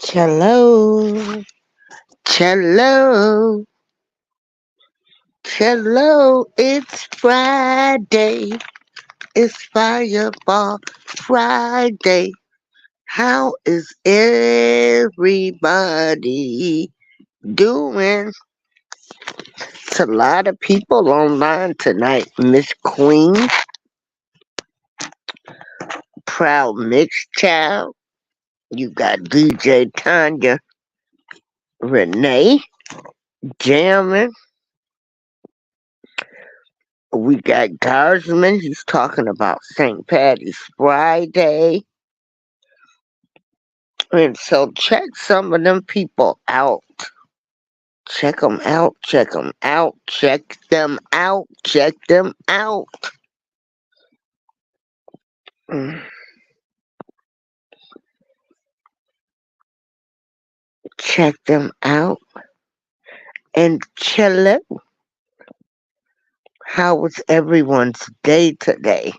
Hello, hello, hello. It's Friday. It's Fireball Friday. How is everybody doing? It's a lot of people online tonight. Miss Queen, Proud Mixed Child. You got DJ Tanya, Renee, Jammin'. We got Garsman. He's talking about St. Patty's Friday. And so check some of them people out. Check them out, check them out, check them out, check them out. Mm, check them out. And hello. How was everyone's day today?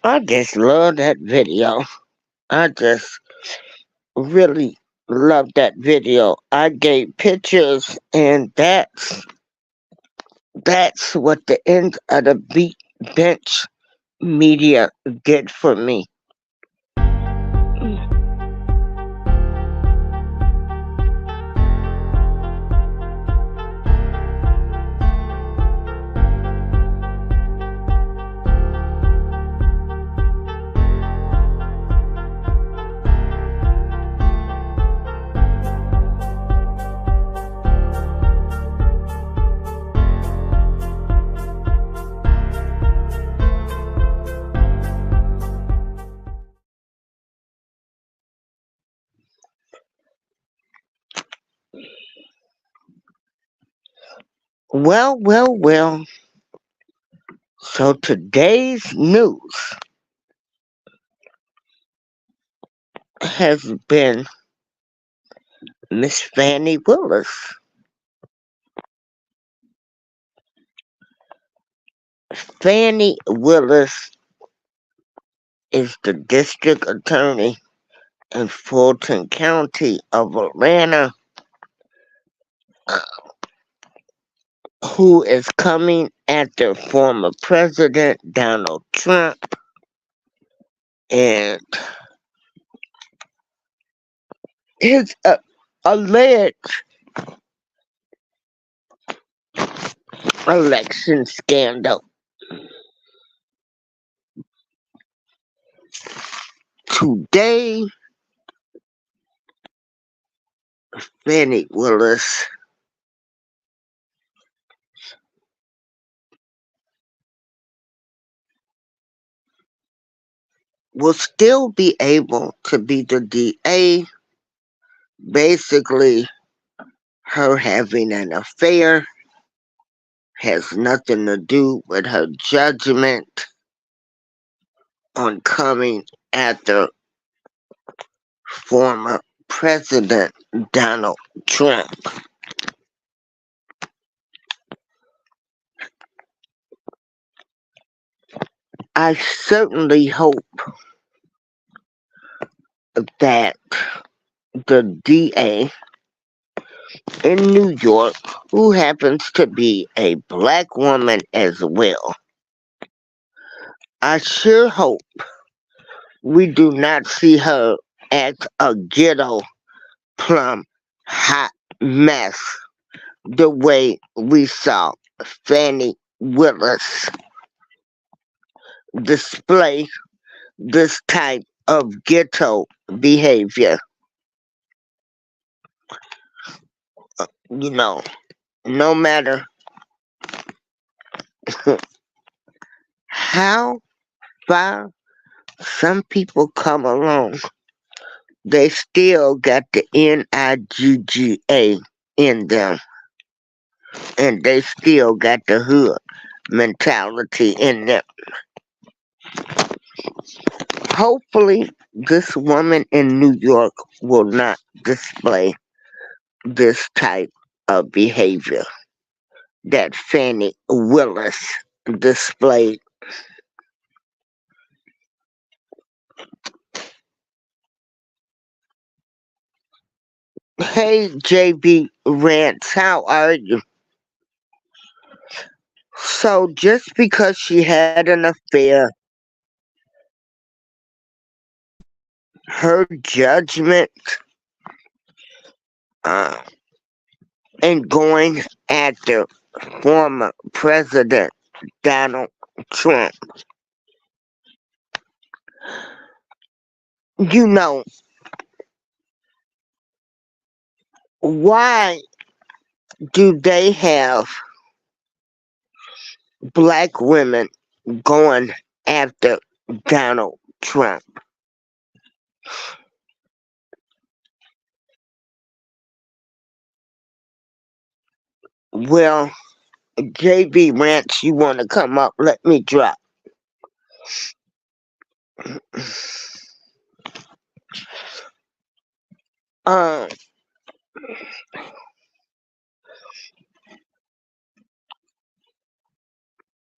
I just love that video. I just really love that video. I gave pictures, and that's what the end of the beat bench media did for me. Well, well, well. So today's news has been Miss Fannie Willis. Fannie Willis is the district attorney in Fulton County of Atlanta, who is coming after former President Donald Trump and his alleged election scandal. Today, Fannie Willis will still be able to be the DA. Basically, her having an affair has nothing to do with her judgment on coming after former President Donald Trump. I certainly hope that the DA in New York, who happens to be a black woman as well, I sure hope we do not see her act a ghetto, plum, hot mess the way we saw Fannie Willis display this type of ghetto behavior. You know, no matter how far some people come along, they still got the NIGGA in them, and they still got the hood mentality in them. Hopefully, this woman in New York will not display this type of behavior that Fannie Willis displayed. Hey, JB Rants, how are you? So, just because she had an affair, her judgment uh, in going after former President Donald Trump, you know, why do they have black women going after Donald Trump? Well, JB Ranch, you want to come up? Let me drop. Um,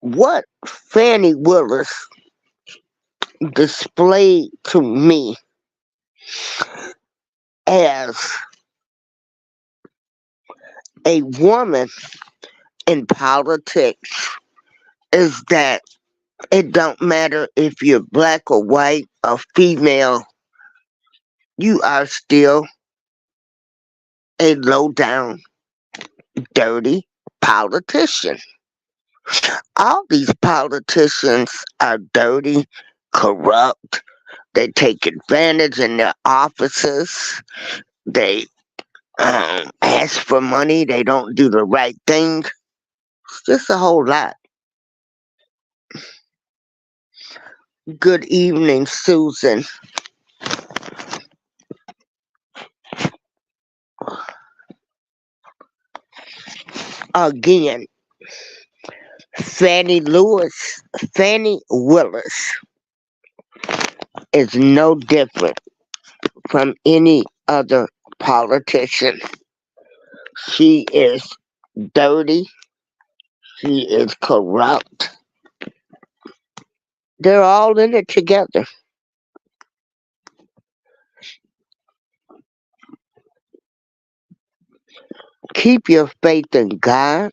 what Fannie Willis displayed to me as a woman in politics is that it don't matter if you're black or white or female, you are still a low down, dirty politician. All these politicians are dirty, corrupt, they take advantage in their offices, they ask for money, they don't do the right thing. It's just a whole lot. Good evening, Susan. Again, Fannie Willis is no different from any other politician. She is dirty. She is corrupt. They're all in it together. Keep your faith in God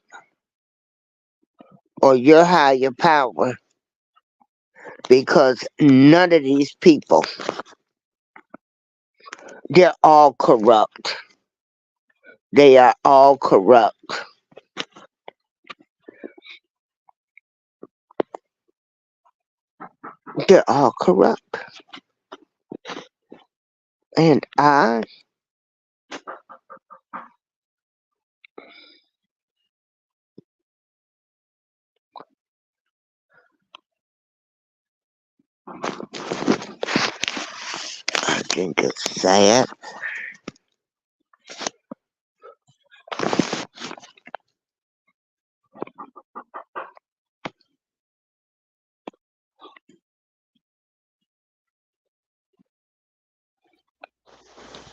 or your higher power because none of these people, they're all corrupt. They are all corrupt. They're all corrupt. And I think it's sad.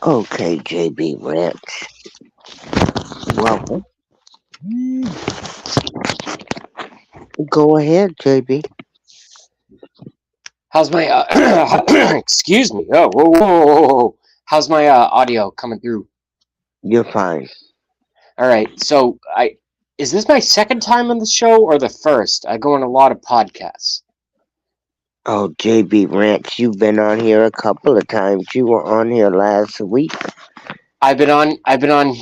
Okay, JB Rich. Welcome. Go ahead, JB. How's my excuse me? Oh, whoa, whoa, whoa, whoa, whoa. How's my audio coming through? You're fine. All right. So I is this my second time on the show or the first? I go on a lot of podcasts. Oh, JB Ranch, you've been on here a couple of times. You were on here last week. I've been on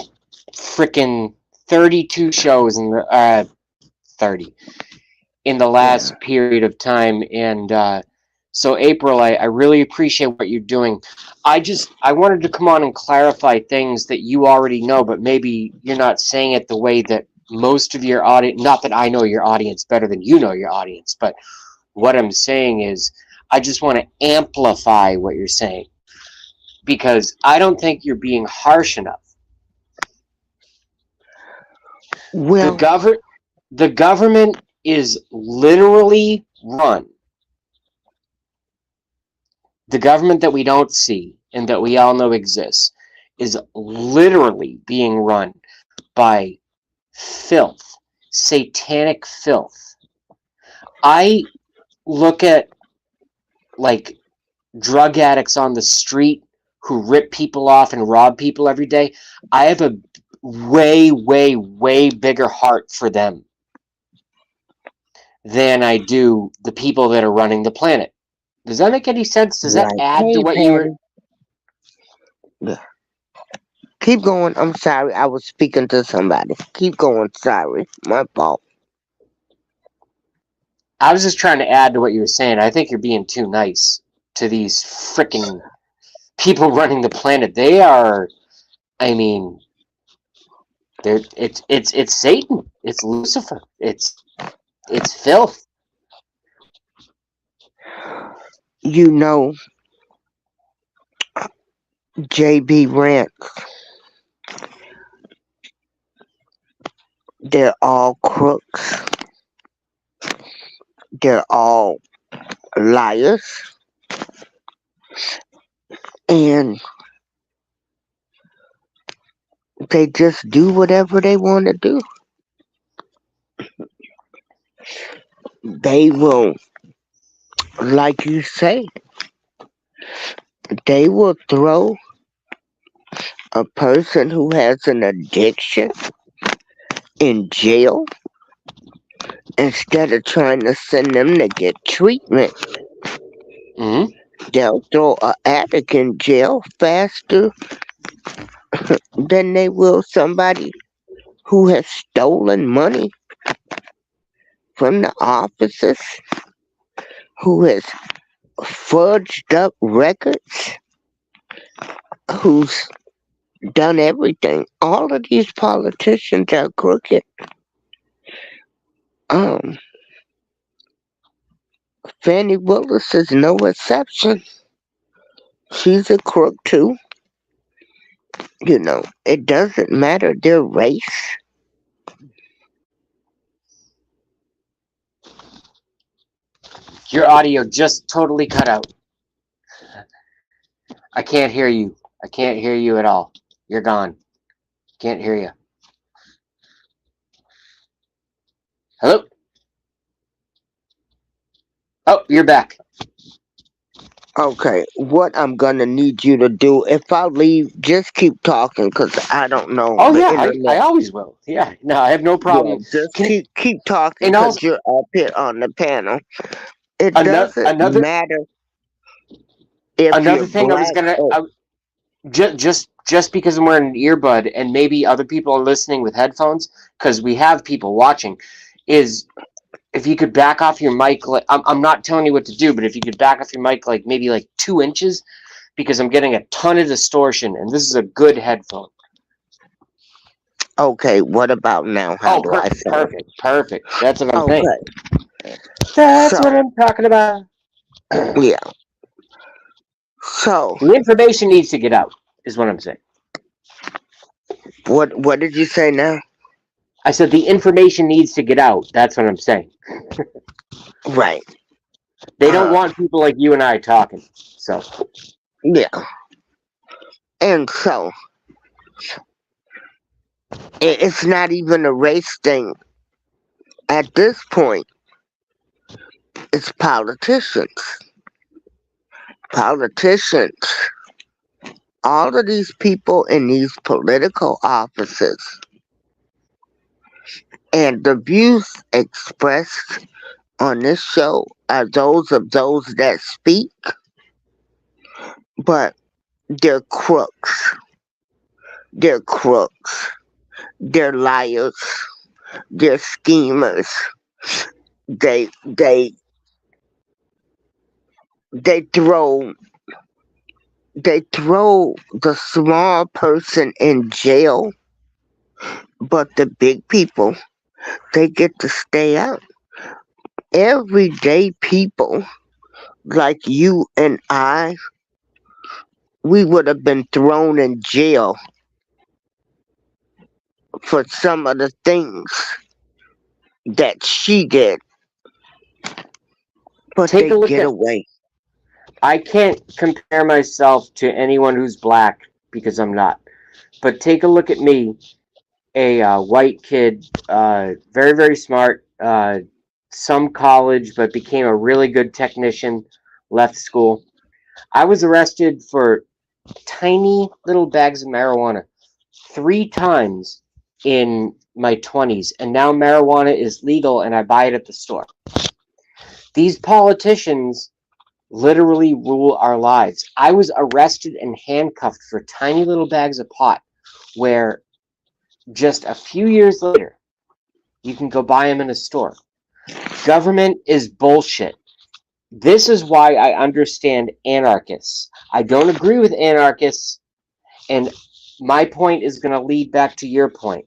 freaking 32 shows in the 30 in the Yeah. last period of time, and so April, I really appreciate what you're doing. I wanted to come on and clarify things that you already know, but maybe you're not saying it the way that most of your audience, not that I know your audience better than you know your audience, but what I'm saying is I just want to amplify what you're saying because I don't think you're being harsh enough. The Well, govern the government is literally run. The government that we don't see and that we all know exists is literally being run by filth, satanic filth. I look at like drug addicts on the street who rip people off and rob people every day. I have a way, way, way bigger heart for them than I do the people that are running the planet. Does that make any sense? Does that right. add to Hey, what you were? Patty. Yeah. Keep going. I'm sorry. I was speaking to somebody. Keep going. Sorry. My fault. I was just trying to add to what you were saying. I think you're being too nice to these freaking people running the planet. They are, I mean, it's Satan. It's Lucifer. It's filth. You know, JB Ranch, they're all crooks. They're all liars. And they just do whatever they want to do. They will, like you say, they will throw a person who has an addiction in jail instead of trying to send them to get treatment. Hmm. They'll throw an addict in jail faster than they will somebody who has stolen money from the officers, who has fudged up records, who's done everything. All of these politicians are crooked. Um, Fannie Willis is no exception. She's a crook too. You know, it doesn't matter their race. Your audio just totally cut out. I can't hear you. I can't hear you at all. You're gone. Can't hear you. Hello? Oh, you're back. Okay, what I'm gonna need you to do, if I leave, just keep talking, cause I don't know Oh the yeah, I internet. always will. Yeah, no, I have no Yeah, problem. just Can keep talking, and cause also you're up here on the panel. It another doesn't another matter if you're another thing I was black gonna or just because I'm wearing an earbud and maybe other people are listening with headphones because we have people watching, is if you could back off your mic. Like I'm not telling you what to do, but if you could back off your mic like maybe like 2 inches because I'm getting a ton of distortion and this is a good headphone. okay. What about now? How Oh, do I sound? perfect. That's what I'm saying. Okay, That's what so I'm talking about. yeah, so The information needs to get out, is what I'm saying. what did you say now? I said the information needs to get out. That's what I'm saying. Right. They don't Uh, want people like you and I talking. So, yeah, and so it's not even a race thing at this point. It's politicians. politicians, all of these people in these political offices, and the views expressed on this show are those of those that speak, but they're crooks. They're crooks. They're liars. They're schemers. They they they throw they throw the small person in jail, but the big people, they get to stay out. Everyday people like you and I, we would have been thrown in jail for some of the things that she did, but Take they a look get at. away. I can't compare myself to anyone who's black because I'm not. But take a look at me, a white kid, very, very smart, some college, but became a really good technician, left school. I was arrested for tiny little bags of marijuana 3 times in my 20s, and now marijuana is legal and I buy it at the store. These politicians literally rule our lives. I was arrested and handcuffed for tiny little bags of pot, where just a few years later, you can go buy them in a store. Government is bullshit. This is why I understand anarchists. I don't agree with anarchists, and my point is going to lead back to your point.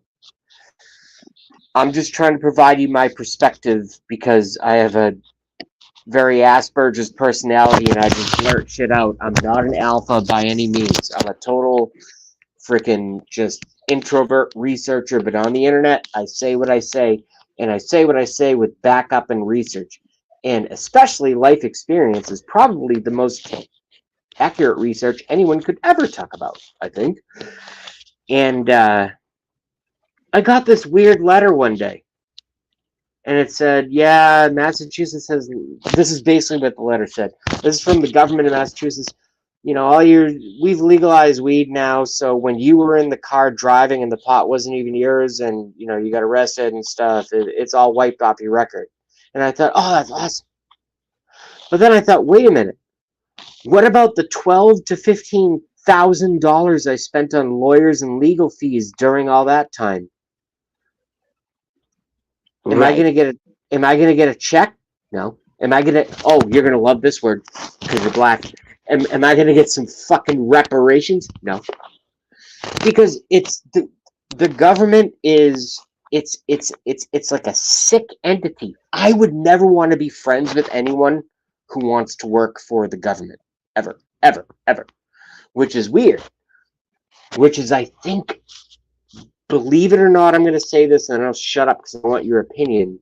I'm just trying to provide you my perspective because I have a very Asperger's personality and I just blurt shit out. I'm not an alpha by any means. I'm a total freaking just introvert researcher, but on the internet, I say what I say, and I say what I say with backup and research. And especially life experience is probably the most accurate research anyone could ever talk about, I think. And I got this weird letter one day. And it said, yeah, Massachusetts has, this is basically what the letter said. This is from the government of Massachusetts. You know, we've legalized weed now, so when you were in the car driving and the pot wasn't even yours and, you know, you got arrested and stuff, it's all wiped off your record. And I thought, oh, that's awesome. But then I thought, wait a minute. What about the $12,000 to $15,000 I spent on lawyers and legal fees during all that time? Am I Right. gonna get a check? No. Am I gonna? Oh, you're gonna love this word because you're black. Am I gonna get some fucking reparations? No. Because it's the government is it's like a sick entity. I would never want to be friends with anyone who wants to work for the government ever, ever, ever. Which is weird. Which is, I think, believe it or not, I'm going to say this and I'll shut up because I want your opinion.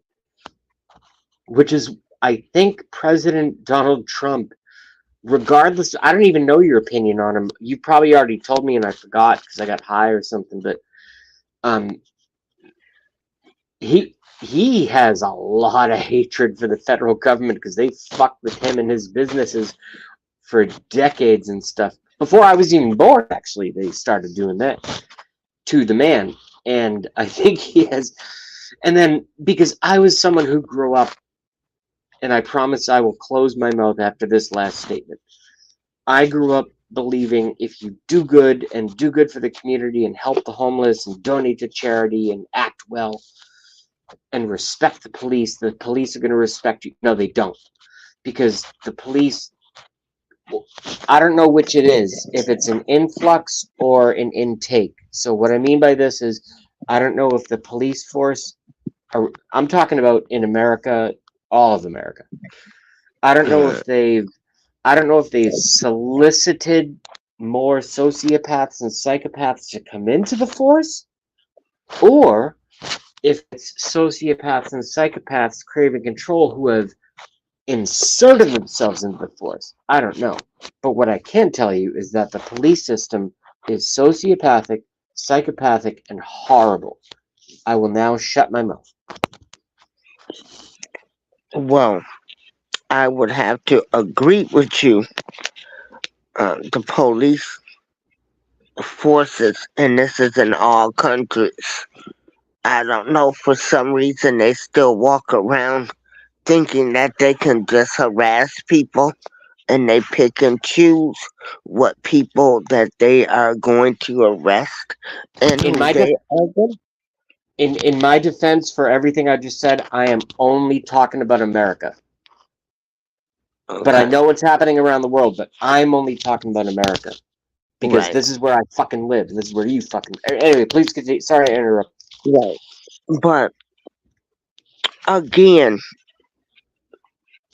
Which is, I think President Donald Trump, regardless, I don't even know your opinion on him. You probably already told me and I forgot because I got high or something. But he has a lot of hatred for the federal government because they fucked with him and his businesses for decades and stuff. Before I was even born, actually, they started doing that to the man. And I think he has. And then, because I was someone who grew up, and I promise I will close my mouth after this last statement. I grew up believing if you do good and do good for the community and help the homeless and donate to charity and act well and respect the police are going to respect you. No, they don't. Because the police, I don't know which it is, if it's an influx or an intake. So what I mean by this is, I don't know if the police force, I'm talking about in America, all of America. I don't know if they've solicited more sociopaths and psychopaths to come into the force, or if it's sociopaths and psychopaths craving control who have inserted themselves into the force. I don't know. But what I can tell you is that the police system is sociopathic, psychopathic, and horrible. I will now shut my mouth. Well, I would have to agree with you the police forces, and this is in all countries. I don't know, for some reason they still walk around thinking that they can just harass people, and they pick and choose what people that they are going to arrest and In who my def- they are going. in my defense for everything I just said, I am only talking about America. But I Okay, know what's happening around the world, but I'm only talking about America. Because right, this is where I fucking live. This is where you fucking... Anyway, please continue. Sorry to interrupt. right. But again,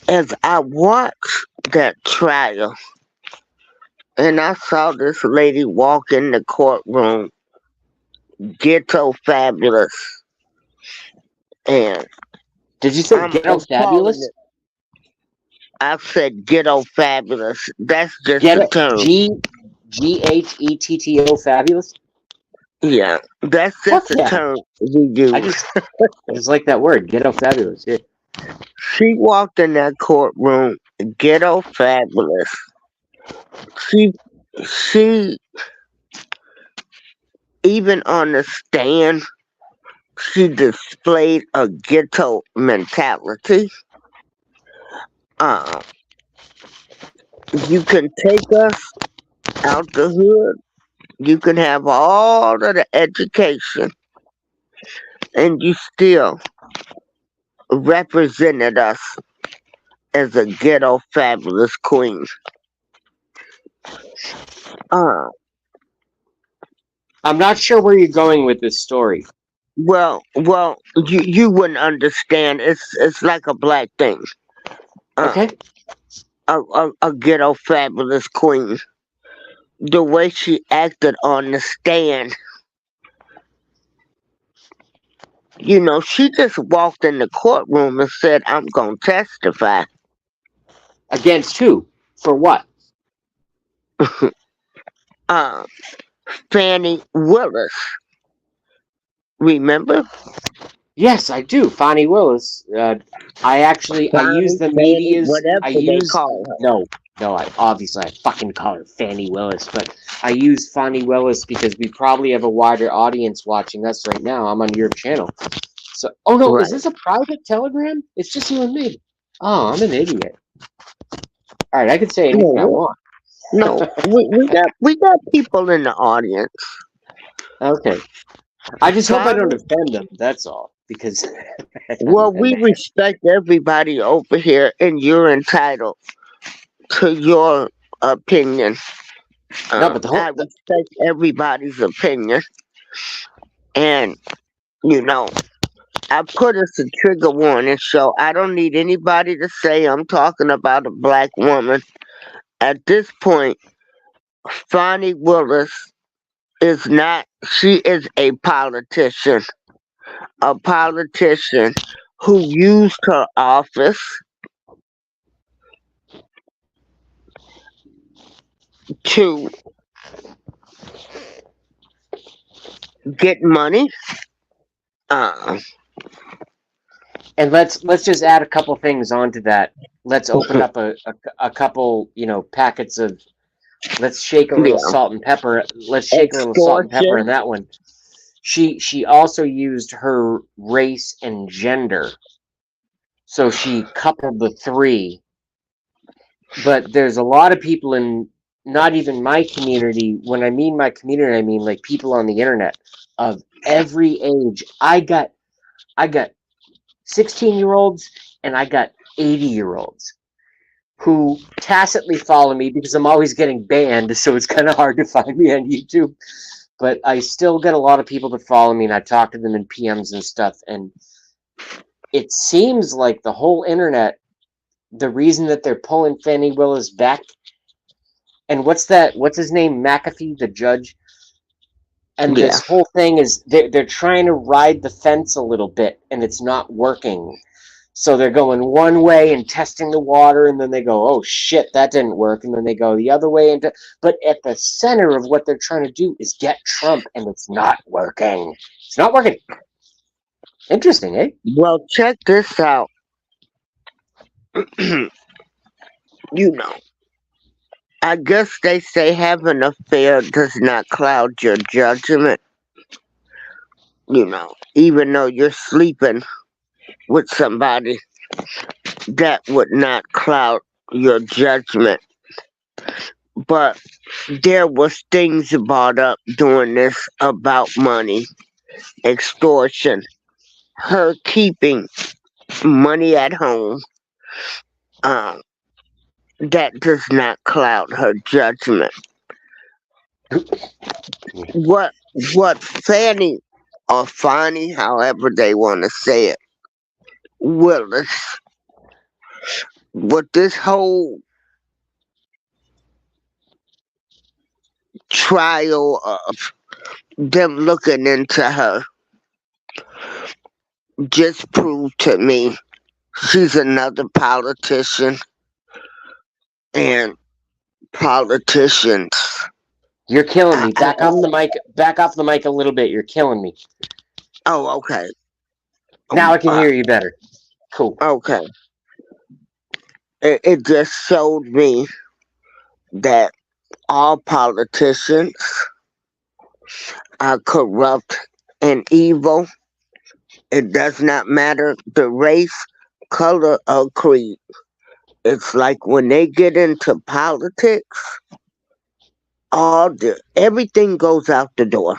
as I watched that trial, and I saw this lady walk in the courtroom, ghetto fabulous, and Did you say Ghetto I'm calling Fabulous? it. I said ghetto fabulous. That's just a Ghetto... term. Ghetto Fabulous? Yeah, that's Fuck just a yeah. term we I use. just... I just like that word. Ghetto Fabulous. Yeah. She walked in that courtroom, ghetto fabulous. She, she even on the stand, she displayed a ghetto mentality. Uh, you can take us out the hood. You can have all of the education, and you still represented us as a ghetto fabulous queen. Uh, I'm not sure where you're going with this story. well, you wouldn't understand. It's like a black thing. Uh, Okay? a ghetto fabulous queen. The way she acted on the stand, she just walked in the courtroom and said, "I'm gonna testify." Against who? For what? uh, Fannie Willis, remember? Yes, I do. Fani Willis. I use Fannie, the Fannie, media's, whatever they call her. no, no, I fucking call her Fannie Willis, but I use Fani Willis because we probably have a wider audience watching us right now. I'm on your channel. So, oh no, is Right. this a private telegram? It's just you and me. Oh, I'm an idiot. All right, I can say anything I No, want. no, we got people in the audience. Okay. I just hope I don't Fannie, offend them, that's all. Because, well, we respect everybody over here, and you're entitled to your opinion. no, but the I whole, respect everybody's opinion, and you know, I put us a trigger warning, so I don't need anybody to say I'm talking about a black woman. At this point, Fonnie Willis is not, she is a politician who used her office to get money. Uh, and let's just add a couple things onto that. Let's open up a couple, packets of. Let's shake a little yeah, salt and pepper. Let's shake a little salt and pepper in extortion. that one. She also used her race and gender, so she coupled the three. But there's a lot of people in not even my community. When I mean my community, I mean like people on the internet of every age. I got 16-year-olds and I got 80-year-olds who tacitly follow me because I'm always getting banned, so it's kind of hard to find me on YouTube. But I still get a lot of people that follow me, and I talk to them in PMs and stuff. And it seems like the whole internet, the reason that they're pulling Fannie Willis back, and what's his name? McAfee, the judge. And Yeah. this whole thing is they're trying to ride the fence a little bit, and it's not working. So they're going one way and testing the water, and then they go, "Oh shit, that didn't work," and then they go the other way. But at the center of what they're trying to do is get Trump, and it's not working. It's not working. Interesting, eh? Well, check this out. you know, I guess they say having an affair does not cloud your judgment. Even though you're sleeping with somebody, that would not cloud your judgment. But there was things brought up during this about money, extortion, her keeping money at home. Um, that does not cloud her judgment. What what Fanny or Fani, however they want to say it, Willis, with this whole trial of them looking into her, just proved to me she's another politician, and politicians. You're killing me. I Back off the mic. Back off the mic a little bit. You're killing me. oh, okay. Now I can hear you better. Cool. Okay. It just showed me that all politicians are corrupt and evil. It does not matter the race, color, or creed. It's like when they get into politics, everything goes out the door.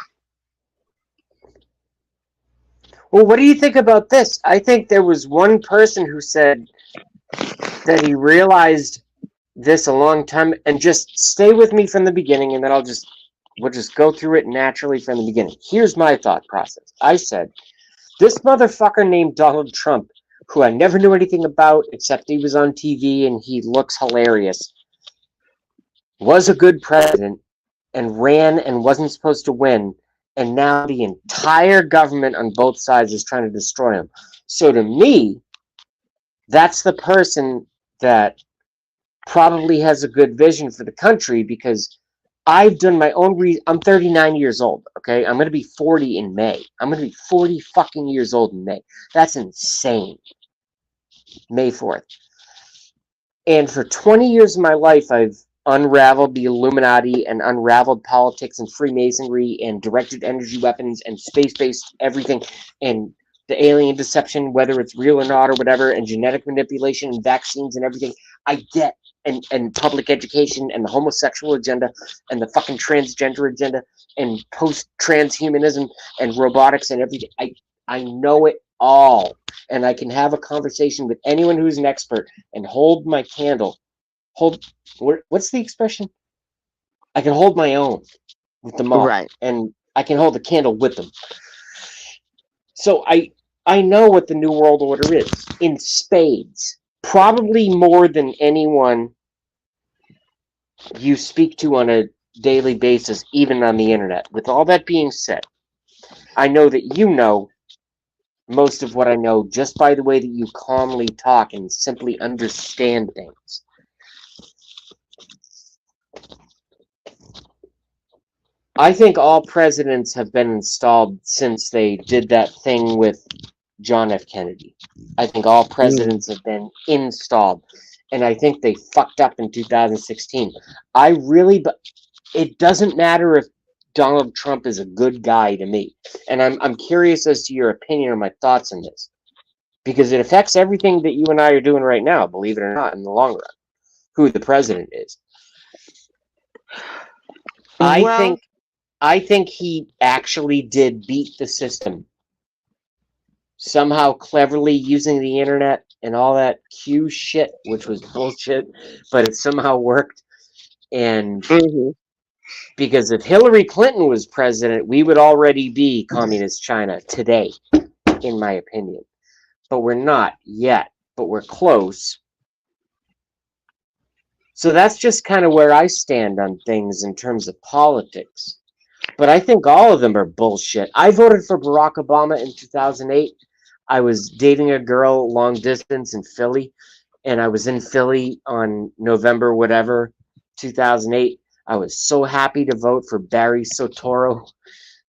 Well, what do you think about this? I think there was one person who said that he realized this a long time, and just stay with me from the beginning, and then we'll just go through it naturally from the beginning. Here's my thought process. I said, this motherfucker named Donald Trump, who I never knew anything about except he was on TV and he looks hilarious, was a good president and ran and wasn't supposed to win, and now the entire government on both sides is trying to destroy him. So to me, that's the person that probably has a good vision for the country, because I've done my own I'm 39 years old, okay? I'm going to be 40 in May. I'm going to be 40 fucking years old in May. That's insane. May 4th. And for 20 years of my life, I've unraveled the Illuminati and unraveled politics and Freemasonry and directed energy weapons and space-based everything and the alien deception, whether it's real or not or whatever, and genetic manipulation and vaccines and everything. I get and public education and the homosexual agenda and the fucking transgender agenda and post-transhumanism and robotics and everything. I know it all, and I can have a conversation with anyone who's an expert and hold my candle. What's the expression? I can hold my own with them all, Right. and I can hold the candle with them. So I know what the New World Order is in spades. Probably more than anyone you speak to on a daily basis, even on the internet. With all that being said, I know that you know most of what I know just by the way that you calmly talk and simply understand things. I think all presidents have been installed since they did that thing with John F. Kennedy. I think all presidents have been installed, and I think they fucked up in 2016. But it doesn't matter if Donald Trump is a good guy to me, and I'm curious as to your opinion or my thoughts on this, because it affects everything that you and I are doing right now, believe it or not, in the long run, who the president is. I think he actually did beat the system. Somehow cleverly using the internet and all that Q shit, which was bullshit, but it somehow worked. And because if Hillary Clinton was president, we would already be communist China today, in my opinion. But we're not yet, but we're close. So that's just kind of where I stand on things in terms of politics. But I think all of them are bullshit. I voted for Barack Obama in 2008. I was dating a girl long distance in Philly, and I was in Philly on November whatever 2008. I was so happy to vote for Barry Soetoro,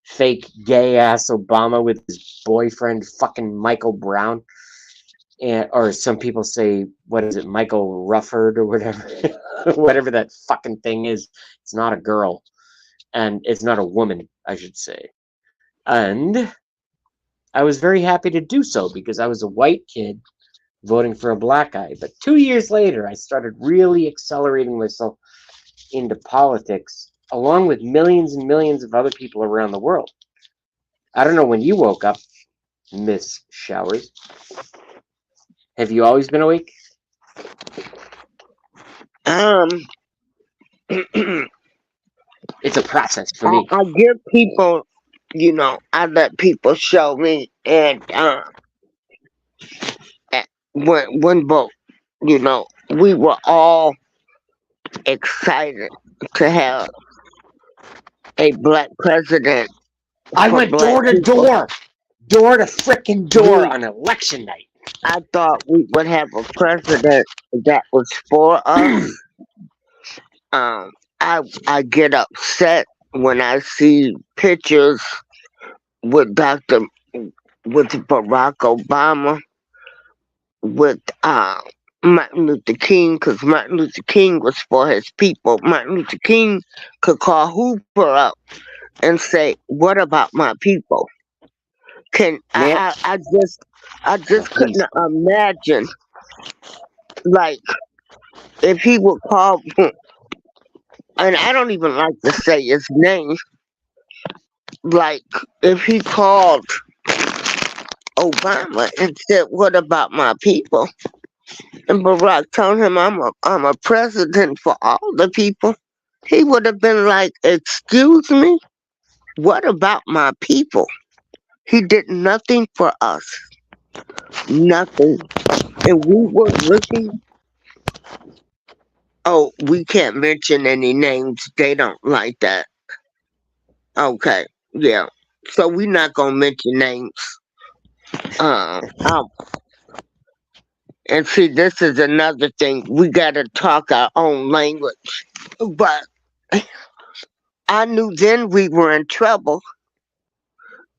fake gay ass Obama with his boyfriend fucking Michael Brown. and or some people say, what is it, Michael Rufford or whatever, whatever that fucking thing is. It's not a girl, and it's not a woman, I should say. And I was very happy to do so because I was a white kid voting for a black guy. But 2 years later, I started really accelerating myself into politics, along with millions and millions of other people around the world. I don't know when you woke up, Miss Showers. Have you always been awake? Um, It's a process for me. I give people, I let people show me, and when both, we were all excited to have a black president I for went black door to people. door to frickin' door We, on election night. I thought we would have a president that was for us. Um, I get upset when I see pictures with with Barack Obama, with Martin Luther King, because Martin Luther King was for his people. Martin Luther King could call Hoover up and say, "What about my people?" Can Man, I just please. couldn't imagine, like, if he would call, and I don't even like to say his name, like, if he called Obama and said, "What about my people?" and Barack told him, I'm a president for all the people," he would have been like, "Excuse me, what about my people? He did nothing for us, nothing." And we were looking. Oh, we can't mention any names. They don't like that. Okay, yeah. So we're not gonna mention names. Um, and see, this is another thing. We gotta talk our own language. But I knew then we were in trouble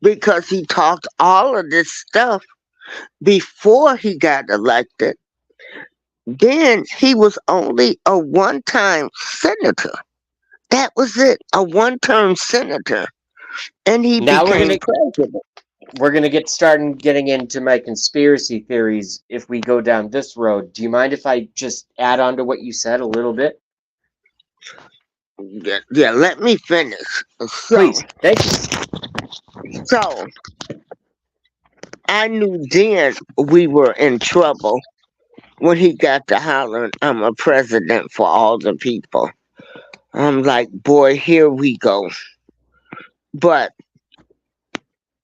because he talked all of this stuff before he got elected. Then he was only a one-time senator. That was it, a one-term senator, and he Now became president. we're gonna get started getting into my conspiracy theories if we go down this road. Do you mind if I just add on to what you said a little bit? Yeah, yeah, let me finish. So, Please. Thank you. so I knew then we were in trouble when he got to hollering, "I'm a president for all the people." I'm like, boy, here we go. But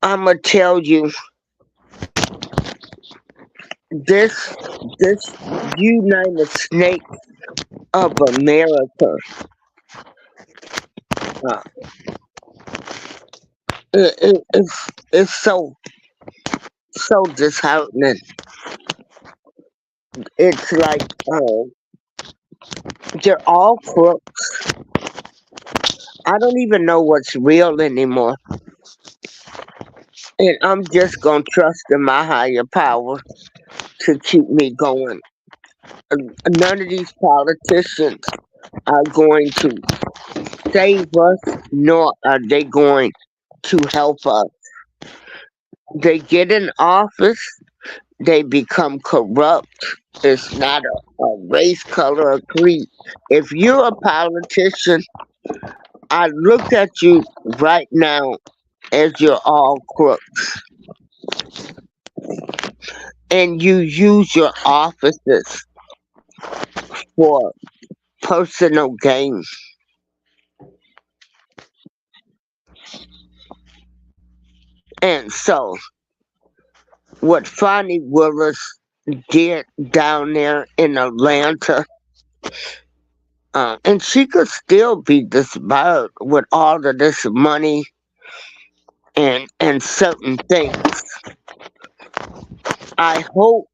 I'ma tell you, this this United States of America, uh, it's so disheartening. It's like, they're all crooks. I don't even know what's real anymore, and I'm just gonna trust in my higher power to keep me going. None of these politicians are going to save us, nor are they going to help us. They get in office, they become corrupt. It's not a race, color, or creed. If you're a politician, I look at you right now as you're all crooks, and you use your offices for personal gain. And so, what Fani Willis did down there in Atlanta, and she could still be disbarred with all of this money and certain things. I hope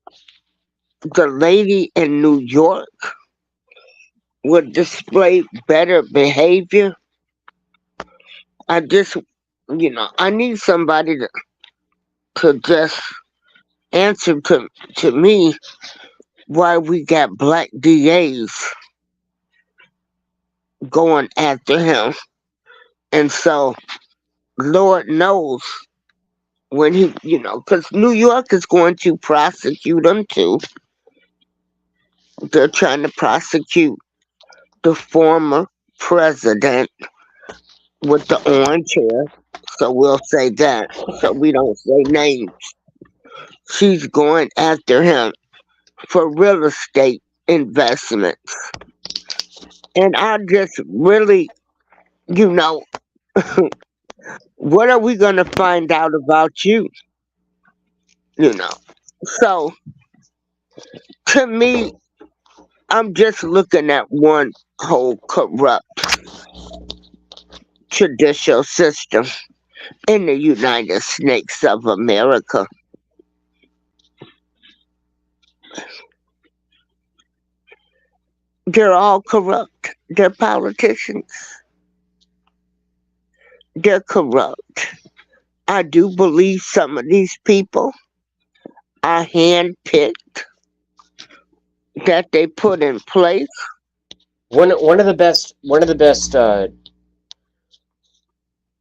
the lady in New York would display better behavior. I just, I need somebody to just answer to me why we got black DAs going after him. And so, Lord knows when he, because New York is going to prosecute him too. They're trying to prosecute the former president with the orange hair. So we'll say that. So we don't say names. She's going after him for real estate investments. And I just really, you know, what are we going to find out about you? You know. So to me, I'm just looking at one whole corrupt judicial system in the United States of America. They're all corrupt. They're politicians. They're corrupt. I do believe some of these people are handpicked that they put in place. One of the best.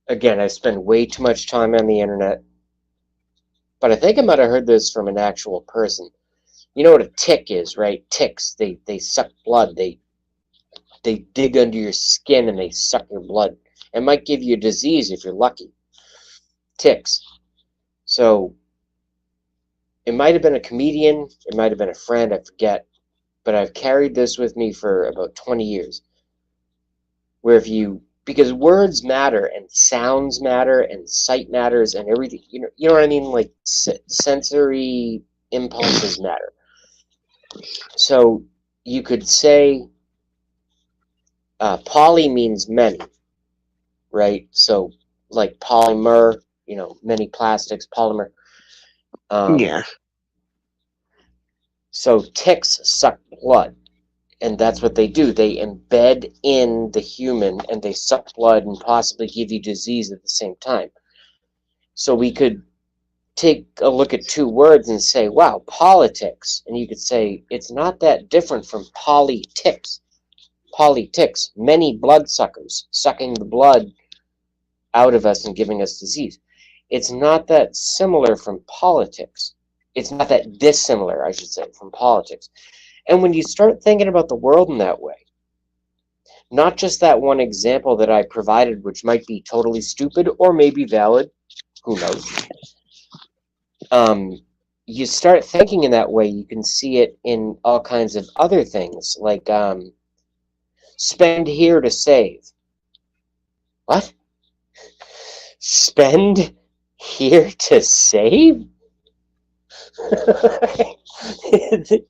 Again, I spend way too much time on the internet, but I think I might have heard this from an actual person. You know what a tick is, right? Ticks. They suck blood. They dig under your skin and they suck your blood. It might give you a disease if you're lucky. Ticks. So it might have been a comedian, it might have been a friend, I forget, but I've carried this with me for about 20 years. Where because words matter and sounds matter and sight matters and everything, you know what I mean? Like sensory impulses matter. So you could say poly means many, right? So like polymer, many plastics, polymer. Yeah. So ticks suck blood, and that's what they do. They embed in the human, and they suck blood and possibly give you disease at the same time. So we could take a look at two words and say, wow, politics. And you could say, it's not that different from polyticks. Polyticks, many bloodsuckers, sucking the blood out of us and giving us disease. It's not that similar from politics. It's not that dissimilar, I should say, from politics. And when you start thinking about the world in that way, not just that one example that I provided, which might be totally stupid or maybe valid, who knows? You start thinking in that way, you can see it in all kinds of other things, like spend here to save. What? Spend here to save?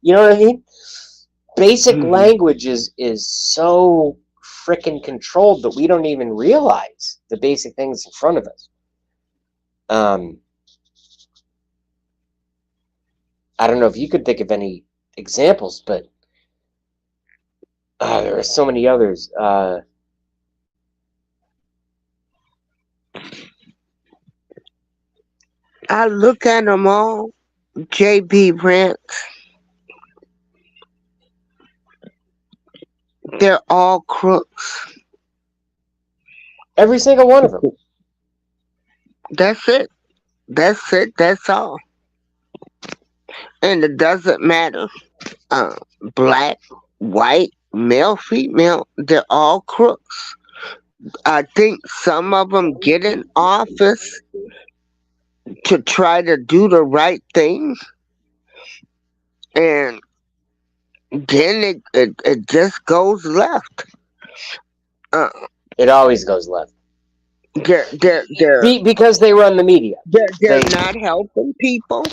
You know what I mean? Basic language is so freaking controlled that we don't even realize the basic things in front of us. I don't know if you could think of any examples, but there are so many others. I look at them all. J.B. Rent. They're all crooks. Every single one of them. That's it. That's it. That's all. And it doesn't matter. Black, white, male, female. They're all crooks. I think some of them get in office to try to do the right thing, and then it just goes left. It always goes left. They're Because they run the media. they're not helping people.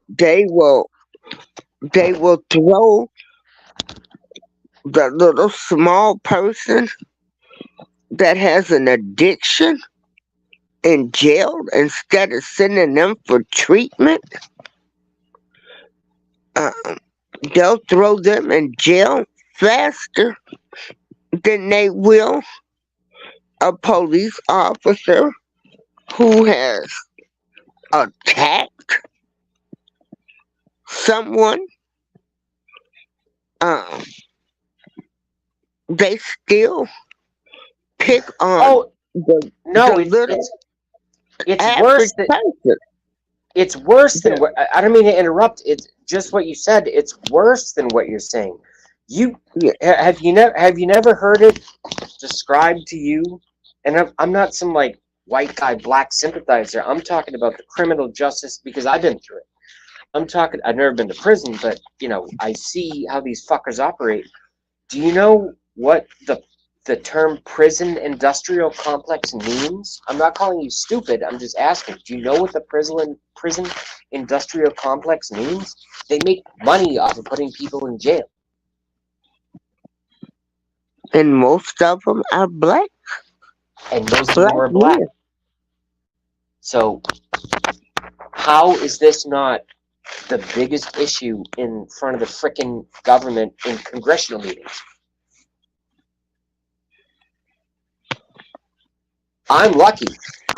They will throw the little small person that has an addiction in jail instead of sending them for treatment. They'll throw them in jail faster than they will a police officer who has attacked someone, um, they still pick on Oh the no, little it's average worse than person. it's worse than The- what I don't mean to interrupt. It's just what you said. It's worse than what you're saying. You yeah, have you never heard it described to you? And I'm not some like white guy black sympathizer. I'm talking about the criminal justice because I've been through it. I'm talking. I've never been to prison, but I see how these fuckers operate. Do you know what the term prison industrial complex means? I'm not calling you stupid. I'm just asking. Do you know what the prison industrial complex means? They make money off of putting people in jail. and most of them are black, And most of them black are black. men. So how is this not the biggest issue in front of the frickin' government in congressional meetings? I'm lucky.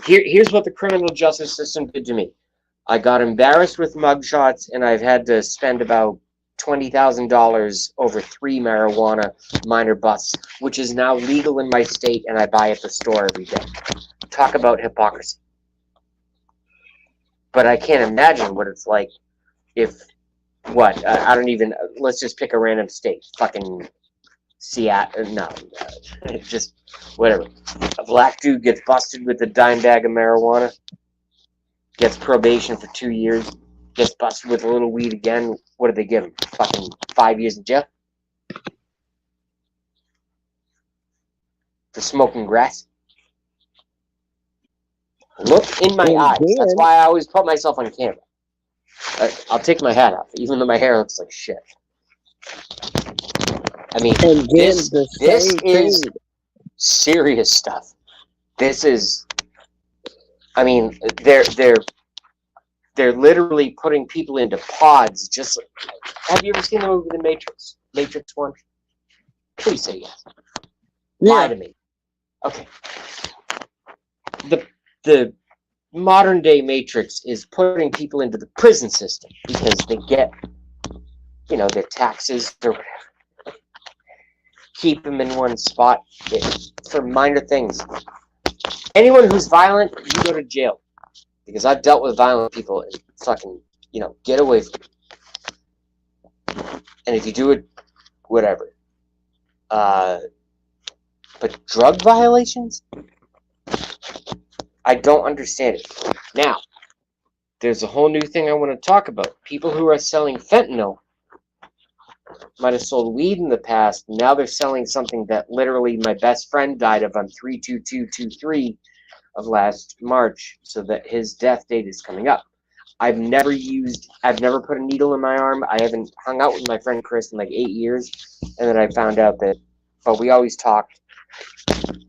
Here's what the criminal justice system did to me. I got embarrassed with mugshots, and I've had to spend about $20,000 over 3 marijuana minor busts, which is now legal in my state, and I buy at the store every day. Talk about hypocrisy. But I can't imagine what it's like if, I don't even, let's just pick a random state. Fucking Seattle, no, just whatever. A black dude gets busted with a dime bag of marijuana, gets probation for 2 years, gets busted with a little weed again. What do they give him? Fucking 5 years in jail for smoking grass. Look in my And eyes. That's then, why I always put myself on camera. I'll take my hat off, even though my hair looks like shit. I mean, and then this the this same is thing. serious stuff. This is, I mean, they're literally putting people into pods. Just have you ever seen the movie The Matrix? Matrix 1? Please say yes. Lie Yeah, to me. Okay. The modern day Matrix is putting people into the prison system because they get, their taxes or whatever. Keep them in one spot for minor things. Anyone who's violent, you go to jail. Because I've dealt with violent people and fucking, get away from it. And if you do it, whatever. But drug violations? I don't understand it. Now, there's a whole new thing I want to talk about. People who are selling fentanyl might have sold weed in the past. Now they're selling something that literally my best friend died of on 3/22/23 of last March, so that his death date is coming up. I've never put a needle in my arm. I haven't hung out with my friend Chris in like 8 years. And then I found out but we always talked.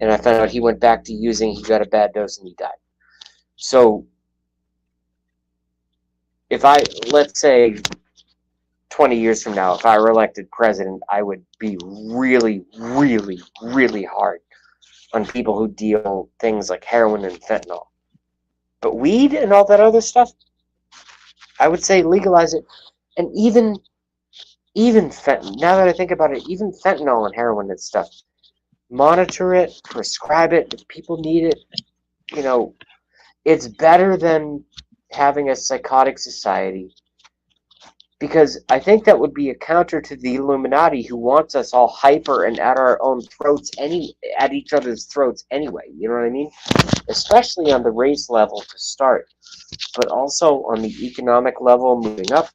And I found out he went back to using, he got a bad dose and he died. So, let's say 20 years from now, if I were elected president, I would be really, really, really hard on people who deal things like heroin and fentanyl. But weed and all that other stuff, I would say legalize it. And even fentanyl, now that I think about it, even fentanyl and heroin and stuff, monitor it, prescribe it if people need it. It's better than having a psychotic society, because I think that would be a counter to the Illuminati, who wants us all hyper and at our own throats, at each other's throats anyway. You know what I mean? Especially on the race level to start, but also on the economic level moving up,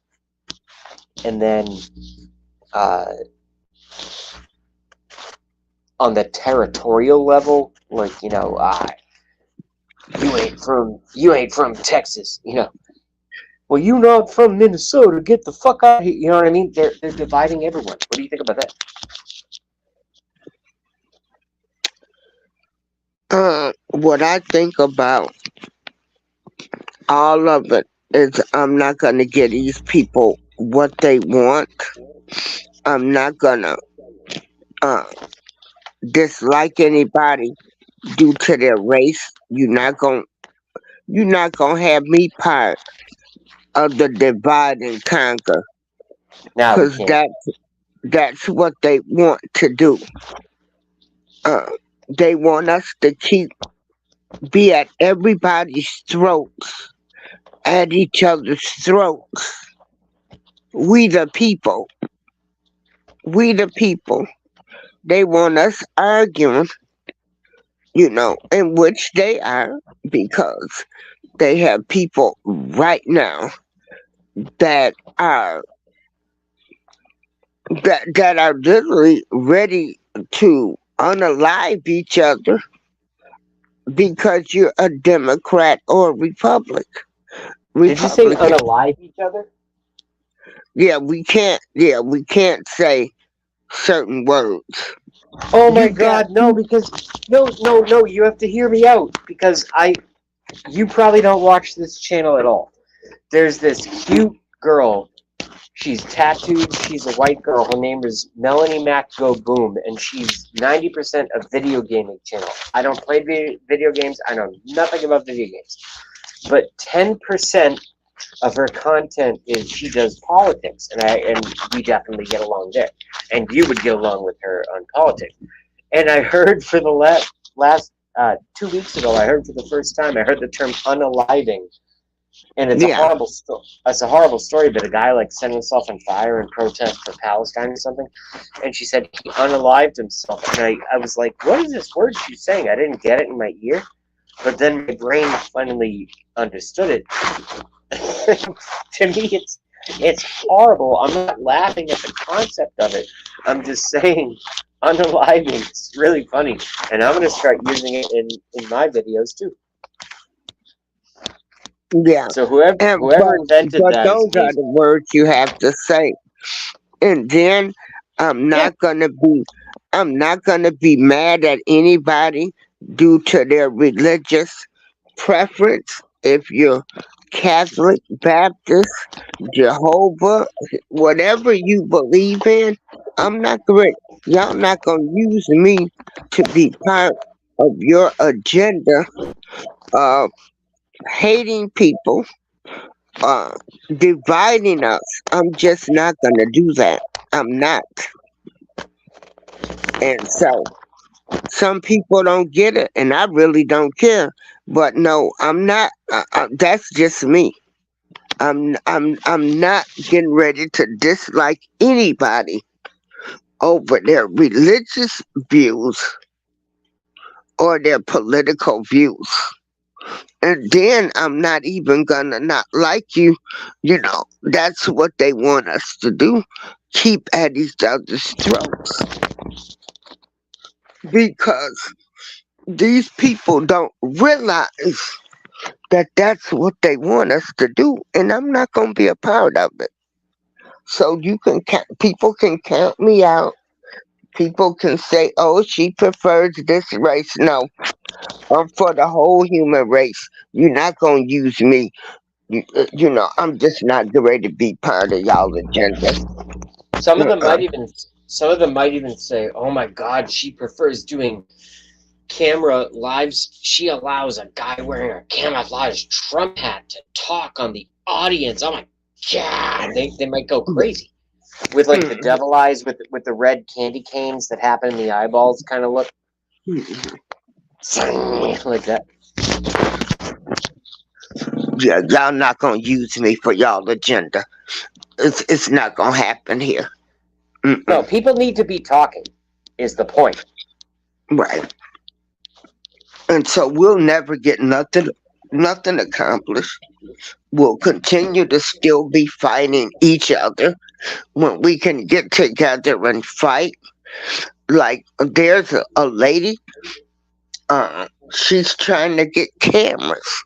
and then on the territorial level, like you ain't from Texas, Well, you not from Minnesota. Get the fuck out of here. You know what I mean? They're dividing everyone. What do you think about that? what I think about all of it is I'm not going to give these people what they want. I'm not going to uh, dislike anybody due to their race. You're not gonna have me part of the divide and conquer. Now we because can't. that's what they want to do. Uh, they want us to be at everybody's throats, at each other's throats. We the people, we the people. They want us arguing, in which they are, because they have people right now that are that are literally ready to unalive each other because you're a Democrat or Did you say Republican. unalive each other? Yeah, we can't say certain words. Oh my You got God, no! Because no, no, no! You have to hear me out because you probably don't watch this channel at all. There's this cute girl. She's tattooed. She's a white girl. Her name is Melanie Mac Go Boom, and she's 90% a video gaming channel. I don't play video games. I know nothing about video games. But 10% of her content is she does politics, and we definitely get along there. And you would get along with her on politics. And I heard for the last 2 weeks ago, I heard for the first time, I heard the term unaliving. And it's a yeah, horrible story. It's a horrible story, but a guy like set himself on fire in protest for Palestine or something. And she said he unalived himself. And I was like, what is this word she's saying? I didn't get it in my ear. But then my brain finally understood it. To me, it's horrible. I'm not laughing at the concept of it. I'm just saying unaliving is really funny. And I'm going to start using it in my videos too. yeah. So whoever invented But that is those are amazing. the words you have to say. And then I'm Yeah. not gonna be I'm not gonna be mad at anybody due to their religious preference. If you're Catholic, Baptist, Jehovah, whatever you believe in, I'm not going y'all not gonna use me to be part of your agenda of hating people, uh dividing us. I'm just not gonna do that. I'm not. And so some people don't get it, and I really don't care. But no, I'm not. That's just me. I'm not getting ready to dislike anybody over their religious views or their political views. And then I'm not even gonna not like you. That's what they want us to do. Keep at each other's throats. Because these people don't realize that that's what they want us to do, and I'm not going to be a part of it. So people can count me out. People can say, "Oh, she prefers this race." No, I'm for the whole human race. You're not going to use me. I'm just not ready to be part of y'all agenda. Some of them Uh-uh. might even some of them might even say, "Oh my God, she prefers doing camera lives. She allows a guy wearing a camouflage Trump hat to talk on the audience." Oh my God, they might go crazy with like the Mm-mm. devil eyes with the red candy canes that happen in the eyeballs kind of look like that. Yeah, y'all not gonna use me for y'all agenda. It's not gonna happen here. No, Mm-mm. people need to be talking. Is the point? Right. And so we'll never get nothing accomplished. We'll continue to still be fighting each other when we can get together and fight. Like there's a lady, she's trying to get cameras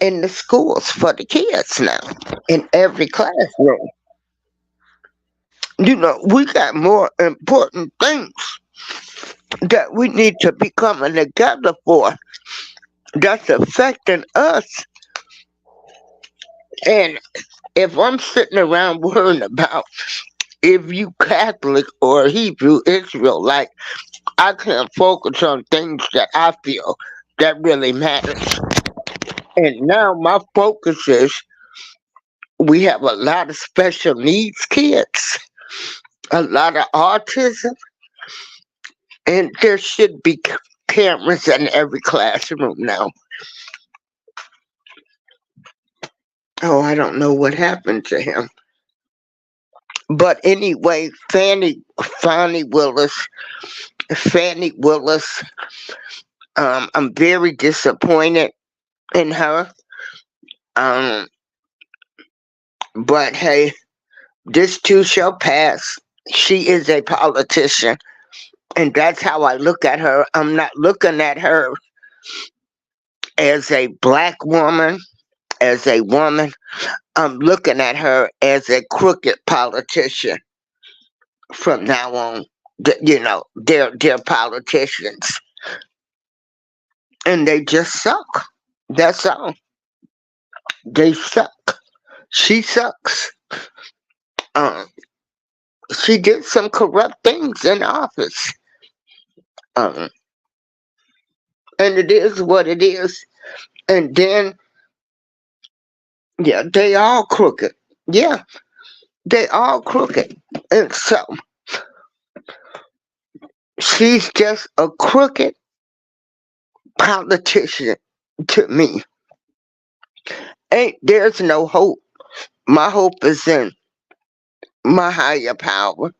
in the schools for the kids now, in every classroom. We got more important things that we need to be coming together for that's affecting us. And if I'm sitting around worrying about if you Catholic or Hebrew Israelite, I can't focus on things that I feel that really matters. And now my focus is We have a lot of special needs kids, a lot of autism, and there should be cameras in every classroom now. Oh, I don't know what happened to him. But anyway, Fannie Willis, I'm very disappointed in her. Um, but hey, this too shall pass. She is a politician, and that's how I look at her. I'm not looking at her as a black woman, as a woman. I'm looking at her as a crooked politician from now on. They're politicians, and they just suck. That's all. They suck. She sucks. Um, she did some corrupt things in office. Um, and it is what it is. And then, yeah, they all crooked. Yeah, they all crooked. And so, she's just a crooked politician to me. Ain't there's no hope. My hope is in my higher power.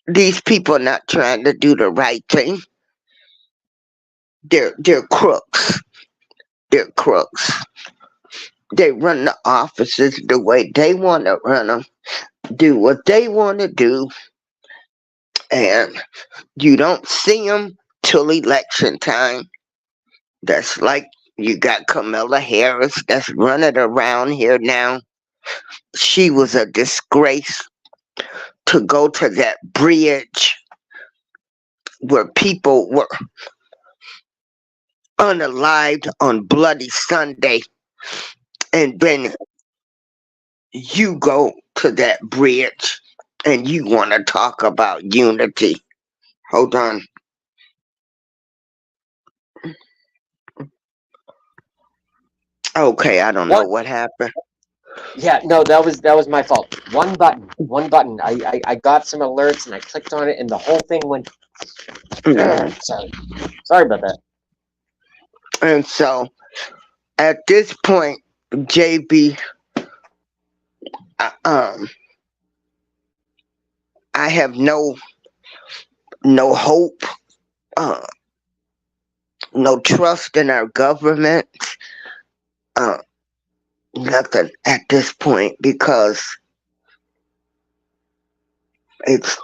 These people not trying to do the right thing. They're crooks. They're crooks. They run the offices the way they want to run them, do what they want to do, and you don't see them till election time. That's like you got Kamala Harris that's running around here now. She was a disgrace to go to that bridge where people were unalived on Bloody Sunday, and then you go to that bridge and you want to talk about unity. Hold on. Okay, I don't know What? what happened. Yeah, no, that was my fault. One button. I got some alerts and I clicked on it and the whole thing went. Sorry about that. And so at this point, JB, um, I have no hope, uh, no trust in our government, uh, nothing at this point because it's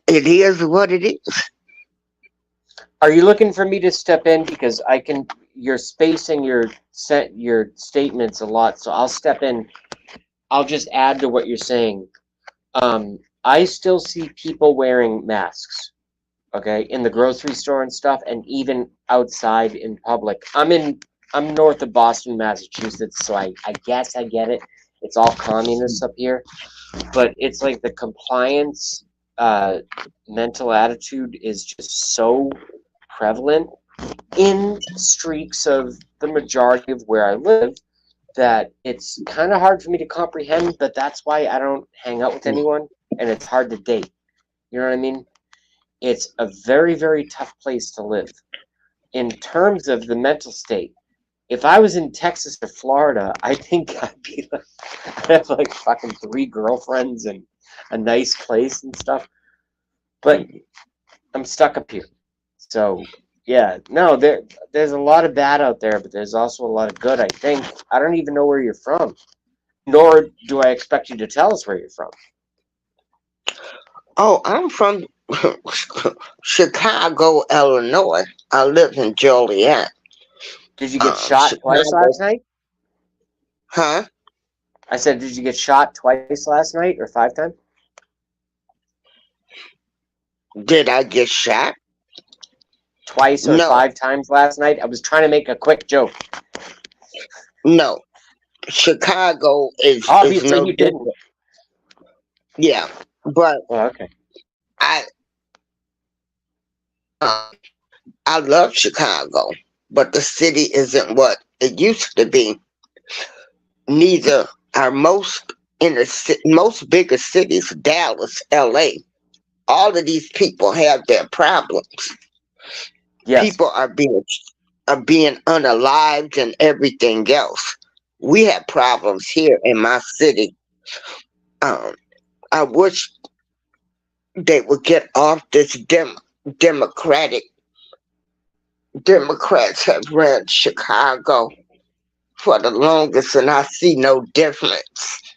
it is what it is. Are you looking for me to step in because I can? You're spacing your statements a lot, so I'll step in. I'll just add to what you're saying. I still see people wearing masks. Okay, in the grocery store and stuff, and even outside in public. I'm north of Boston, Massachusetts, so I guess I get it. It's all communists up here, but it's like the compliance mental attitude is just so prevalent in streaks of the majority of where I live that it's kind of hard for me to comprehend, but that's why I don't hang out with anyone and it's hard to date. You know what I mean? It's a very, very tough place to live. In terms of the mental state, if I was in Texas or Florida, I think I'd have like fucking 3 girlfriends and a nice place and stuff. But I'm stuck up here. So yeah, no, there's a lot of bad out there, but there's also a lot of good, I think. I don't even know where you're from. Nor do I expect you to tell us where you're from. Oh, I'm from Chicago, Illinois. I live in Joliet. Did you get shot twice last night? Huh? I said, did you get shot twice last night or 5 times? Did I get shot? Twice or 5 times last night? I was trying to make a quick joke. No. Chicago is obviously no you didn't. Yeah, but okay. I love Chicago, but the city isn't what it used to be. neither are most bigger cities, Dallas, LA. All of these people have their problems. Yes, People are being unalived and everything else. We have problems here in my city. Um, I wish they would get off this democratic. Democrats have ran Chicago for the longest, and I see no difference.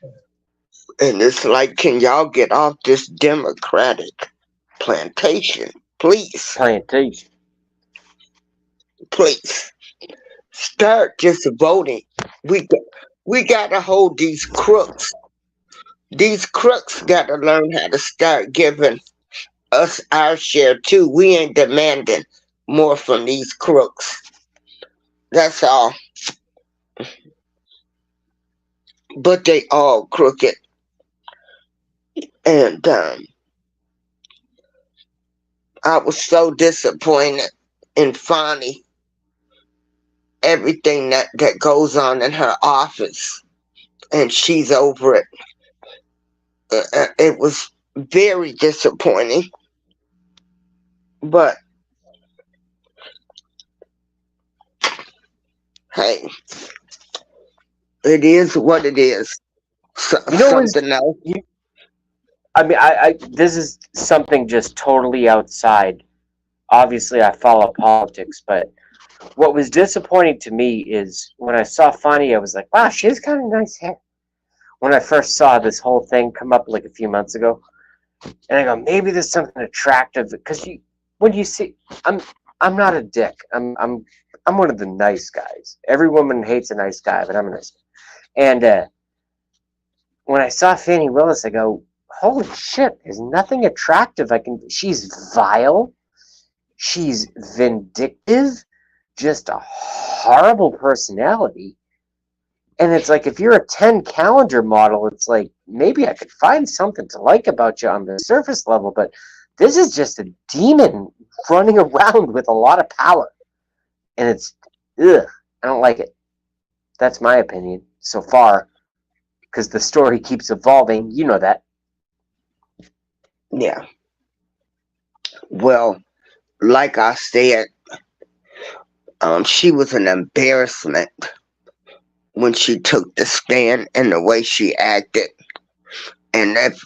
And it's like, can y'all get off this democratic plantation, please? plantation. Please start just voting. We got, we gotta hold these crooks. These crooks gotta learn how to start giving us our share too. We ain't demanding more from these crooks. That's all. But they all crooked. And I was so disappointed in Fani, everything that goes on in her office, and she's over it. It was very disappointing, but hey, it is what it is. You know, was Something else. you? I mean, I this is something just totally outside. Obviously, I follow politics, but what was disappointing to me is when I saw Fanny, I was like, wow, she has kind of nice hair. When I first saw this whole thing come up like a few months ago, and I go, maybe there's something attractive because when you see, I'm not a dick. I'm one of the nice guys. Every woman hates a nice guy, but I'm a nice guy. And when I saw Fannie Willis, I go, holy shit, there's nothing attractive I can. She's vile. She's vindictive. Just a horrible personality. And it's like, if you're a 10 calendar model, it's like, maybe I could find something to like about you on the surface level, but this is just a demon running around with a lot of power. And it's, ugh, I don't like it. That's my opinion so far, because the story keeps evolving. You know that. Yeah. Well, like I said, she was an embarrassment when she took the stand and the way she acted. And if,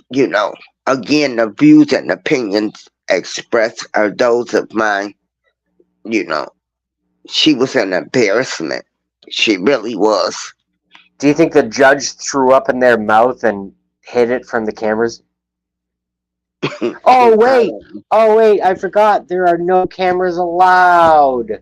again, the views and opinions expressed are those of mine, you know, she was an embarrassment. She really was. Do you think the judge threw up in their mouth and hid it from the cameras? Oh, wait. Oh, wait. I forgot. There are no cameras allowed.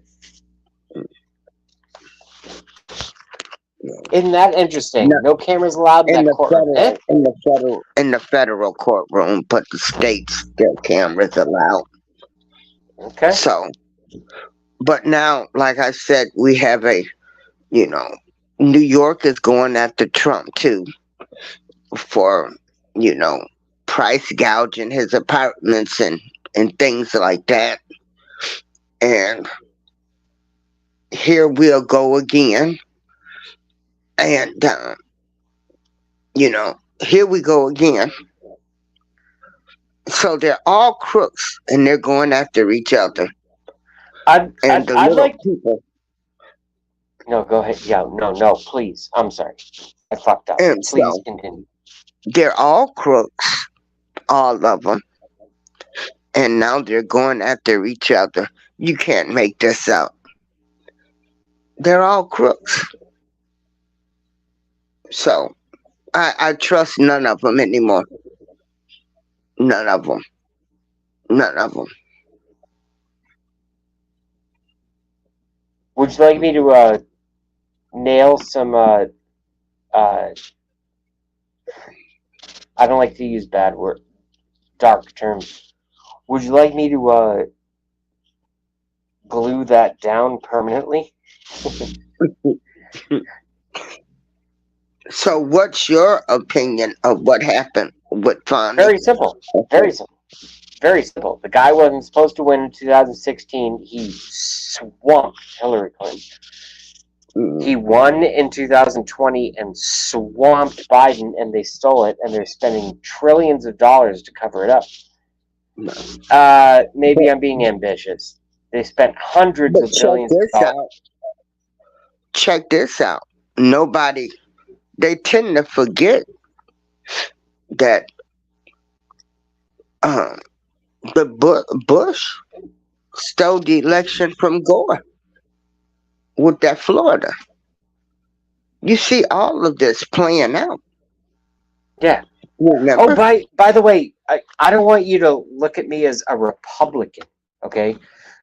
Isn't that interesting? No cameras allowed in that courtroom. In the federal courtroom, but the states their cameras allowed. Okay. So, but now, like I said, we have New York is going after Trump too for, price gouging his apartments and things like that. And here we'll go again. And, here we go again. So they're all crooks and they're going after each other. I'd like people. No, go ahead. Yeah, no, please. I'm sorry. I fucked up. And Please so continue. they're all crooks, all of them. And now they're going after each other. You can't make this up. They're all crooks. So I trust none of them anymore. None of them. None of them. Would you like me to nail some I don't like to use dark terms. Would you like me to glue that down permanently? So what's your opinion of what happened with Fonnie? Very simple. Very simple. Very simple. The guy wasn't supposed to win in 2016. He swamped Hillary Clinton. He won in 2020 and swamped Biden, and they stole it, and they're spending trillions of dollars to cover it up. Maybe I'm being ambitious. They spent hundreds But of billions of dollars. check this out. Nobody, they tend to forget that um, the Bush stole the election from Gore with that Florida. You see all of this playing out. Yeah. Oh, Remember? by the way, I don't want you to look at me as a Republican, okay?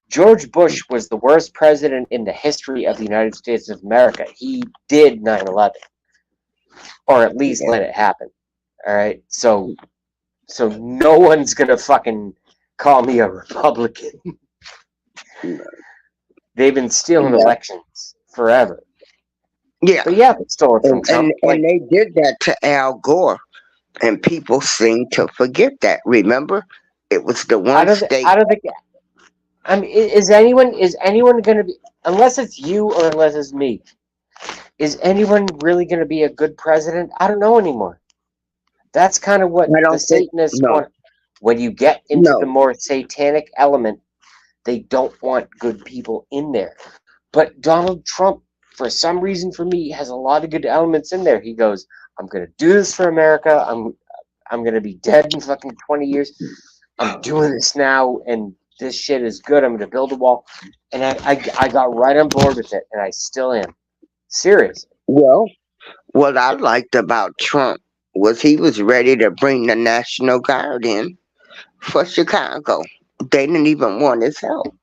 George Bush was the worst president in the history of the United States of America. He did 9/11, or at least let it happen. All right, so no one's gonna fucking call me a Republican. They've been stealing elections forever. Yeah. But yeah, they stole it from Trump. And they did that to Al Gore. And people seem to forget that. Remember? It was the one state. I mean, is anyone going to be, unless it's you or unless it's me, is anyone really going to be a good president? I don't know anymore. That's kind of what the Satanists want. When you get into the more satanic element, they don't want good people in there. But Donald Trump, for some reason, for me, has a lot of good elements in there. He goes, I'm going to do this for America. I'm going to be dead in fucking 20 years. I'm doing this now, and this shit is good. I'm going to build a wall. And I got right on board with it, and I still am. Seriously. Well, what I liked about Trump was he was ready to bring the National Guard in for Chicago. They didn't even want his help.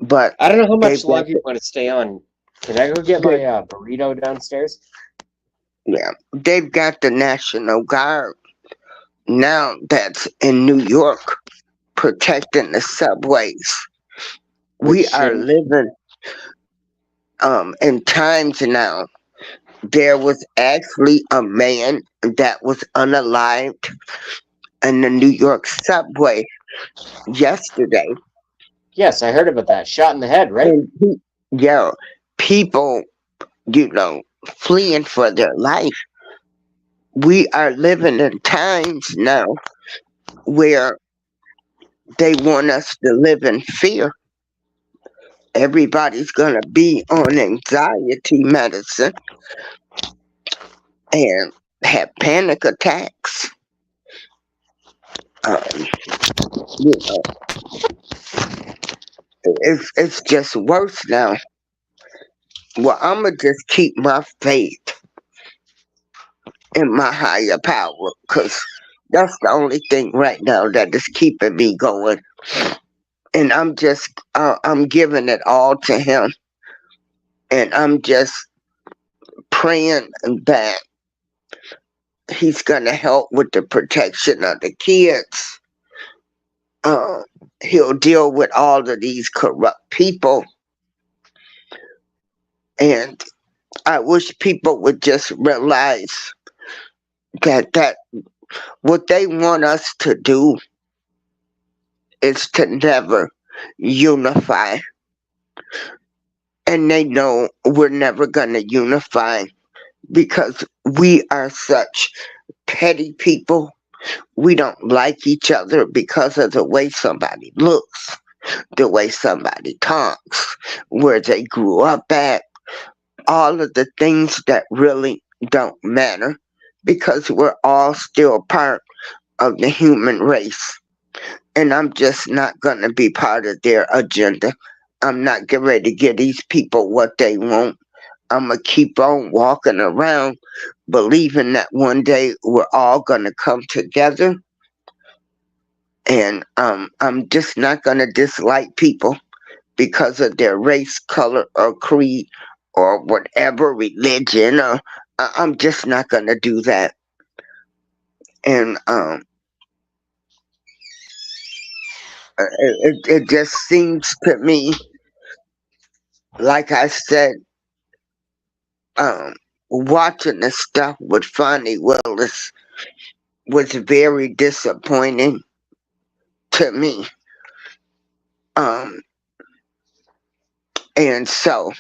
But I don't know how much longer you want to stay on. Can I go get my burrito downstairs? Yeah, they've got the National Guard now that's in New York protecting the subways. We are living in times now. There was actually a man that was unalived in the New York subway yesterday. Yes, I heard about that. Shot in the head, right? Yeah, people, fleeing for their life. We are living in times now where they want us to live in fear. Everybody's going to be on anxiety medicine and have panic attacks. It's just worse now. Well, I'm going to just keep my faith in my higher power because that's the only thing right now that is keeping me going. And I'm giving it all to him. And I'm just praying that he's going to help with the protection of the kids. He'll deal with all of these corrupt people. And I wish people would just realize that what they want us to do is to never unify. And they know we're never going to unify because we are such petty people. We don't like each other because of the way somebody looks, the way somebody talks, where they grew up at, all of the things that really don't matter because we're all still part of the human race. And I'm just not going to be part of their agenda. I'm not getting ready to give these people what they want. I'm going to keep on walking around believing that one day we're all going to come together. And I'm just not going to dislike people because of their race, color, or creed, or whatever religion. Or I'm just not going to do that. And it just seems to me, like I said, watching the stuff with Friday-Fani Willis was very disappointing to me. And so,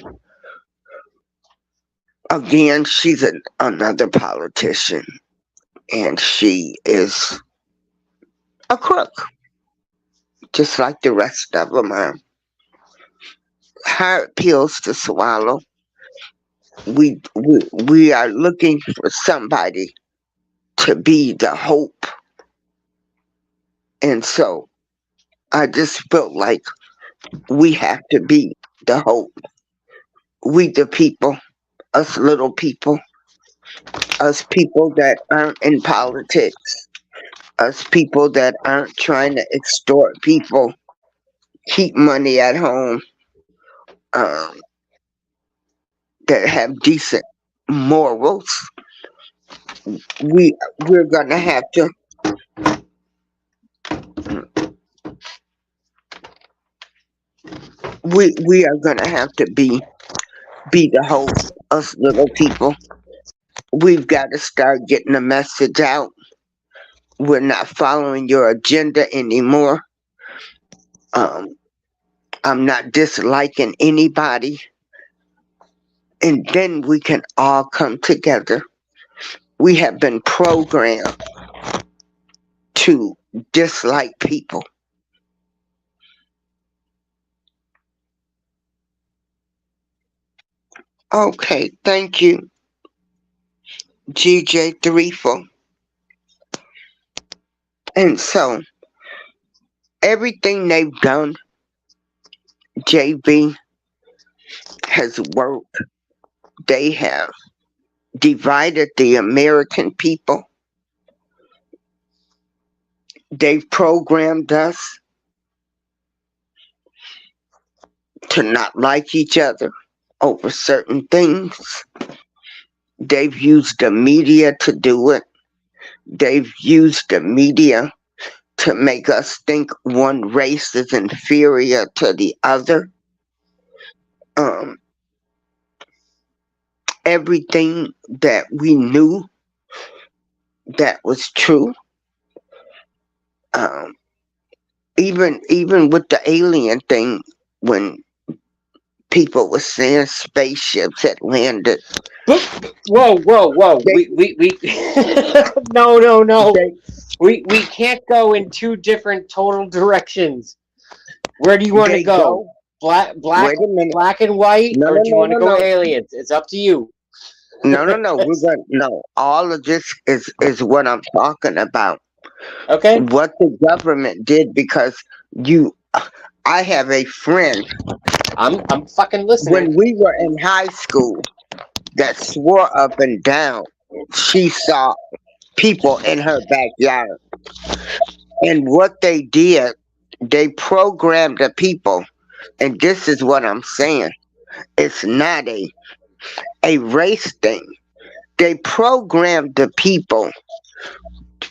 again, she's another politician, and she is a crook, just like the rest of them are. Hard pills to swallow. We are looking for somebody to be the hope. And so I just felt like we have to be the hope. We the people, us little people, us people that aren't in politics, us people that aren't trying to extort people, keep money at home, um, that have decent morals. We're gonna have to we are gonna have to be the hope. Us little people, we've got to start getting the message out. We're not following your agenda anymore. Um, I'm not disliking anybody, and then we can all come together. We have been programmed to dislike people. Okay, thank you, GJ Threefold. And so everything they've done, JB, has worked. They have divided the American people. They've programmed us to not like each other over certain things. They've used the media to do it. They've used the media to make us think one race is inferior to the other. Um, Everything that we knew that was true, um, even with the alien thing, when people were saying spaceships had landed, Whoa! they We no. they We can't go in two different total directions. Where do you want to they go? go. Black, Wait a minute. black and white, No, or no, do you no, want to no, go no. aliens? It's up to you. No. We're going no. All of this is what I'm talking about. Okay, What the government did, because you, I have a friend I'm fucking listening. when we were in high school that swore up and down she saw people in her backyard, and what they did, they programmed the people. And this is what I'm saying. It's not a race thing. They programmed the people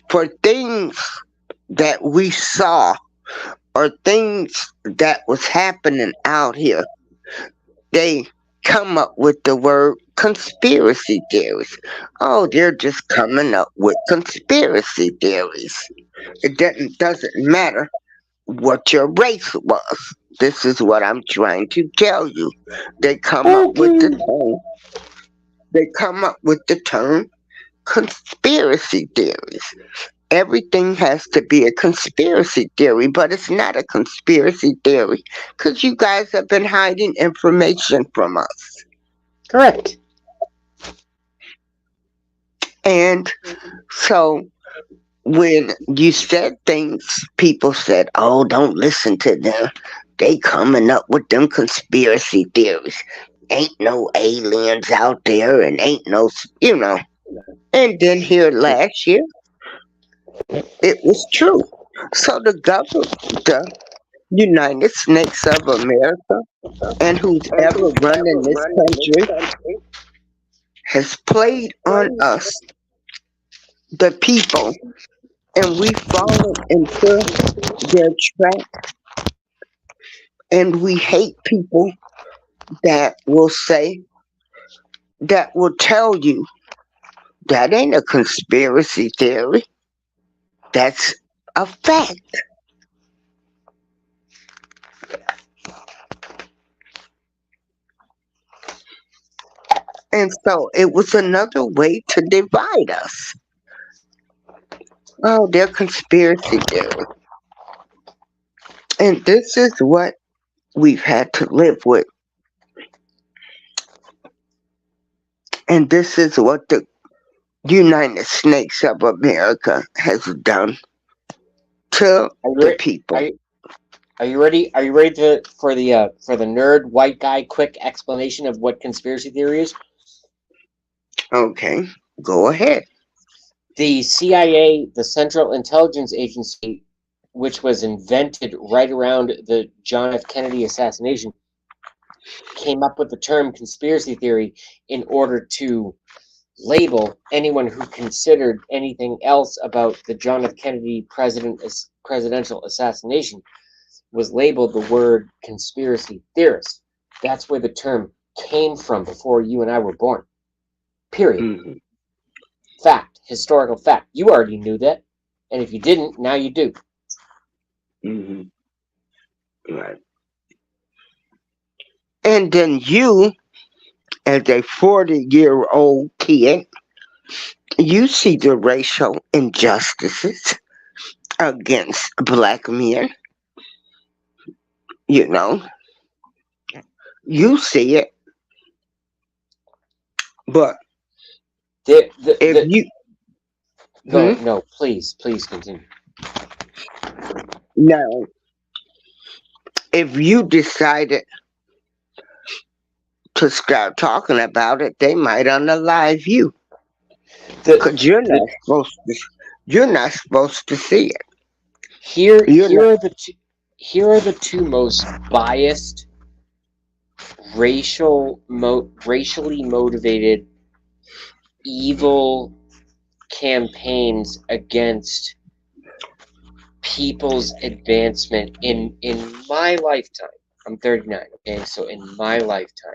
for things that we saw or things that was happening out here. They come up with the word conspiracy theories. Oh, they're just coming up with conspiracy theories. It doesn't matter what your race was. This is what I'm trying to tell you. They come up with the Okay. term. They come up with the term conspiracy theories. Everything has to be a conspiracy theory, but it's not a conspiracy theory because you guys have been hiding information from us. Correct. And so when you said things, people said, "Oh, don't listen to them. They coming up with them conspiracy theories. Ain't no aliens out there, and ain't no, you know." And then here last year, it was true. So the government, the United States of America, and who's ever running this country, has played on us, the people, and we've fallen into their trap. And we hate people that will say, that will tell you that ain't a conspiracy theory. That's a fact. And so it was another way to divide us. Oh, they're conspiracy theories. And this is what we've had to live with. And this is what the United States of America has done to the people. Are you ready? Are you ready for the nerd white guy quick explanation of what conspiracy theory is? Okay, go ahead. The CIA, the Central Intelligence Agency, which was invented right around the John F. Kennedy assassination, came up with the term conspiracy theory in order to label anyone who considered anything else about the John F. Kennedy presidential assassination was labeled the word conspiracy theorist. That's where the term came from before you and I were born. Period. Mm-hmm. Fact. Historical fact. You already knew that. And if you didn't, now you do. Mm-hmm. Right. And then you, as a 40-year-old kid, you see the racial injustices against black men. You know, you see it. But No, please continue. Now, if you decided to start talking about it, they might unalive you. Because you're not supposed to see it. Here are the two most biased, racially motivated, evil campaigns against people's advancement in my lifetime. I'm 39, okay? So in my lifetime.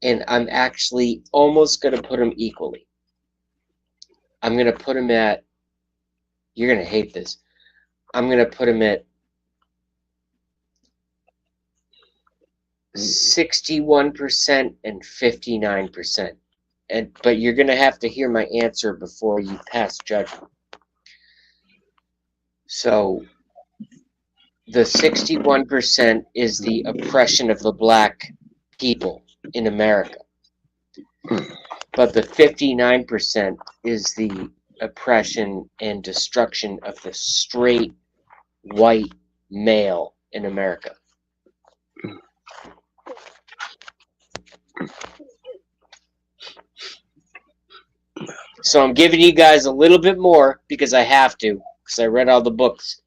And I'm actually almost going to put them equally. I'm going to put them at, you're going to hate this, I'm going to put them at 61% and 59%. But you're going to have to hear my answer before you pass judgment. So the 61% is the oppression of the black people in America. But the 59% is the oppression and destruction of the straight white male in America. So I'm giving you guys a little bit more because I have to, because I read all the books.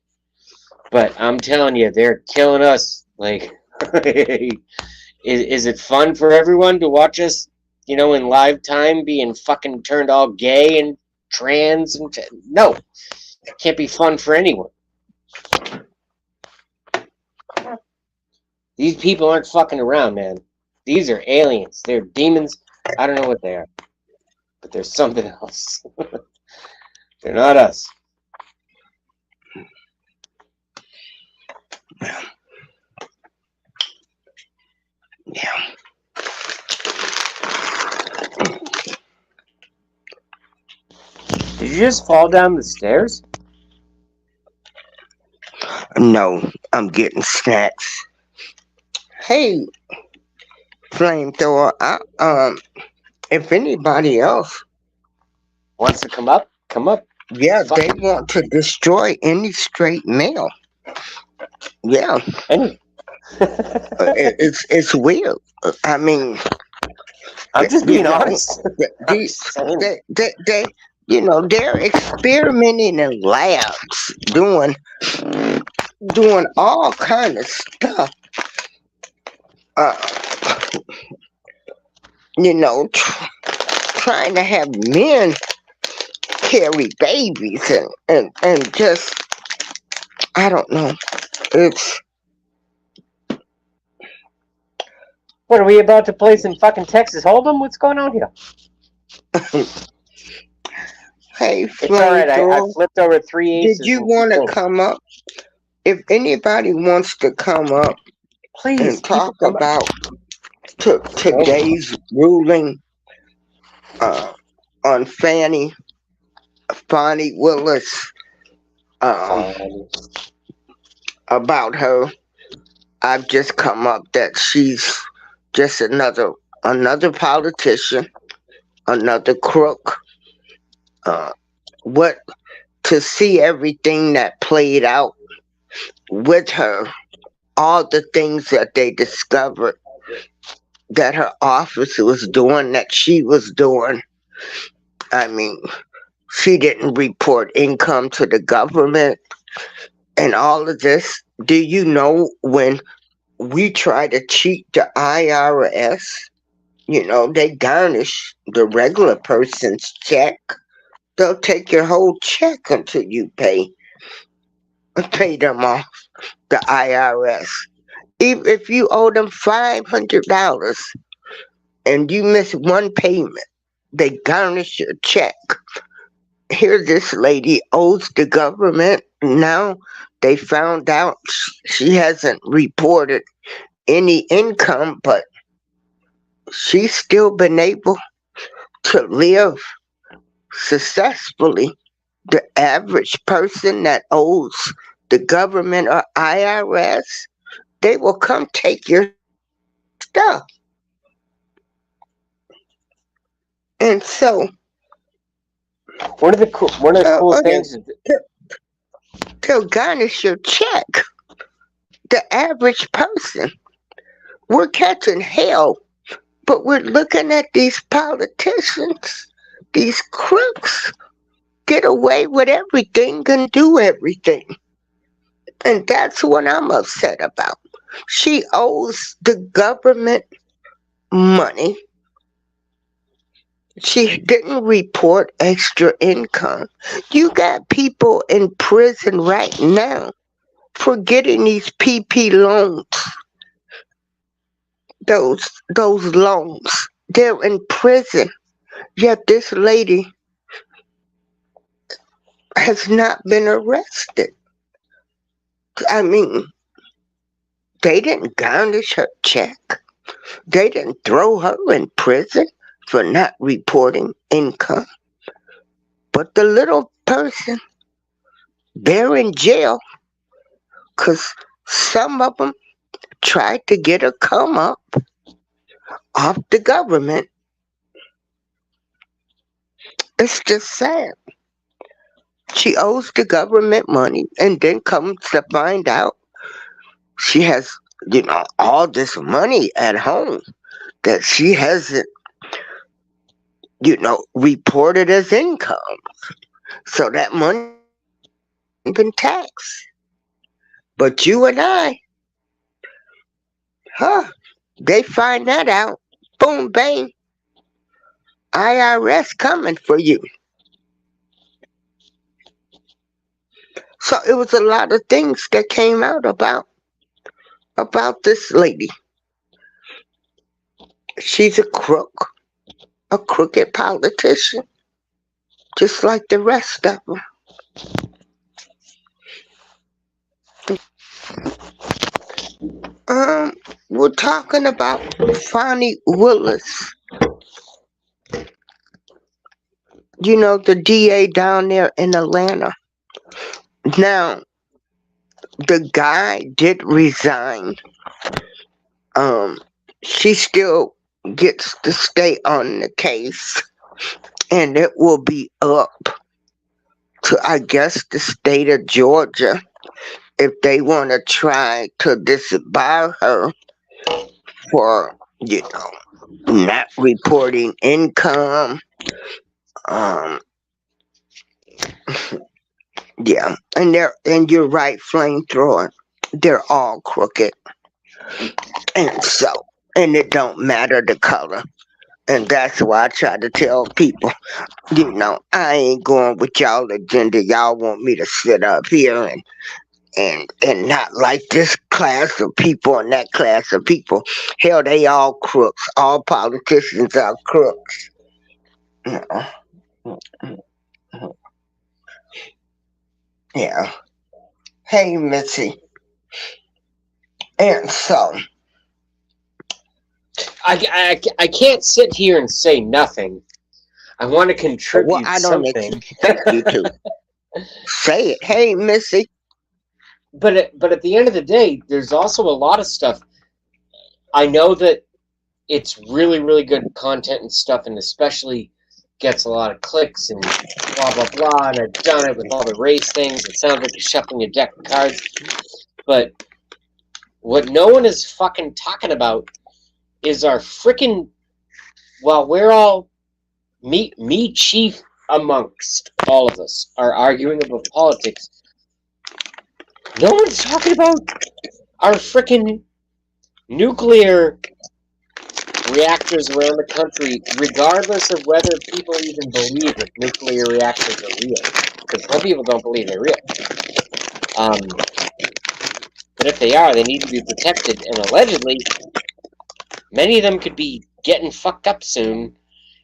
But I'm telling you, they're killing us. Like, is it fun for everyone to watch us, you know, in live time being fucking turned all gay and trans? No, it can't be fun for anyone. These people aren't fucking around, man. These are aliens. They're demons. I don't know what they are. But there's something else. They're not us. Yeah. Did you just fall down the stairs? No, I'm getting snacks. Hey, Flamethrower, if anybody else wants to come up, come up. Yeah, they want to destroy any straight male. Yeah. It's weird. I mean, I'm just being honest. They they're experimenting in labs, doing all kind of stuff. Trying to have men carry babies and just, I don't know. It's. What, are we about to play some fucking Texas Hold'em? What's going on here? Hey, it's alright, I flipped over 3 aces. Did you want to come up? If anybody wants to come up, please, and talk about today's ruling uh, on Fani Willis, um, Fine. about her. I've just come up that she's just another politician, another crook. Uh, what to see everything that played out with her, all the things that they discovered that her office was doing, that she was doing. I mean, she didn't report income to the government and all of this. Do you know when we try to cheat the IRS? They garnish the regular person's check. They'll take your whole check until you pay them off, the IRS. Even if you owe them $500 and you miss one payment, they garnish your check. Here, this lady owes the government. Now they found out she hasn't reported any income, but she's still been able to live successfully. The average person that owes the government or IRS, they will come take your stuff. And so, One of the cool and things is they'll garnish your check. The average person, we're catching hell, but we're looking at these politicians, these crooks, get away with everything and do everything. And that's what I'm upset about. She owes the government money. She didn't report extra income. You got people in prison right now for getting these PP loans, those loans. They're in prison. Yet this lady has not been arrested. I mean, they didn't garnish her check. They didn't throw her in prison for not reporting income. But the little person, they're in jail because some of them tried to get a come up off the government. It's just sad. She owes the government money and then comes to find out she has, all this money at home that she hasn't, reported as income. So that money been taxed. But you and I, huh? They find that out. Boom, bang. IRS coming for you. So it was a lot of things that came out about this lady. She's a crook, a crooked politician, just like the rest of them. We're talking about Fani Willis. The DA down there in Atlanta. Now, the guy did resign. She still gets to stay on the case, and it will be up to, I guess, the state of Georgia if they want to try to disbar her for, not reporting income. Um, yeah, and you're right, flamethrower. They're all crooked, and it don't matter the color. And that's why I try to tell people, I ain't going with y'all agenda. Y'all want me to sit up here and not like this class of people and that class of people. Hell, they all crooks. All politicians are crooks. Yeah. Hey, Missy. And so, I can't sit here and say nothing I want to Well, contribute I don't something. expect you to. Say it. Hey, Missy. But at the end of the day, there's also a lot of stuff. I know that it's really, really good content and stuff, and especially gets a lot of clicks and blah, blah, blah, and I've done it with all the race things. It sounds like you're shuffling a deck of cards. But what no one is fucking talking about is our freaking, well, we're all, me chief amongst all of us, are arguing about politics. No one's talking about our freaking nuclear reactors around the country, regardless of whether people even believe that nuclear reactors are real. Because some people don't believe they're real. But if they are, they need to be protected. And allegedly, many of them could be getting fucked up soon.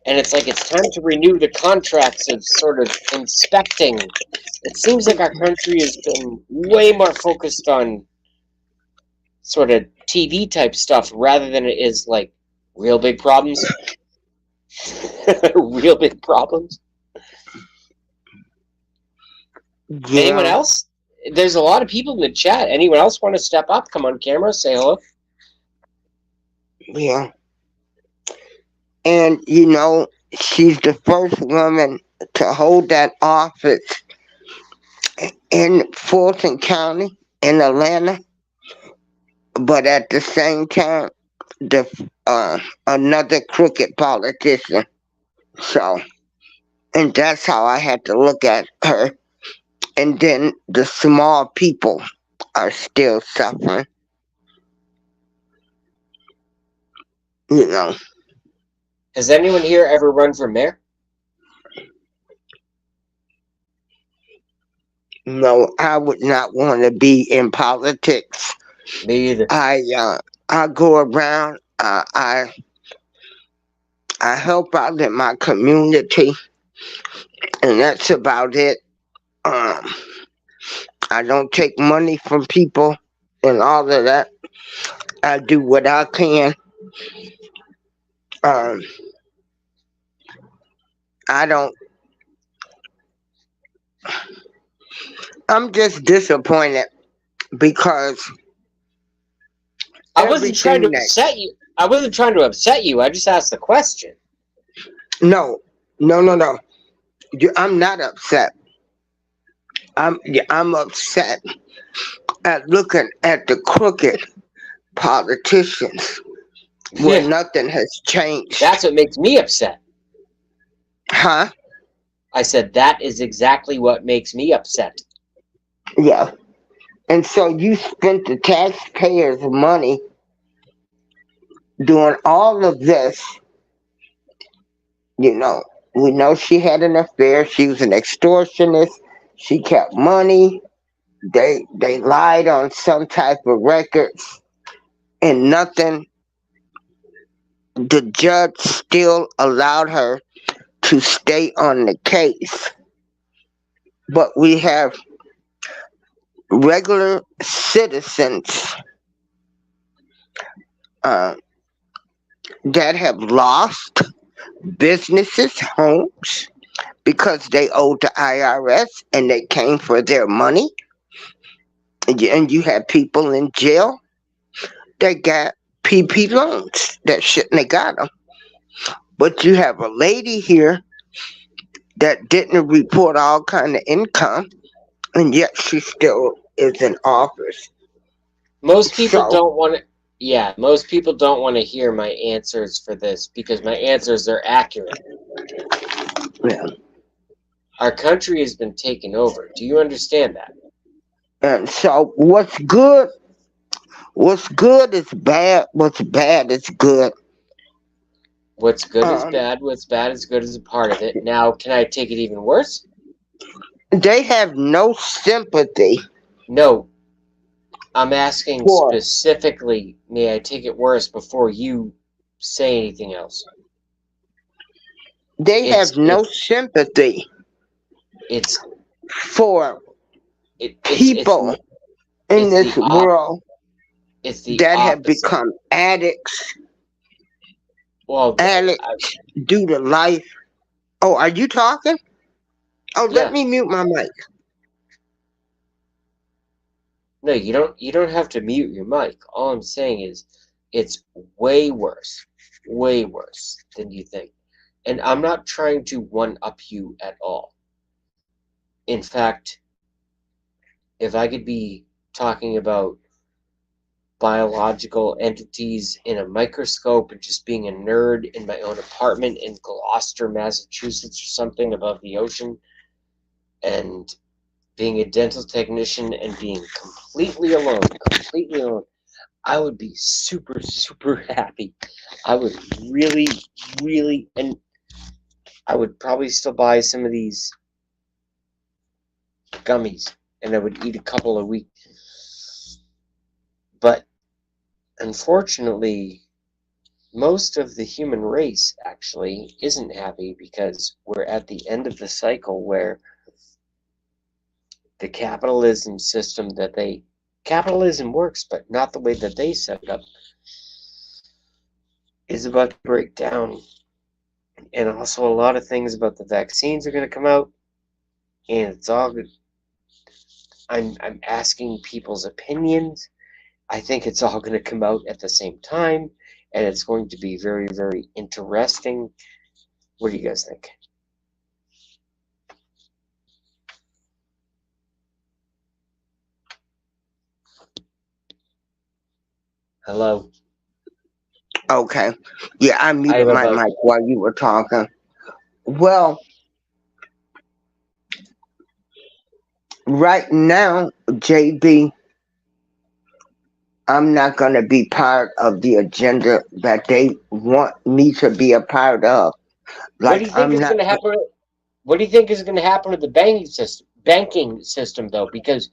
And it's like it's time to renew the contracts of sort of inspecting. It seems like our country has been way more focused on sort of TV type stuff rather than it is like real big problems. Real big problems. Yeah. Anyone else? There's a lot of people in the chat. Anyone else want to step up? Come on camera, say hello. Yeah. And, you know, she's the first woman to hold that office in Fulton County in Atlanta. But at the same time, another crooked politician. So, and that's how I had to look at her. And then the small people are still suffering. You know. Has anyone here ever run for mayor? No, I would not want to be in politics. Me either. I go around. I help out in my community, and that's about it. I don't take money from people and all of that. I do what I can. I don't. I'm just disappointed because I wasn't trying to upset you. I wasn't trying to upset you. I just asked the question. No. I'm not upset. I'm upset at looking at the crooked politicians where nothing has changed. That's what makes me upset. Huh? I said that is exactly what makes me upset. Yeah. And so you spent the taxpayers' money doing all of this. You know, we know she had an affair. She was an extortionist. She kept money. They lied on some type of records and nothing. The judge still allowed her to stay on the case. But we have regular citizens that have lost businesses, homes, because they owed the IRS and they came for their money. And you have people in jail that got PP loans that shouldn't have got them. But you have a lady here that didn't report all kind of income, and yet she still is in office. Most people don't want to. Yeah, most people don't want to hear my answers for this because my answers are accurate. Yeah. Our country has been taken over. Do you understand that? And so what's good is bad, what's bad is good. What's good is bad, what's bad is good is a part of it. Now, can I take it even worse? They have no sympathy. No. I'm asking specifically, may I take it worse before you say anything else? They have no sympathy. It's for people in this world that have become addicts. Well, addicts due to life Oh, are you talking? Oh, let Yeah. me mute my mic. No, you don't have to mute your mic. All I'm saying is it's way worse than you think. And I'm not trying to one up you at all. In fact, if I could be talking about biological entities in a microscope and just being a nerd in my own apartment in Gloucester, Massachusetts or something above the ocean, and being a dental technician and being completely alone, I would be super happy. I would really, and I would probably still buy some of these gummies, and I would eat a couple a week. But unfortunately, most of the human race actually isn't happy because we're at the end of the cycle where the capitalism system capitalism works, but not the way that they set it up, is about to break down. And also a lot of things about the vaccines are going to come out, and it's all good. I'm asking people's opinions. I think it's all going to come out at the same time, and it's going to be very interesting. What do you guys think? Hello? Okay. Yeah, I I muted have my about mic while you were talking. Well, right now, JB, I'm not going to be part of the agenda that they want me to be a part of. what do Like, you think I'm is not. going to happen? What do you think is going to happen to the banking system though? Because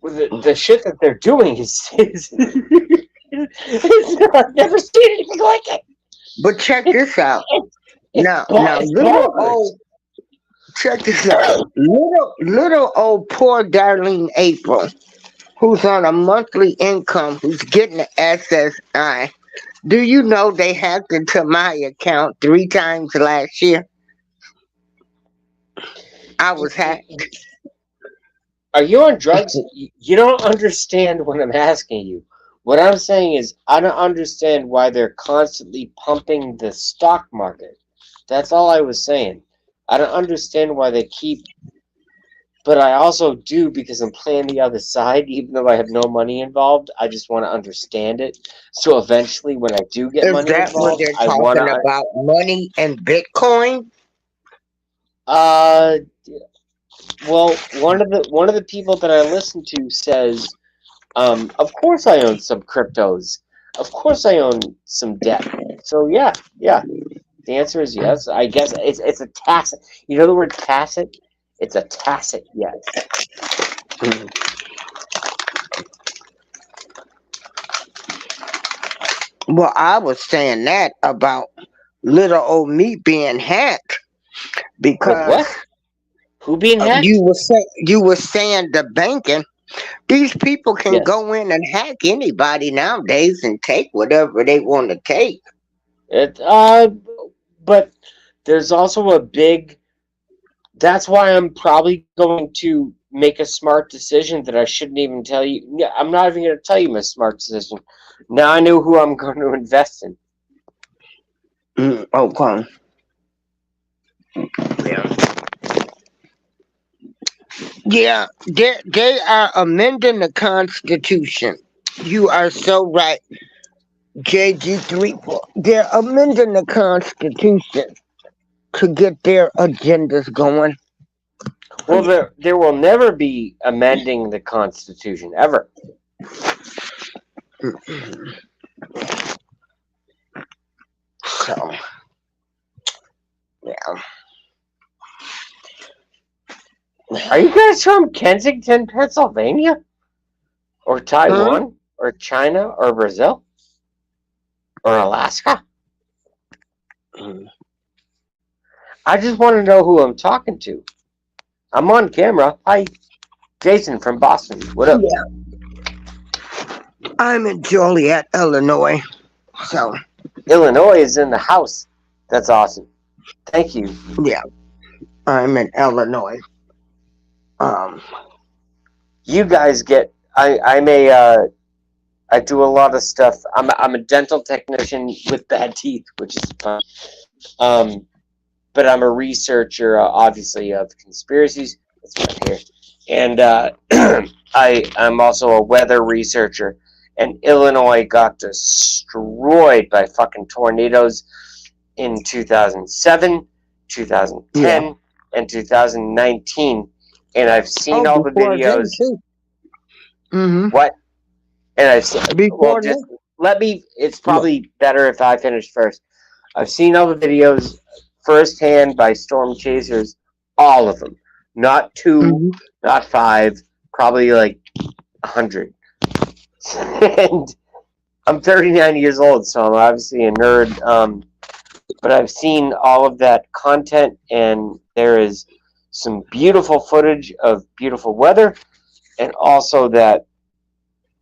the shit that they're doing is I've never seen anything like it. But check this out. Now, It's little bonkers. old, check this out. Little old poor Darlene April, who's on a monthly income, who's getting the SSI. Do you know they hacked into my account 3 times last year? I was hacked. Are you on drugs? You don't understand what I'm asking you. What I'm saying is, I don't understand why they're constantly pumping the stock market. That's all I was saying. I don't understand why they keep, but I also do because I'm playing the other side, even though I have no money involved. I just want to understand it. So eventually, when I do get Is money that what involved, they're I want talking to. about? Money and Bitcoin? Uh, well, one of the people that I listen to says, of course I own some cryptos. Of course I own some debt. So yeah. The answer is yes. I guess it's a tacit. You know the word tacit? It's a tacit yes. Well, I was saying that about little old me being hacked With because what? Who being hacked? you were saying the banking. These people can Yes. go in and hack anybody nowadays and take whatever they want to take. It but there's also a big. That's why I'm probably going to make a smart decision that I shouldn't even tell you. Yeah, I'm not even going to tell you my smart decision. Now I know who I'm going to invest in. Okay. Yeah. Yeah, they are amending the Constitution. You are so right, JG3. They're amending the Constitution to get their agendas going. Well, there will never be amending the Constitution ever. So, yeah. Are you guys from Kensington, Pennsylvania, or Hmm? Taiwan, or China, or Brazil, or Alaska? I just want to know who I'm talking to. I'm on camera. Hi, Jason from Boston. What up? Yeah, I'm in Joliet, Illinois. So, Illinois is in the house. That's awesome. Thank you. Yeah, I'm in Illinois. Um, You guys get. I'm a. I do a lot of stuff. I'm a dental technician with bad teeth, which is fun. Um, but I'm a researcher, obviously, of conspiracies. That's why I'm here. And I'm also a weather researcher. And Illinois got destroyed by fucking tornadoes in 2007, yeah. 2010, and 2019. And I've seen Oh, all the before then videos. too. Mm-hmm. What? And I've seen, well, Before just then. let me. It's Yeah. probably better if I finish first. I've seen all the videos firsthand by storm chasers, all of them. Not two, Mm-hmm. not five, probably like 100. And I'm 39 years old, so I'm obviously a nerd. But I've seen all of that content, and there is some beautiful footage of beautiful weather, and also that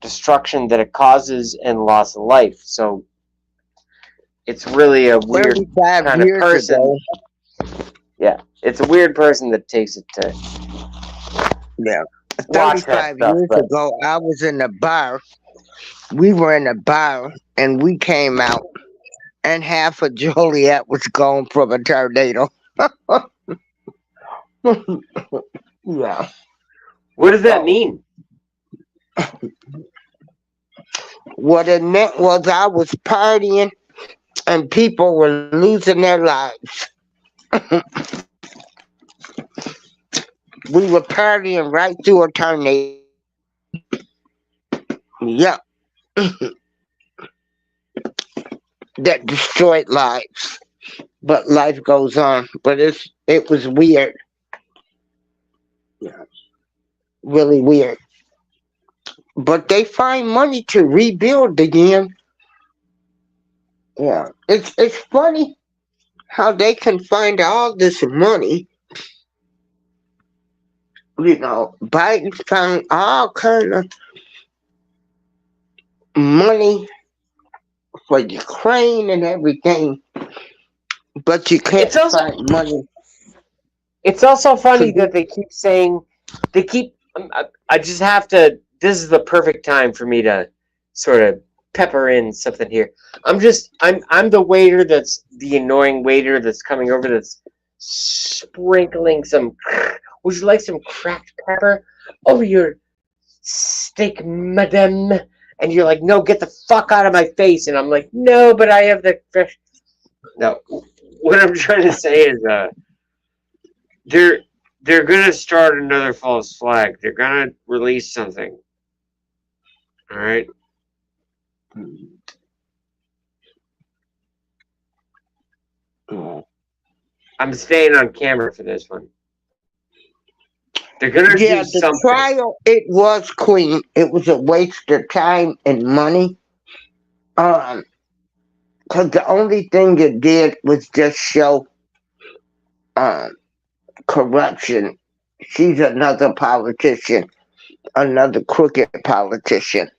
destruction that it causes and loss of life. So it's really a weird 35 kind of years person. ago. Yeah, it's a weird person that takes it to Yeah. watch that 35 stuff. years But ago, I was in a bar. We were in a bar and we came out, and half of Joliet was gone from a tornado. Yeah. what does that So, mean? what it meant was I was partying and people were losing their lives. We were partying right through a tornado. Yeah. That destroyed lives. But life goes on. But it was weird. Yeah. Really weird. But they find money to rebuild again. Yeah. It's funny how they can find all this money. Biden found all kind of money for Ukraine and everything, but you It's can't also find money it's also to funny do. that they keep saying they keep. I just have to. This is the perfect time for me to sort of pepper in something here. I'm the waiter that's the annoying waiter that's coming over that's sprinkling some. Would you like some cracked pepper over your steak, madame? And you're like, no, get the fuck out of my face. And I'm like, no, but I have the fresh. No, what I'm trying to say is, they're they're gonna start another false flag. They're gonna release something. All right. I'm staying on camera for this one. They're gonna do Yeah, the something. trial, it was clean. It was a waste of time and money. Um, because the only thing it did was just show um corruption. She's another politician, another crooked politician,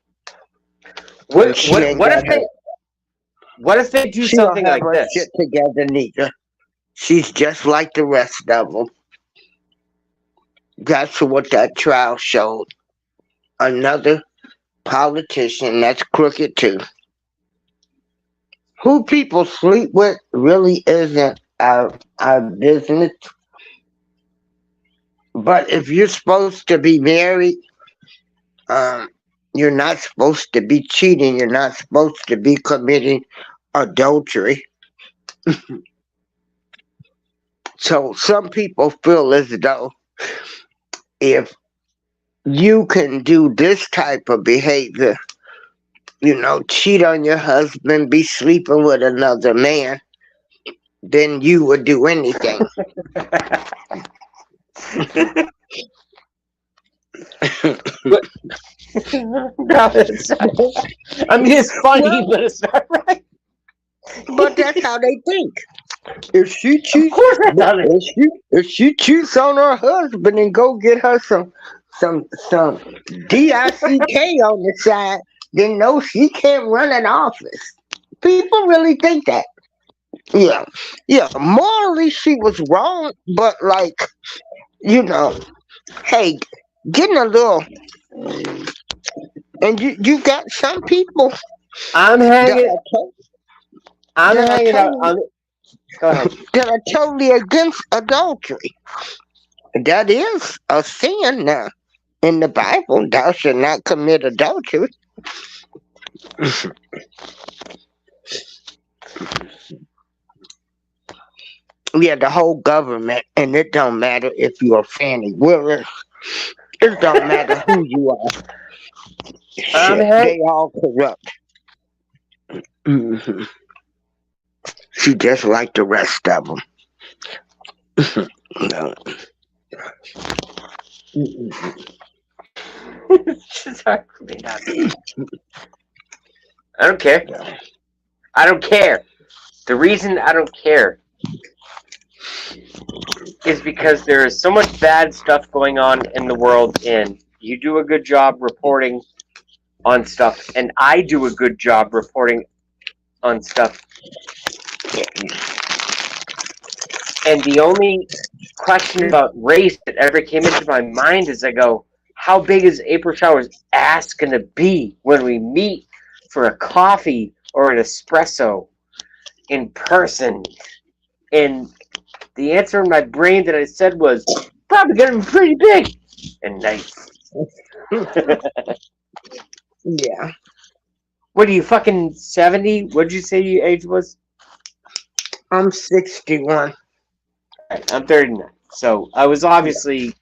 and What she what ain't what got if her. they do She don't something have like her shit this? together neither. She's just like the rest of them. That's what that trial showed. Another politician that's crooked too. Who people sleep with really isn't our business. But if you're supposed to be married, um, you're not supposed to be cheating. You're not supposed to be committing adultery. So some people feel as though if you can do this type of behavior, cheat on your husband, be sleeping with another man, then you would do anything. But no, it's not. I mean, it's funny, Well, but it's not right. but that's how they think. If she Of cheats, course, that's how they. if she cheats on her husband and go get her some DICK on the side, then no, she can't run an office. People really think that. Yeah, yeah. Morally, she was wrong, but like, you know, hey, getting a little, and you got some people I'm that hanging. are I'm that are hanging out. totally Go ahead. that are totally against adultery. That is a sin now in the Bible. Thou shalt not commit adultery. Yeah, the whole government, and it don't matter if you're a Fannie Willis. It don't matter who you are. I'm Shit, hang. they all corrupt. Hmm. She just like the rest of them. No. Sorry for being nasty. I don't care. I don't care. The reason I don't care is because there is so much bad stuff going on in the world, and you do a good job reporting on stuff, and I do a good job reporting on stuff. And the only question about race that ever came into my mind is I go, how big is April Shower's ass going to be when we meet for a coffee or an espresso in person? And the answer in my brain that I said was probably going to be pretty big and nice. Yeah, What are you, fucking 70? What did you say your age was? I'm 61. Right, I'm 39. So I was obviously,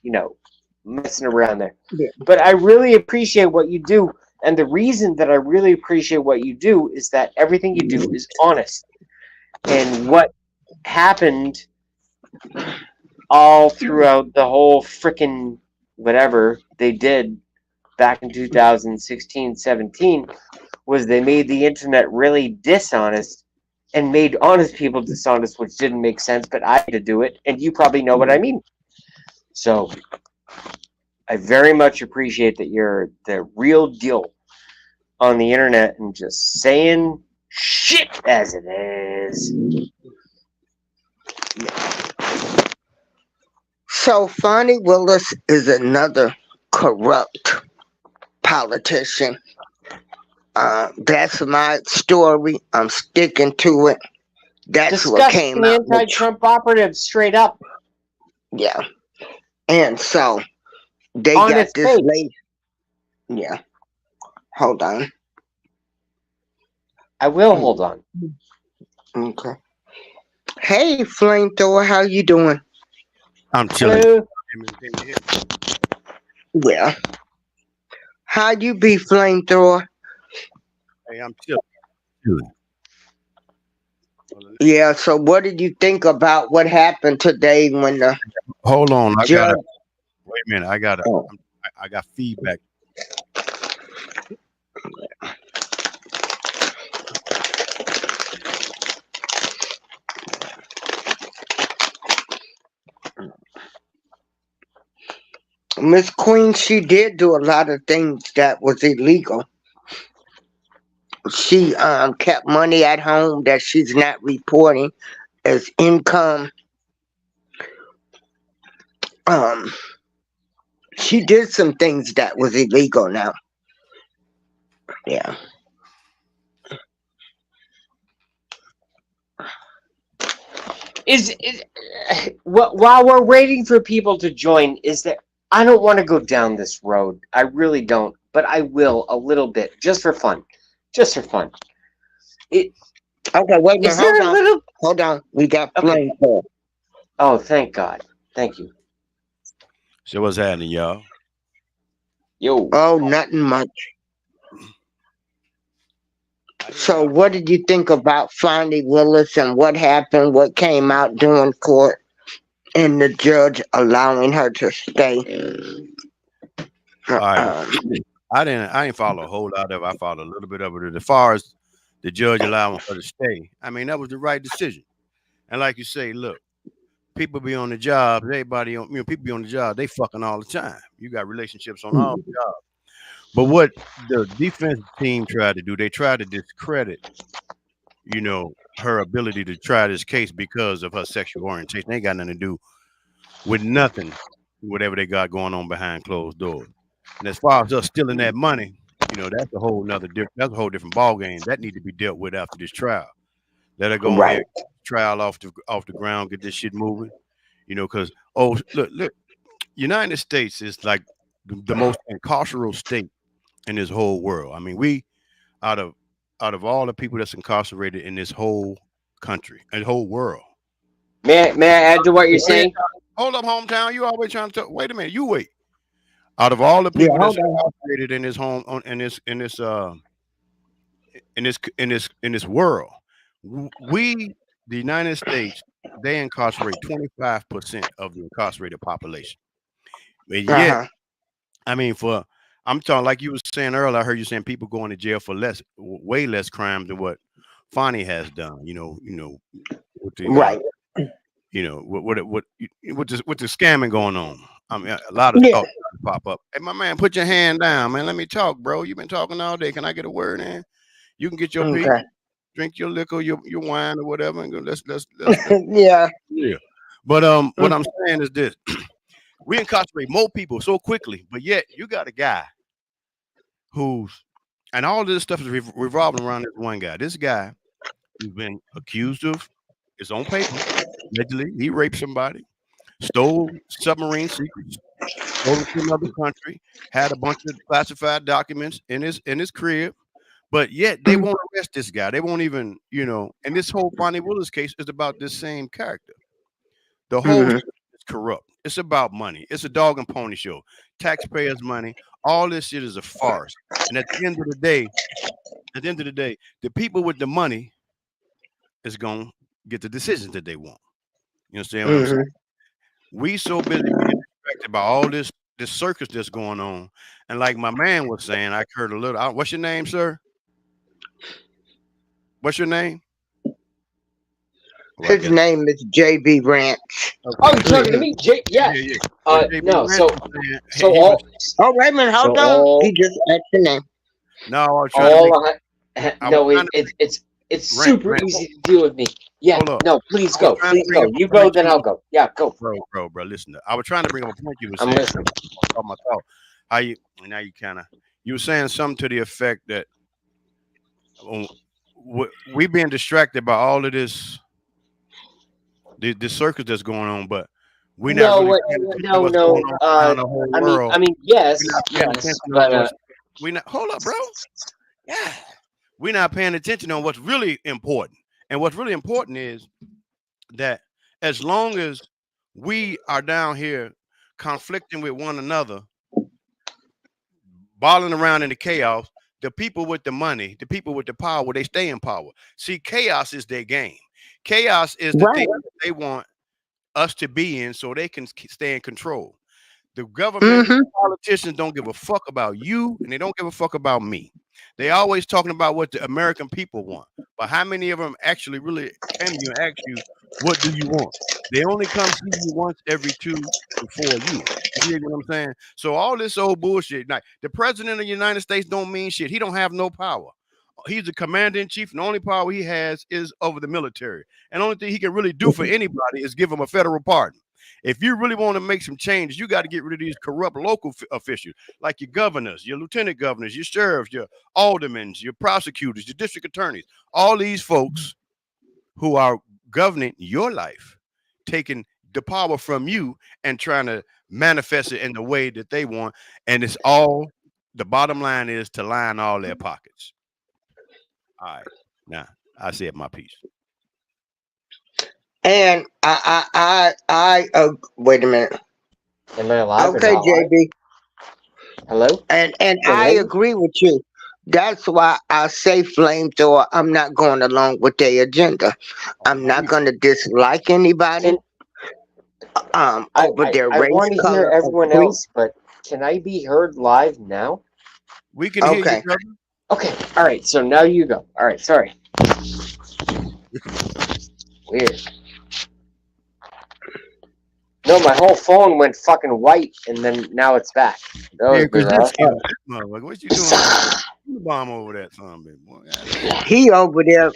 messing around there. Yeah. But I really appreciate what you do. And the reason that I really appreciate what you do is that everything you do is honest. And what happened all throughout the whole freaking whatever they did back in 2016, 17 was they made the internet really dishonest and made honest people dishonest, which didn't make sense, but I had to do it, and you probably know what I mean. So I very much appreciate that you're the real deal on the internet and just saying shit as it is. So Fonnie Willis is another corrupt politician. That's my story. I'm sticking to it. That's what came Disgusting out. With, anti-Trump operative, straight up yeah, and so they on got its this face. lady. Yeah, hold on. I will hold on. Okay. Hey, flamethrower, how you doing? I'm chilling. Hello. Well, how you be, flamethrower? Hey, I'm chilling. Yeah. So, what did you think about what happened today when the Hold on. judge? Wait a minute. I got feedback. Miss Queen, she did do a lot of things that was illegal. She kept money at home that she's not reporting as income. Um, she did some things that was illegal now. Yeah. Is while we're waiting for people to join, is that I don't want to go down this road. I really don't, but I will a little bit, just for fun. Just for fun. It Okay, wait a minute. is there a little. Hold on. We got Okay. flamethrower. Oh, thank God. Thank you. So what's happening, y'all? Yo. Oh, nothing much. So, what did you think about Fonnie Willis and what happened? What came out during court, and the judge allowing her to stay? All right. I didn't follow a whole lot of it. I followed a little bit of it. As far as the judge allowing her to stay, I mean, that was the right decision. And like you say, look, people be on the job, everybody on, people be on the job, they fucking all the time. You got relationships on all the jobs. But what the defense team tried to do, they tried to discredit, her ability to try this case because of her sexual orientation. They ain't got nothing to do with nothing, whatever they got going on behind closed doors. And as far as us stealing that money, that's a whole nother that's a whole different ball game. That need to be dealt with after this trial. Let her go ahead, Right. trial off the ground, get this shit moving. Because look, United States is like the most incarceral state in this whole world. I mean, we out of all the people that's incarcerated in this whole country and whole world. May I add to what you're saying? Hold up, hometown. You always trying to wait a minute. You wait. Out of all the people that's incarcerated in this home in this world, we the United States, they incarcerate 25% of the incarcerated population. And yet, I mean, I'm talking like you was saying earlier. I heard you saying people going to jail for way less crime than what Fani has done. With the Right. with the scamming going on. I mean, a lot of stuff pop up. Hey, my man, put your hand down, man. Let me talk, bro. You've been talking all day. Can I get a word in? You can get your pee, drink your liquor, your wine or whatever, and go. Let's Yeah. But what I'm saying is this: we incarcerate more people so quickly, but yet you got a guy and all this stuff is revolving around this one guy. This guy who's been accused of his own paper. Allegedly, he raped somebody, stole submarine secrets, stole it to another country, had a bunch of classified documents in his crib, but yet they won't arrest this guy. They won't even, and this whole Friday-Fani Willis case is about this same character. The whole is corrupt. It's about money. It's a dog and pony show. Taxpayers' money. All this shit is a farce. And at the end of the day, the people with the money is gonna get the decisions that they want. You understand what I'm saying? We so busy being distracted by all this circus that's going on. And like my man was saying, I heard a little. What's your name, sir? What's your name? His name is JB Ranch. Okay. Oh, you're talking to me? Yeah. No, so all. Oh, wait a minute. Hold on. He just asked your name. No, I was trying it's super easy to deal with me. Yeah, no, please go. Please go. You go, then I'll go. Yeah, go. Bro, listen. I was trying to bring up a point you were saying. I'm listening. My thought. You were saying something to the effect that we being distracted by all of this, the circus that's going on, but we not no. I mean, yes, but we not. Hold up, bro. Yeah. We're not paying attention on what's really important. And what's really important is that as long as we are down here conflicting with one another, balling around in the chaos, the people with the money, the people with the power, they stay in power. See, chaos is their game. Chaos is the thing that they want us to be in so they can stay in control. The government, politicians don't give a fuck about you, and they don't give a fuck about me. They always talking about what the American people want, but how many of them actually really come to you and ask you, what do you want? They only come see you once every 2 to 4 years. You know what I'm saying? So all this old bullshit, like the president of the United States don't mean shit. He don't have no power. He's the commander in chief, and the only power he has is over the military. And the only thing he can really do for anybody is give him a federal pardon. If you really want to make some changes, you got to get rid of these corrupt local officials, like your governors, your lieutenant governors, your sheriffs, your aldermen, your prosecutors, your district attorneys, all these folks who are governing your life, taking the power from you and trying to manifest it in the way that they want. And it's all, the bottom line is to line all their pockets. All right. Now, I said my piece. And I wait a minute. Am I alive? Okay, JB. Hello? And I agree with you. That's why I say flamethrower. I'm not going along with their agenda. I'm not going to dislike anybody over their race, I want to color, hear everyone else, but can I be heard live now? We can hear you, brother. Okay, all right. So now you go. All right, sorry. Weird. No, my whole phone went fucking white, and then now it's back. That was bizarre. What you doing? Unabomber over that son, baby boy. Goddamn. He over there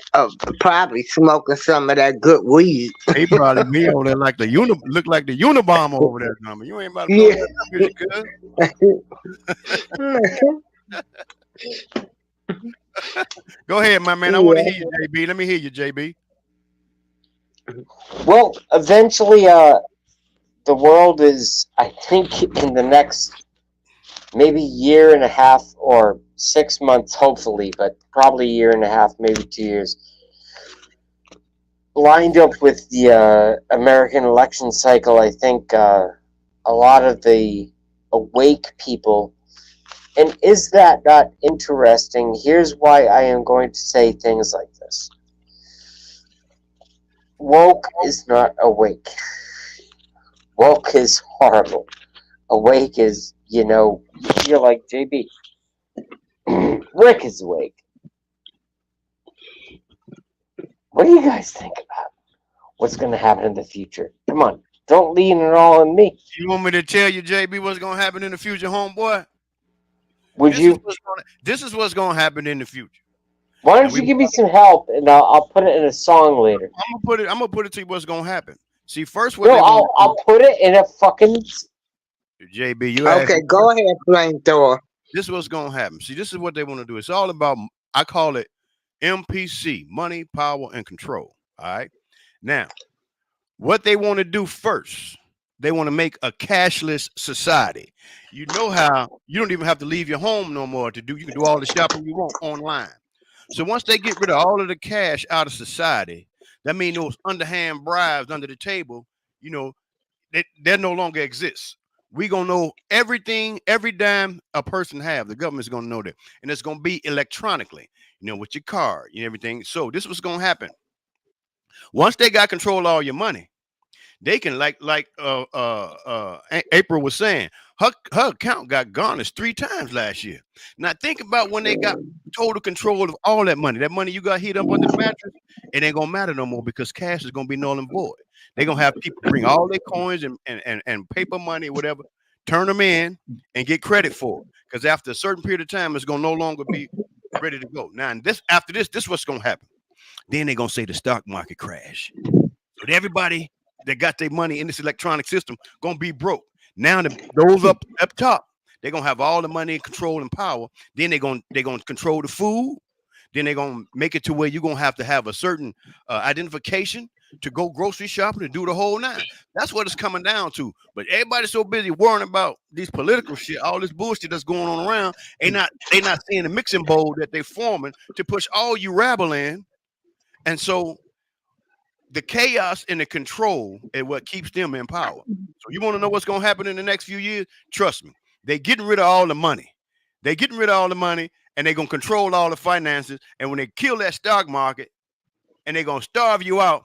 probably smoking some of that good weed. He probably be over there like look like the Unabomber over there, son. You ain't about to blow Yeah. that music, cuz. Go ahead, my man. I want to hear you, JB. Let me hear you, JB. Well, eventually, the world is, I think, in the next maybe year and a half or 6 months, hopefully, but probably a year and a half, maybe 2 years, lined up with the American election cycle. I think a lot of the awake people. And is that not interesting? Here's why I am going to say things like this. Woke is not awake. Woke is horrible. Awake is, you're like JB. Rick is awake. What do you guys think about what's going to happen in the future? Come on, don't lean it all on me. You want me to tell you, JB, what's going to happen in the future, homeboy? Would you? This is what's going to happen in the future. Why don't you give me some help, and I'll put it in a song later. I'm gonna put it to you what's going to happen. See, first I'll put it in a fucking. JB, you okay? Go ahead, flamethrower. This is what's going to happen. See, this is what they want to do. It's all about. I call it MPC: money, power, and control. All right. Now, what they want to do first, they want to make a cashless society. You know how you don't even have to leave your home no more to do. You can do all the shopping you want online. So once they get rid of all of the cash out of society, that means those underhand bribes under the table, they no longer exist. We gonna know everything, every dime a person have. The government's gonna know that, and it's gonna be electronically, with your card and everything. So this is what's gonna happen. Once they got control of all your money, they can like April was saying, her account got garnished 3 times last year. Now think about when they got total control of all that money. That money you got hid up under the mattress, it ain't gonna matter no more because cash is gonna be null and void. They're gonna have people bring all their coins and paper money, whatever, turn them in and get credit for it. Because after a certain period of time, it's gonna no longer be ready to go. Now, after this is what's gonna happen. Then they're gonna say the stock market crash. So everybody that got their money in this electronic system gonna be broke. Now those up top, they're gonna have all the money, control, and power. Then they're gonna control the food. Then they're gonna make it to where you're gonna have to have a certain identification to go grocery shopping and do the whole 9. That's what it's coming down to. But everybody's so busy worrying about these political shit, all this bullshit that's going on around. They not seeing the mixing bowl that they're forming to push all you rabble in. And so the chaos and the control is what keeps them in power. So you want to know what's going to happen in the next few years? Trust me. They're getting rid of all the money. They're getting rid of all the money, and they're going to control all the finances. And when they kill that stock market and they're going to starve you out,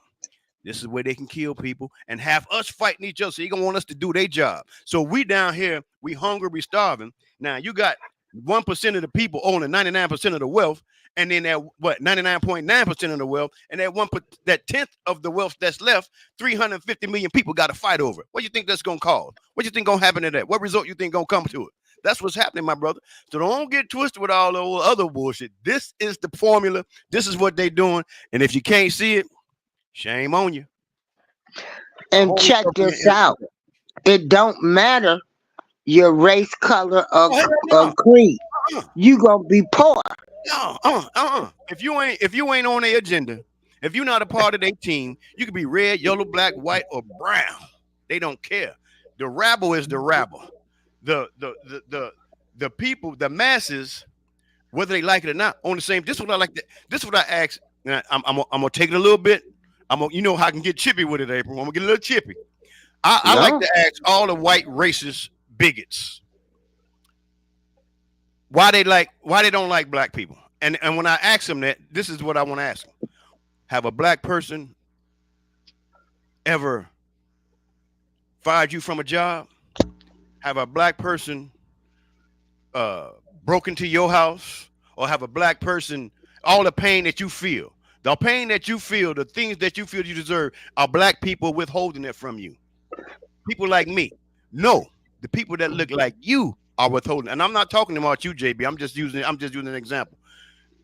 this is where they can kill people and have us fighting each other. So they're going to want us to do their job. So we down here, we hungry, we starving. Now you got 1% of the people owning 99% of the wealth. And then that 99.9% of the wealth, and that 10th of the wealth that's left, 350 million people got to fight over it. What do you think that's gonna cause? What do you think gonna happen to that? What result you think gonna come to it? That's what's happening, my brother. So don't get twisted with all the other bullshit. This is the formula. This is what they're doing. And if you can't see it, shame on you. And check this out. It don't matter your race, color, or creed. You gonna be poor. If you ain't on their agenda, if you're not a part of their team, you could be red, yellow, black, white, or brown. They don't care. The rabble is the rabble. The people, the masses, whether they like it or not, on the same. This is what I like. This is what I ask. I'm gonna take it a little bit. How I can get chippy with it, April. I'm gonna get a little chippy. I like to ask all the white racist bigots why they don't like black people. And when I ask them that, this is what I want to ask them. Have a black person ever fired you from a job? Have a black person broke into your house? Or have a black person, all the pain that you feel, the pain that you feel, the things that you feel you deserve, are black people withholding it from you? People like me. No, the people that look like you are withholding. And I'm not talking about you, JB. I'm just using an example.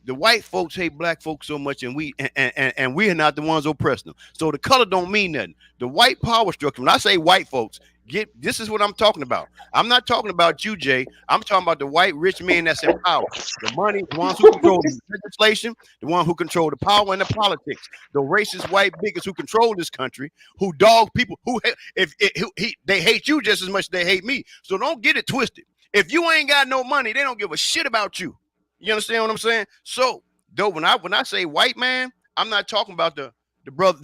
The white folks hate black folks so much, and we are not the ones oppressing them. So the color don't mean nothing. The white power structure. When I say white folks, this is what I'm talking about. I'm not talking about you, Jay. I'm talking about the white rich men that's in power. The money, the ones who control the legislation, the one who control the power and the politics. The racist white bigots who control this country, who dog people, they hate you just as much as they hate me. So don't get it twisted. If you ain't got no money, they don't give a shit about you. You understand what I'm saying? So, though, when I say white man, I'm not talking about the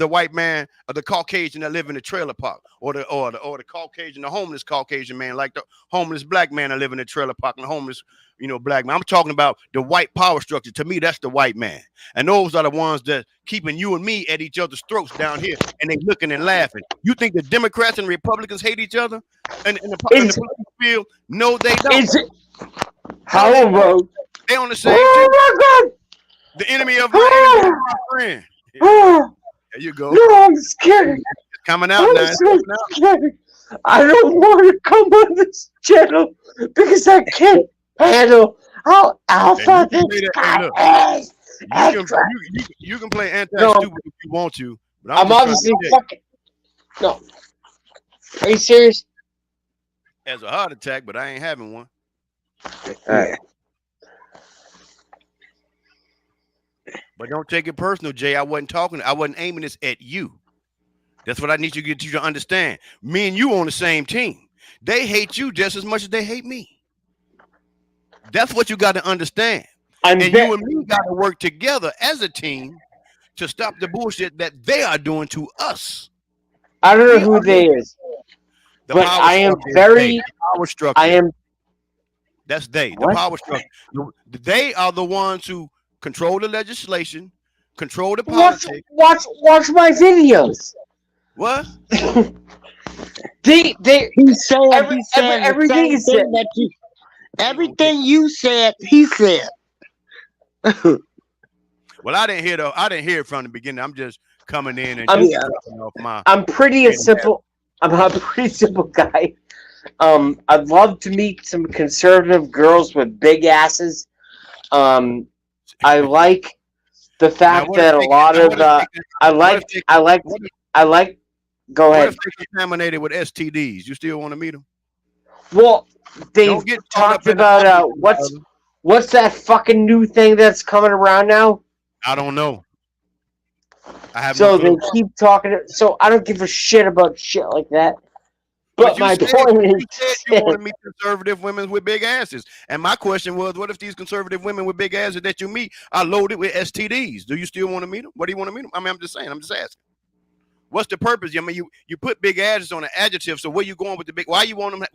white man or the Caucasian that live in the trailer park, or the Caucasian, the homeless Caucasian man, like the homeless black man that live in the trailer park, and the homeless, black man. I'm talking about the white power structure. To me, that's the white man, and those are the ones that keeping you and me at each other's throats down here, and they looking and laughing. You think the Democrats and Republicans hate each other, and in the political field? No, they don't. However, they on the same team. The enemy of my enemy is my friend. There you go. No, I'm scared. It's coming out now. So scared. I don't want to come on this channel because I can't handle how alpha this guy is. You can play anti-stupid if you want to, but I'm obviously fucking. No. Are you serious? As a heart attack, but I ain't having one. All right. But don't take it personal, Jay. I wasn't aiming this at you. That's what I need you to understand. Me and you on the same team. They hate you just as much as they hate me. That's what you got to understand. And you and me got to work together as a team to stop the bullshit that they are doing to us. I don't know who they is. But I am very. Power structure. That's they. The power structure. They are the ones who control the legislation, control the politics. Watch my videos. What? He said everything is said. Everything you said, he said. Well, I didn't hear it from the beginning. I'm just coming in and I'm pretty simple. I'm a pretty simple guy. I'd love to meet some conservative girls with big asses. I like the fact that a lot of I like. Go ahead. What if they're contaminated with STDs? You still want to meet them? Well, they've talked about what's that fucking new thing that's coming around now? I don't know. So they keep talking. So I don't give a shit about shit like that. But my point is, you want to meet conservative women with big asses, and my question was, what if these conservative women with big asses that you meet are loaded with STDs? Do you still want to meet them? What do you want to meet them? I mean, I'm just saying. I'm just asking. What's the purpose? I mean, you put big asses on an adjective. So where you going with the big? Why you want them?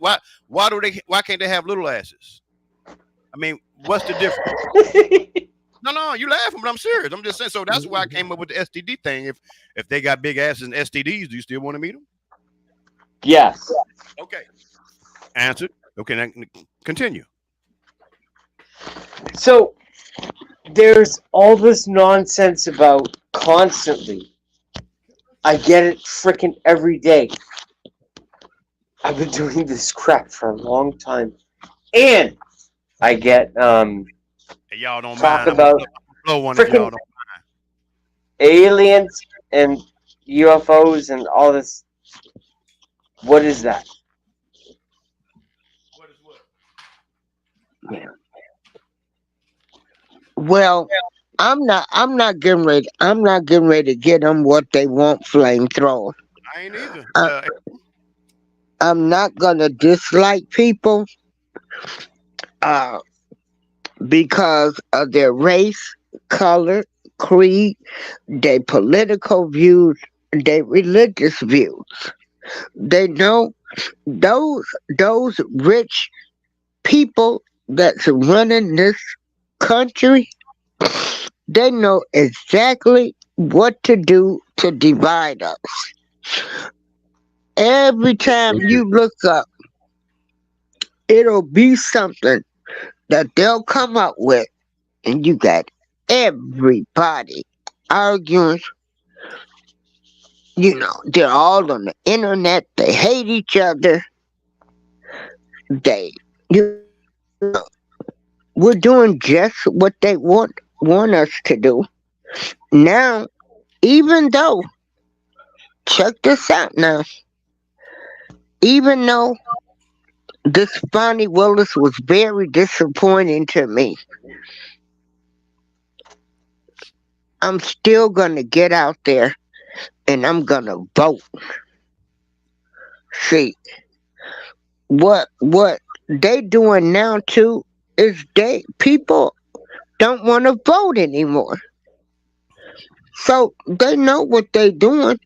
Why can't they have little asses? I mean, what's the difference? No, you laughing, but I'm serious. I'm just saying. So that's why I came up with the STD thing. If they got big asses and STDs, do you still want to meet them? Yes. Okay. Answered. Okay, now continue. So there's all this nonsense about constantly. I get it freaking every day. I've been doing this crap for a long time. And I get hey, y'all don't talk mind. about freaking aliens and UFOs and all this. What is that? What is what? Yeah. Well, I'm not getting ready to get them what they want, flamethrower. I ain't either. I'm not gonna dislike people because of their race, color, creed, their political views, their religious views. They know those rich people that's running this country. They know exactly what to do to divide us. Every time you look up, it'll be something that they'll come up with, and you got everybody arguing. They're all on the internet. They hate each other. We're doing just what they want us to do. Now, even though, check this out now, even though this Bonnie Willis was very disappointing to me, I'm still gonna get out there and I'm gonna vote. See, what they doing now too is they people don't want to vote anymore. So they know what they doing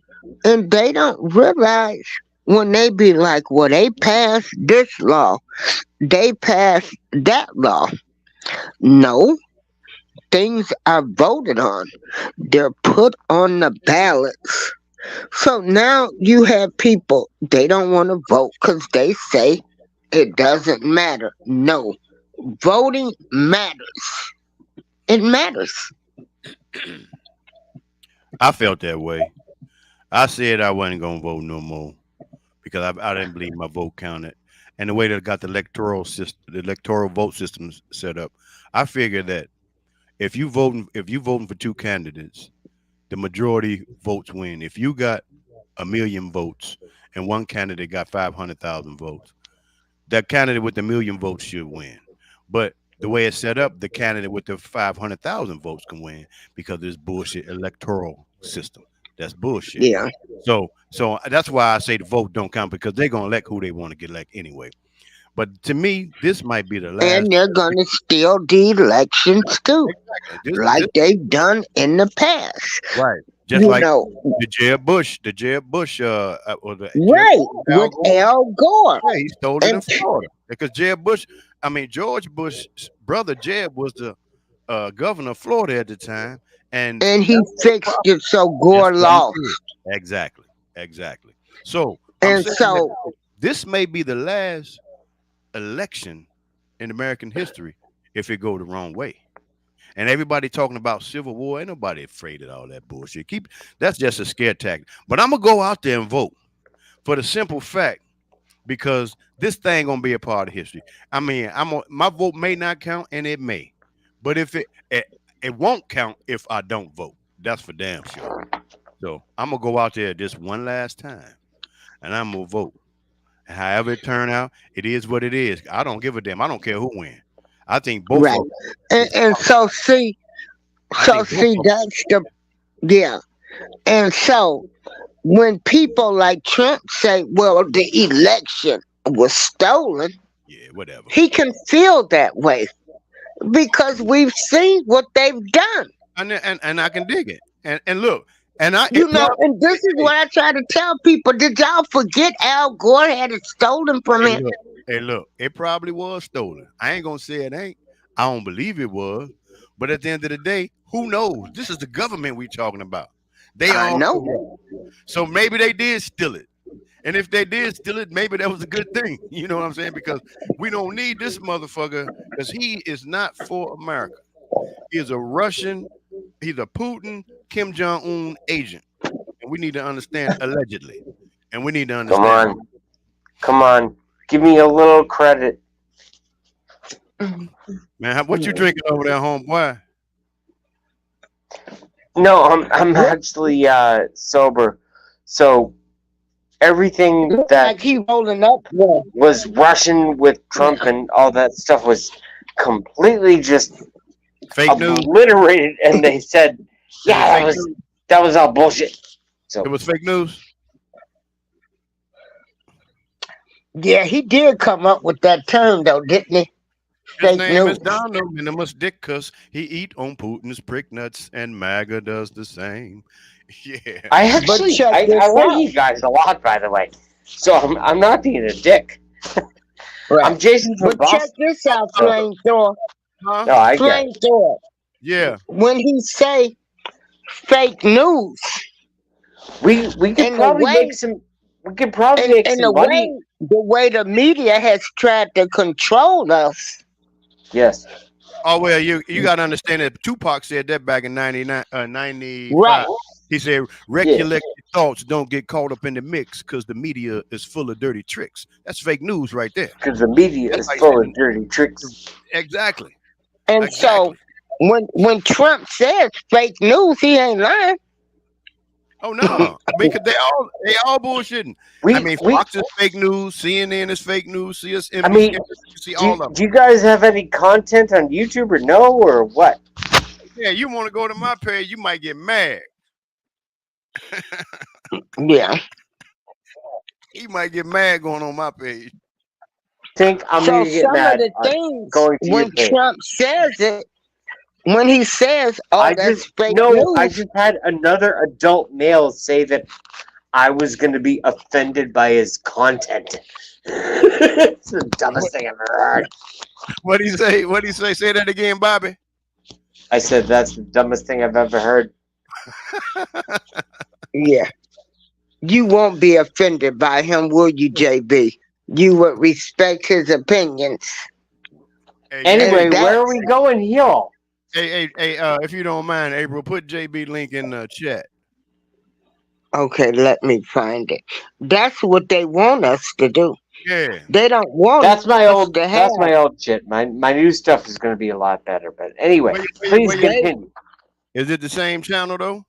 and they don't realize when they be like, well, they passed this law, they passed that law. No, things are voted on. They're put on the ballots. So now you have people, they don't want to vote because they say it doesn't matter. No, voting matters. It matters. I felt that way. I said I wasn't gonna vote no more because I didn't believe my vote counted. And the way they got the electoral system, the electoral vote systems set up, I figured that if you voting for two candidates, the majority votes win. If you got a million votes and one candidate got 500,000 votes, that candidate with the million votes should win. But the way it's set up, the candidate with the 500,000 votes can win because this bullshit electoral system. That's bullshit. Yeah. So that's why I say the vote don't count because they're gonna elect who they want to get elect anyway. But to me, this might be the last. And they're going to steal the elections too, This, like they've done in the past. right. Just You like know, the Jeb Bush, or the right, Al with Gore. Al Gore. Yeah, he stole it in And, Florida because George Bush's brother Jeb was the governor of Florida at the time, and and he that was the fixed problem. it so That's Gore what he lost. did. Exactly. So I'm And saying so, that this may be the last election in American history if it go the wrong way. And everybody talking about civil war, ain't nobody afraid of all that bullshit. That's just a scare tactic. But I'm gonna go out there and vote for the simple fact because this thing gonna be a part of history. I mean, my vote may not count, and it may, but if it won't count if I don't vote. That's for damn sure. So I'm gonna go out there just one last time, and I'm gonna vote. And however it turn out, it is what it is. I don't give a damn. I don't care who wins. I think both right. of them is And fine. so, see, I think both of them. that's the, yeah. And so, when people like Trump say, well, the election was stolen, Yeah, whatever. he can feel that way because we've seen what they've done. And I can dig it. And look, and I You it know, probably and this is what I try to tell people. Did y'all forget Al Gore had it stolen from hey him? look, hey look, it probably was stolen. I ain't gonna say it ain't. I don't believe it was. But at the end of the day, who knows? This is the government we talking about. They I all know. corrupt. So maybe they did steal it. And if they did steal it, maybe that was a good thing. You know what I'm saying? Because we don't need this motherfucker because he is not for America. He is a Russian, he's a Putin, Kim Jong-un agent. And we need to understand allegedly. And we need to Come understand. on. Come on. Give me a little credit. Man, what you drinking over there, homeboy? No, I'm actually sober. So everything Look that like he rolling up there. was Russian with Trump and all that stuff was completely just Fake news? obliterated, and they said, "Yeah, Fake news? that was all bullshit." So It was fake news? Yeah, he did come up with that term though, didn't he? His Fake name news. is Donald Minimus Dick cause he eat on Putin's prick nuts and MAGA does the same. Yeah. I But actually check I this like out. you guys a lot, by the way. So I'm not being a dick. Right. I'm Jason from But check Boston. this out, Uh, flamethrower. huh? No, I get it. Flamethrower. Yeah. When he say fake news, We could in the probably way, make some. We could probably in, make in some money. the way the media has tried to control us. Yes. Oh well, you gotta understand that Tupac said that back in 99, 95. Right. He said, Yeah. thoughts don't get caught up in the mix because the media is full of dirty tricks. That's fake news right there. Because the media That's is how you full say of dirty tricks. exactly. And so Exactly. when Trump says fake news, he ain't lying. Oh no, because they all bullshitting. I We mean, we. Fox is fake news, CNN is fake news, I CSNBC, mean, MSNBC, all of them. do you guys have any content on YouTube or no or what? Yeah, you want to go to my page, you might get mad. Yeah. He might get mad going on my page. Think I'm So gonna get some of mad the things going to your when page. Trump says it, when he says, "Oh, that's fake I news," just had another adult male say that I was gonna be offended by his content. It's the dumbest thing I've ever heard. What do you say? What do you say? Say that again, Bobby. I said that's the dumbest thing I've ever heard. yeah, you won't be offended by him, will you, JB? You would respect his opinions, Hey, Anyway, and JB. where that. are we going here? Hey, if you don't mind, April, put JB link in the chat. Okay, let me find it. That's what they want us to do. Yeah. They don't want That's my us to have. old shit. My new stuff is gonna be a lot better. But anyway, please Where you, continue. is it the same channel though?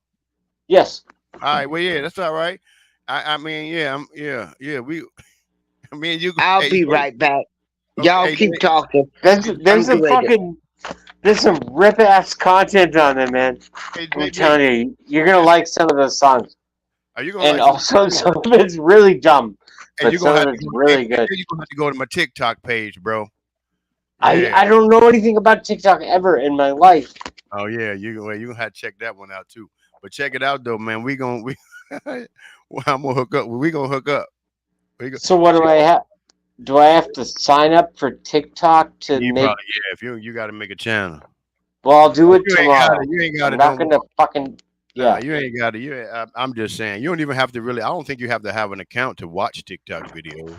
Yes. All right. Well, yeah, that's all right. I mean, yeah, yeah. We, I mean, you. I'll Hey, be right back. Y'all okay. keep talking. There's I'm some good. there's some rip ass content on there, man. Hey, I'm JB, telling you, you're gonna like some of those songs, are you gonna and like some? also some of it's really dumb, Hey, but you gonna some have of to it's go. really good. You gonna have to go to my TikTok page, bro. I Yeah. don't know anything about TikTok ever in my life. Oh yeah. You gonna have to check that one out too. But check it out though, man. We. Well, I'm gonna hook up. We gonna hook up. We go, So what do I have? Do I have to sign up for TikTok to you make? probably if you got to make a channel. Well, I'll do it You ain't got tomorrow. it. You ain't got I'm it. not Don't. gonna fucking Nah, yeah. you ain't got it. I'm just saying. You don't even have to really. I don't think you have to have an account to watch TikTok videos.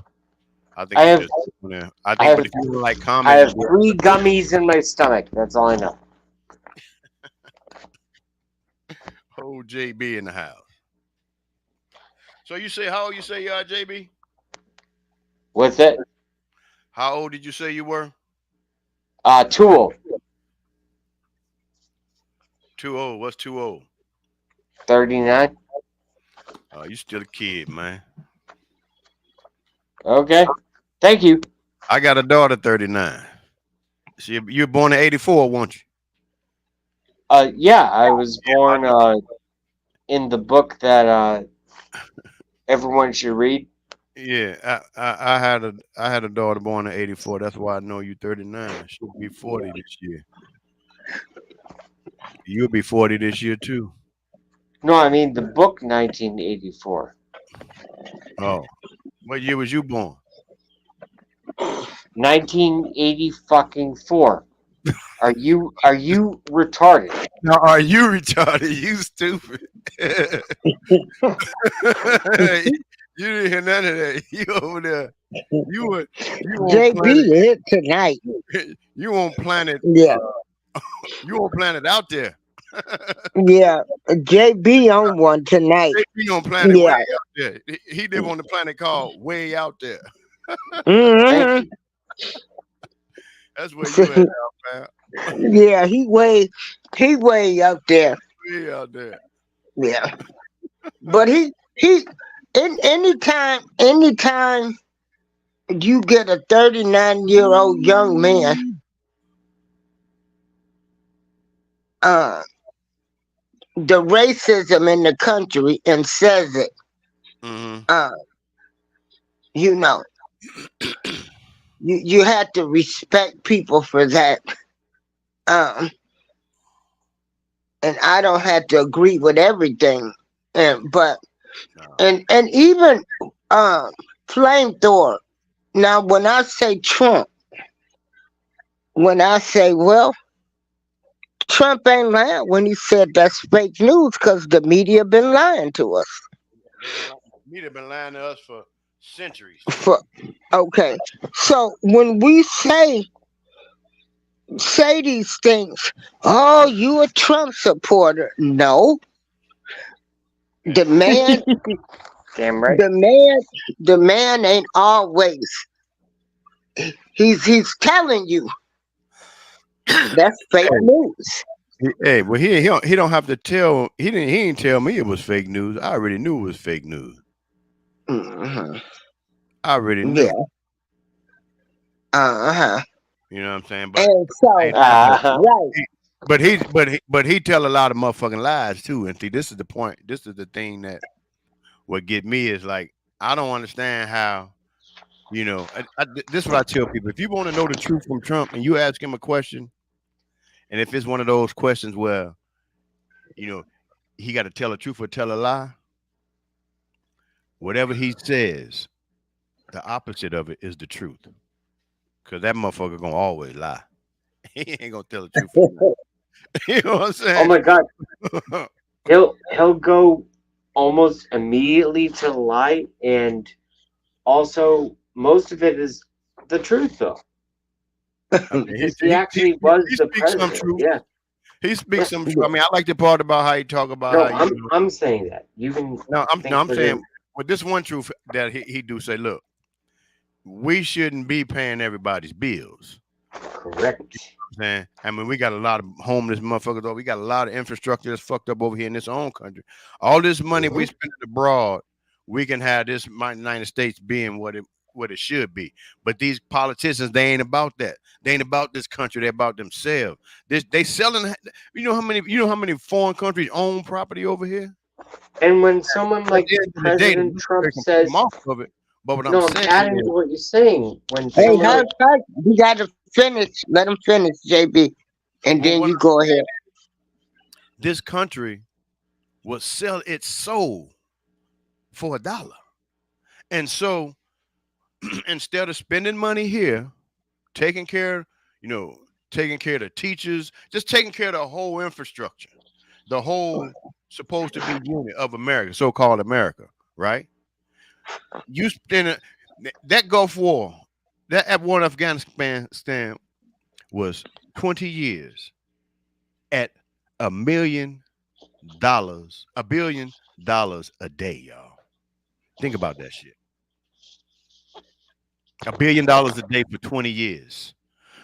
I think I you have just. Yeah, I I think, but have if you like I comment, have 3 gummies in my stomach. That's all I know. whole JB in the house. So you say how old you say you are, JB? With it, How old did you say you were? too old. Too old. What's too old? 39. You still a kid, man. Okay. Thank you. I got a daughter, 39. You were born in '84, weren't you? Yeah, I was born in the book that everyone should read. Yeah, I had a daughter born in '84. That's why I know you 39. She'll be 40 this year. You'll be 40 this year too. No, I mean the book 1984. Oh, what year was you born? 1980 fucking 4. Are you retarded? Now, are you retarded? You stupid. You didn't hear none of that. You over there. You on JB hit tonight. You on planet. Yeah, You on planet out there. yeah. JB on one tonight. He on planet way Yeah. out there. He live on the planet called way out there. hmm That's where you at now, man. Yeah, he way up there. Way out there. Yeah, but he anytime you get a 39-year-old young man, the racism in the country and says it, Mm-hmm. you know, you have to respect people for that. Um, and I don't have to agree with everything, but No. and even flamethrower. Now, when I say Trump, when I say, well, Trump ain't lying when he said that's fake news because the media been lying to us. Media been lying to us for centuries. Okay, so when we say these things, oh, you a Trump supporter? No, The man, Damn right. the man, the man ain't always. He's telling you that's fake Hey, news. well, he don't have to tell. He didn't tell me it was fake news. I already knew it was fake news. Hmm. I already knew. Yeah. Uh-huh. You know what I'm saying? But And at the so, same time, right. he, but he tell a lot of motherfucking lies too. And see, this is the point. This is the thing that what get me is like I don't understand how this is what I tell people. If you want to know the truth from Trump and you ask him a question, and if it's one of those questions where you know he got to tell the truth or tell a lie, whatever he says, the opposite of it is the truth. Cause that motherfucker gonna always lie. He ain't gonna tell the truth. You know what I'm Oh saying? my God, he'll go almost immediately to the light, and also most of it is the truth, though, I mean, because he actually was he the speaks some president. truth. Yeah. He speaks some truth. I Yeah. mean, I like the part about how he talk about how No, I'm saying that. You can No, think I'm saying whatever. with this one truth that he do say, look, we shouldn't be paying everybody's bills. Correct. Man, I mean, we got a lot of homeless motherfuckers. We got a lot of infrastructure that's fucked up over here in this own country. All this money we Mhm. spend abroad, we can have this United States being what it should be. But these politicians, they ain't about that. They ain't about this country. They're about themselves. They selling. You know how many foreign countries own property over here? And when someone At like the end of the day, the President Trump military can put them says, off of it. But what I'm "No, I'm saying adding to is, what you're saying," when think Hey, someone about hush, like, hush. You got to finish. Let him finish, JB, and well, then what you go ahead. this country will sell its soul for $1. And so instead of spending money here, taking care, you know, taking care of the teachers, just taking care of the whole infrastructure, the whole supposed to be unit of America, so-called America, right? You spend that Gulf War, that war in Afghanistan was 20 years at $1 billion a day, y'all. Think about that shit. $1 billion a day for 20 years.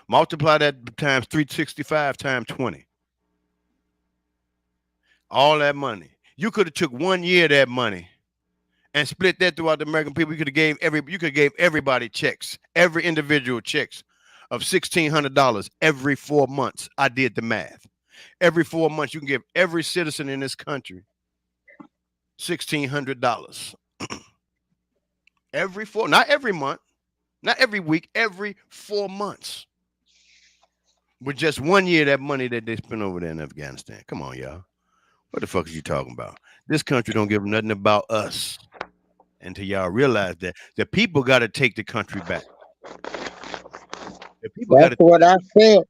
Multiply that times 365 times 20. All that money. You could have took 1 year of that money and split that throughout the American people. You could have gave everybody checks, every individual checks of $1,600 every 4 months. I did the math. Every 4 months, you can give every citizen in this country $1,600. Not every month, not every week, every 4 months. With just 1 year, that money that they spent over there in Afghanistan. Come on, y'all. What the fuck is you talking about? This country don't give nothing about us until y'all realize that the people got to take the country back. The people got That's to. what I said.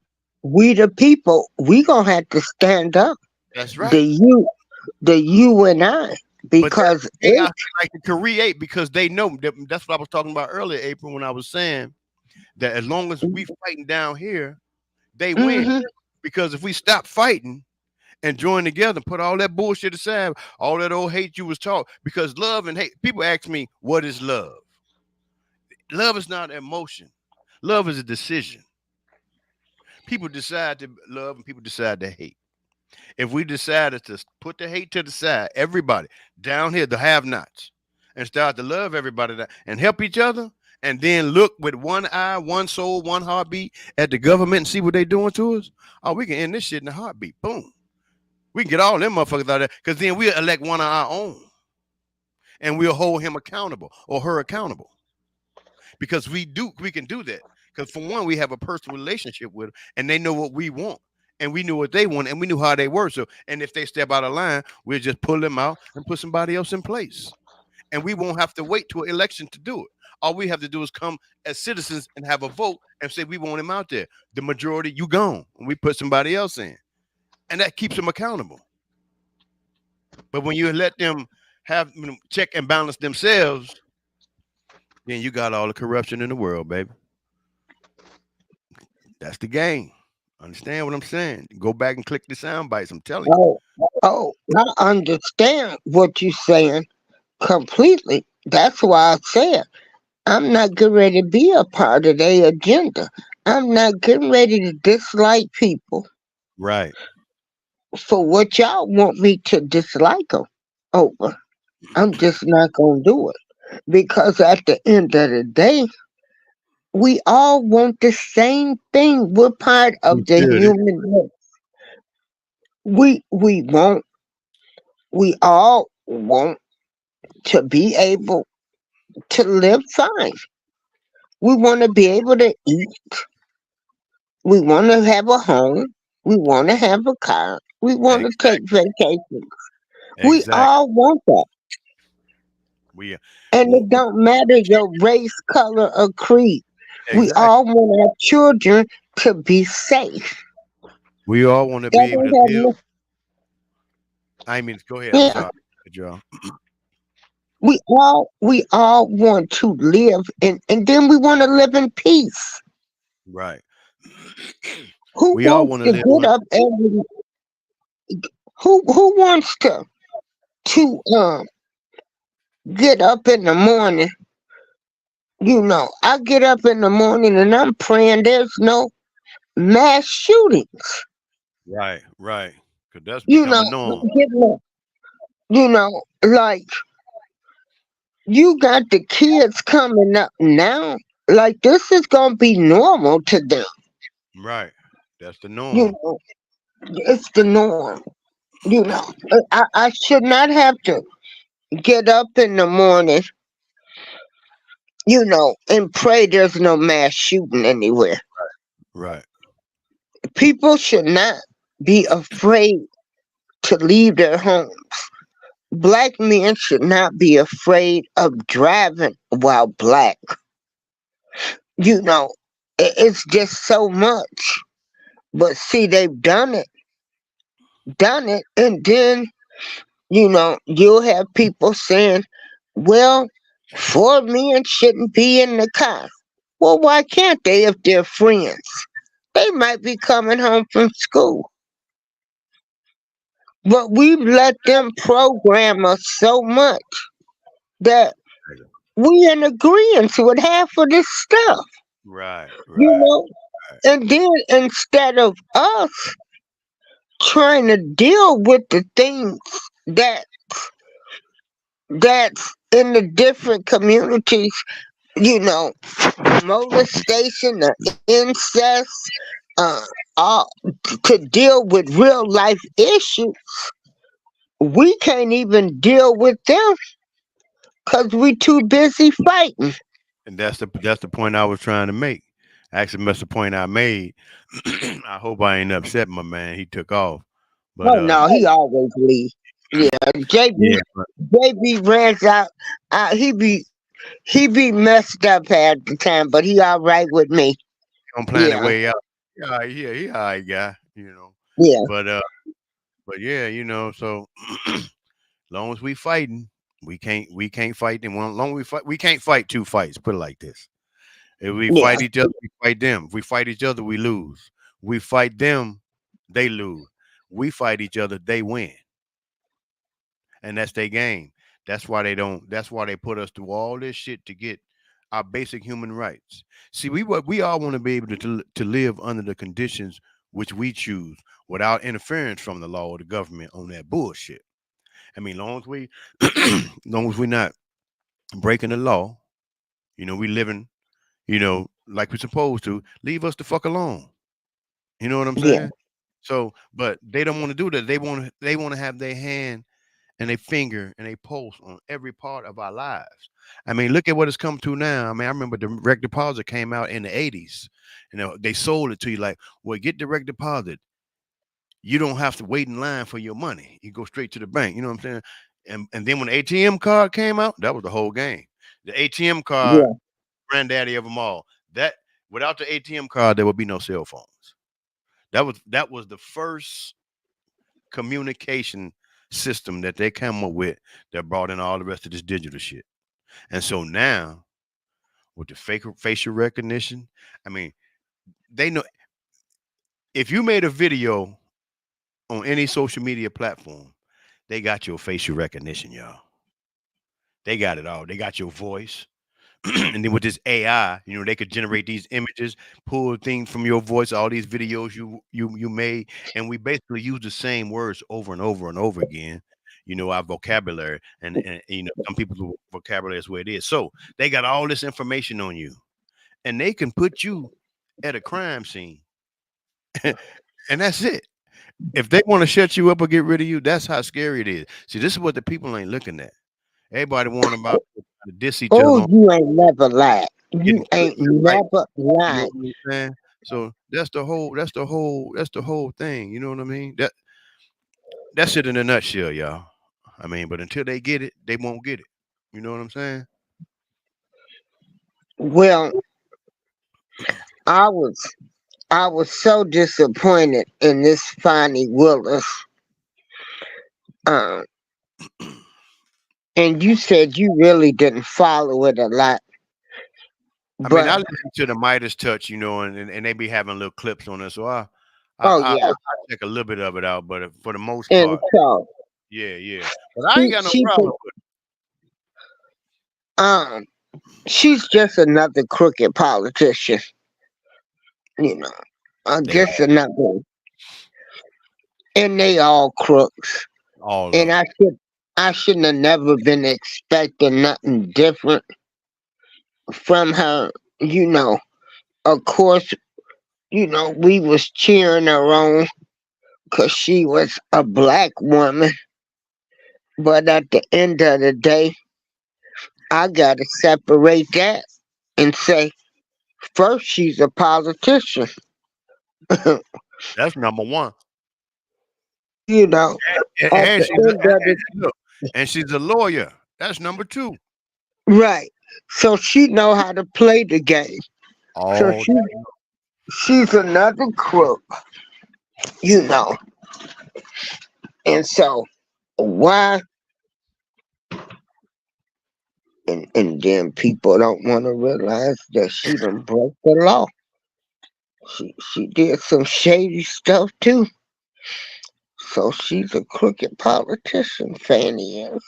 We the people, we gonna have to stand up. That's The right. you and I, But that's because the thing I it. feel like to create because they know that's what I was talking about earlier, April, when I was saying that as long as we fighting down here, they win. Hmm. Because if we stop fighting and join together, put all that bullshit aside, all that old hate you was taught, because love and hate. People ask me, what is love? Love is not emotion. Love is a decision. People decide to love and people decide to hate. If we decided to put the hate to the side, everybody down here, the have-nots, and start to love everybody and help each other, and then look with one eye, one soul, one heartbeat at the government and see what they're doing to us, oh, we can end this shit in a heartbeat. Boom. We can get all them motherfuckers out of there because then we'll elect one of our own and we'll hold him accountable or her accountable because we can do that. Because for one, we have a personal relationship with them and they know what we want and we knew what they want and we knew how they were. So, and if they step out of line, we'll just pull them out and put somebody else in place. And we won't have to wait to an election to do it. All we have to do is come as citizens and have a vote and say we want him out there. The majority, you gone, and we put somebody else in, and that keeps them accountable. But when you let them have check and balance themselves, then you got all the corruption in the world, baby. That's the game. Understand what I'm saying? Go back and click the sound bites. I'm telling you. Oh, Oh, I understand what you're saying completely. That's why I said I'm not getting ready to be a part of their agenda. I'm not getting ready to dislike people Right. for what y'all want me to dislike them over. I'm just not going to do it. Because at the end of the day, we all want the same thing. We're part We of the should. human race. We want, we all want to be able to live fine. We want to be able to eat. We want to have a home. We want to have a car. We want to take Exactly. vacations. We Exactly. all want that. We And well, it don't matter your race, color, or creed. We exactly. all want our children to be safe. We all want to That be able don't to have live. no, I mean, go ahead. I'm yeah. sorry, Joe. We all want to live and then we want to live in peace. Right. Who We all wants want to to live get on. up every who wants to get up in the morning? I get up in the morning and I'm praying there's no mass shootings. Right. Right. Because that's You become a know, norm. getting up, like you got the kids coming up now. Like this is gonna be normal to them. Right. That's the You norm. know, it's the norm. You know, I should not have to get up in the morning, and pray there's no mass shooting anywhere. Right. People should not be afraid to leave their home. Black men should not be afraid of driving while black. It's just so much. But see, they've done it, and then, you'll have people saying, well, four men shouldn't be in the car. Well, why can't they if they're friends? They might be coming home from school. But we've let them program us so much that we in agreement with half of this stuff, Right. you Right. know? And then instead of us trying to deal with the things that that's in the different communities, you know, molestation, the incest, uh, all to deal with real life issues, we can't even deal with them because we too busy fighting. And that's the point I was trying to make. Actually, that's the point I made. I hope I ain't upset my man. He took off, but Oh no, he always leave. Yeah, JB yeah, but JB runs out. He be messed up half the time, but he all right with me. on Planet Yeah, Way out. Yeah, he all right guy. yeah, But but yeah, so long as we fighting, we can't fight them. Well, long as we can't fight two fights. Put it like this: if we yeah, fight each other, we fight them. If we fight each other, we lose. We fight them, they lose. We fight each other, they win, and that's their game. That's why they don't. That's why they put us through all this shit to get our basic human rights. See, we all want to be able to live under the conditions which we choose without interference from the law or the government on that bullshit. I mean, long as we, long as we're not breaking the law, we living, like we're supposed to. Leave us the fuck alone. You know what I'm yeah, saying? So, but they don't want to do that. They want to have their hand and a finger and a pulse on every part of our lives. I mean, look at what it's come to now. I mean, I remember direct deposit came out in the 80s. They sold it to you like, well, get direct deposit. You don't have to wait in line for your money. You go straight to the bank. You know what I'm saying? And then when the ATM card came out, that was the whole game. The ATM card, yeah, granddaddy of them all. That without the ATM card, there would be no cell phones. That was the first communication system that they came up with that brought in all the rest of this digital shit. And so now with the fake facial recognition, I mean, they know if you made a video on any social media platform, they got your facial recognition, y'all. They got it all. They got your voice. And then with this AI, they could generate these images, pull things from your voice, all these videos you made, and we basically use the same words over and over and over again. Our vocabulary, and some people's vocabulary is where it is. So they got all this information on you, and they can put you at a crime scene, and that's it. If they want to shut you up or get rid of you, that's how scary it is. See, this is what the people ain't looking at. Everybody want about to diss each other Oh, on you ain't never lied. You getting ain't right. never You know lied. what I'm saying? So that's the whole thing. You know what I mean? That's it in a nutshell, y'all. I mean, but until they get it, they won't get it. You know what I'm saying? Well, I was I was so disappointed in this Fani Willis. Um, and you said you really didn't follow it a lot, I mean, I but listen to the Midas Touch, and they be having little clips on it, so oh I yeah, check a little bit of it out, but for the most and part, so yeah, yeah. But I ain't she got no she problem with um she's just another crooked politician, you know, they just another, one. And they all crooks. all And of them. I shouldn't have never been expecting nothing different from her. You know, of course, we was cheering her on because she was a black woman. But at the end of the day, I gotta separate that and say, first, she's a politician. That's number one. you know, And, at and the she's a, end of the look, and she's a lawyer. That's number two. right. So she know how to play the game. So All she's another crook, you know. And so why and then people don't want to realize that she done broke the law. She did some shady stuff too. So she's a crooked politician, Fanny is.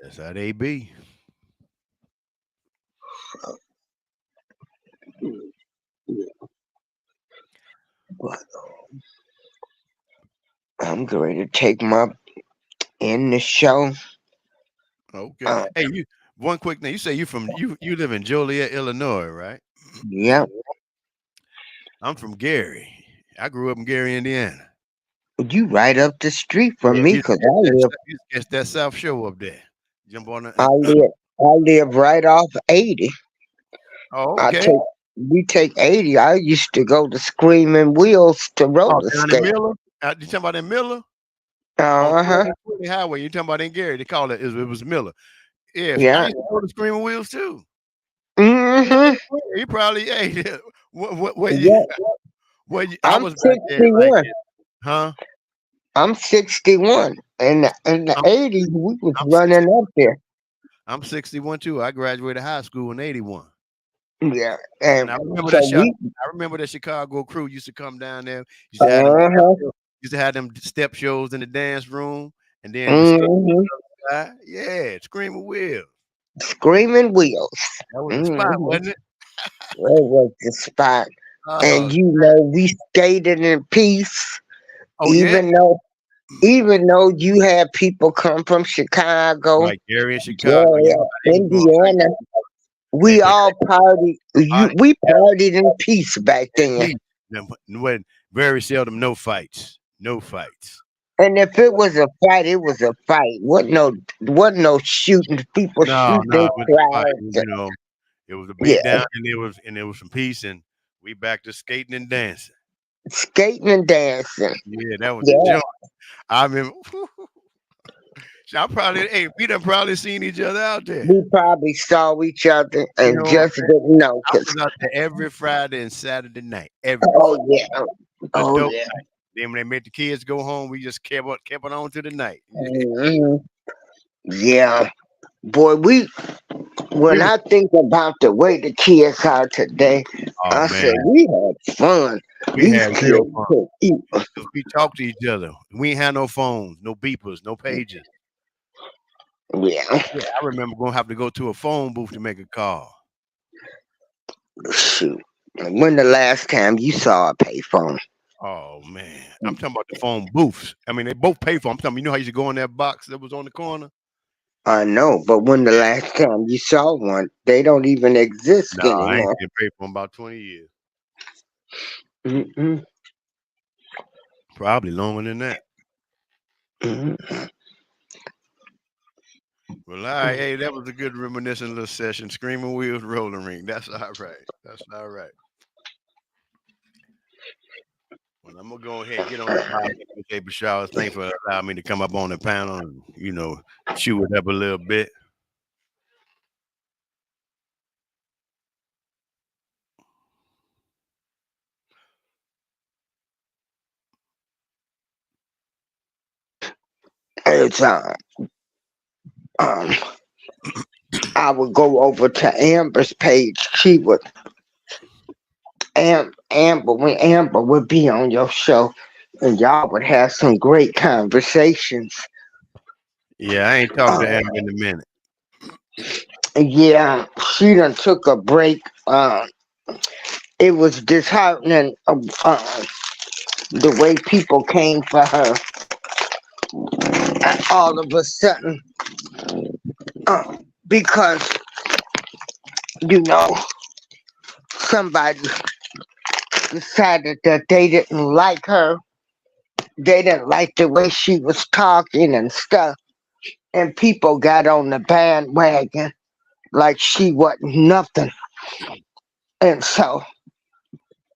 that's how they be. But I'm going to take my in the show. Okay. Uh, Hey, you one quick thing. You say you live in Joliet, Illinois, right? yeah, I'm from Gary. I grew up in Gary, Indiana. you right up the street from Yeah, me, cause you catch that South Show up there. Jump on I the. live, I live right off 80. Oh, I okay. take, we take 80. I used to go to Screaming Wheels to Oh, roller down in skate. Miller. You talking about in Miller on Uh huh. 20 Highway? You talking about in Gary? They call it was Miller. Yes, I Yeah. used to go to Screaming Wheels too. Mm-hmm. You probably hey, what you Yeah. I I'm was back there like 61. huh? I'm 61. In the I'm 80s, we was I'm running 60, up there. I'm 61 too. I graduated high school in 81. Yeah. And And so we, I remember that Chicago crew used to come down there. Used to have them uh-huh. used to have them step shows in the dance room, and then the skate. Mm-hmm. Yeah, Screaming Will. Screaming Wheels. That was the spot, Mm-hmm. wasn't it? That was the spot. And Oh, we skated in peace, oh yeah, even though you had people come from Chicago, like Gary in Chicago. Yeah, Georgia, they was going crazy. Indiana. Hey, We but all partied. I, We partied in peace back then. please, when very seldom no fights, no fights. And if it was a fight, it was a fight. Wasn't no shooting. People No, shooting no, it was a fight. crowds. It was a beat Yeah, down, and there was some peace, and we back to skating and dancing. skating and dancing. Yeah, that was the Yeah, joint. I remember. I probably, hey, we done probably seen each other out there. we probably saw each other You and know what I'm just saying? didn't know. I was out there every Friday and Saturday night. Every Oh yeah, oh adult yeah. night. Then when they made the kids go home, we just kept it on to the night. Mhm. Yeah, boy, When I think about the way the kids are today, Oh I man, said we had fun. we These had real kids fun. could eat. We talked to each other. We ain't had no phones, no beepers, no pages. Yeah, Yeah, I remember gonna have to go to a phone booth to make a call. shoot. When the last time you saw a payphone? Oh man, I'm talking about the phone booths. I mean, they both pay for 'em. I'm talking. You know how you used to go in that box that was on the corner? I know, but when the last time you saw one, they don't even exist Nah, I ain't anymore. been paid for 'em about 20 years. Mm-mm, Probably longer than that. mm-mm. Well, all right. Hey, that was a good reminiscent little session. Screaming wheels, rolling ring. That's all right. That's all right. Well, I'm gonna go ahead and get on the podcast. Okay, Bashar, thanks for allowing me to come up on the panel and chew it up a little bit. It's um, I would go over to Amber's page. She would Amber when Amber would be on your show, and y'all would have some great conversations. Yeah, I ain't talked to Uh, Amber in a minute. yeah, she done took a break. It was disheartening the way people came for her all of a sudden, uh, because you know somebody decided that they didn't like her. They didn't like the way she was talking and stuff, and people got on the bandwagon like she wasn't nothing. And so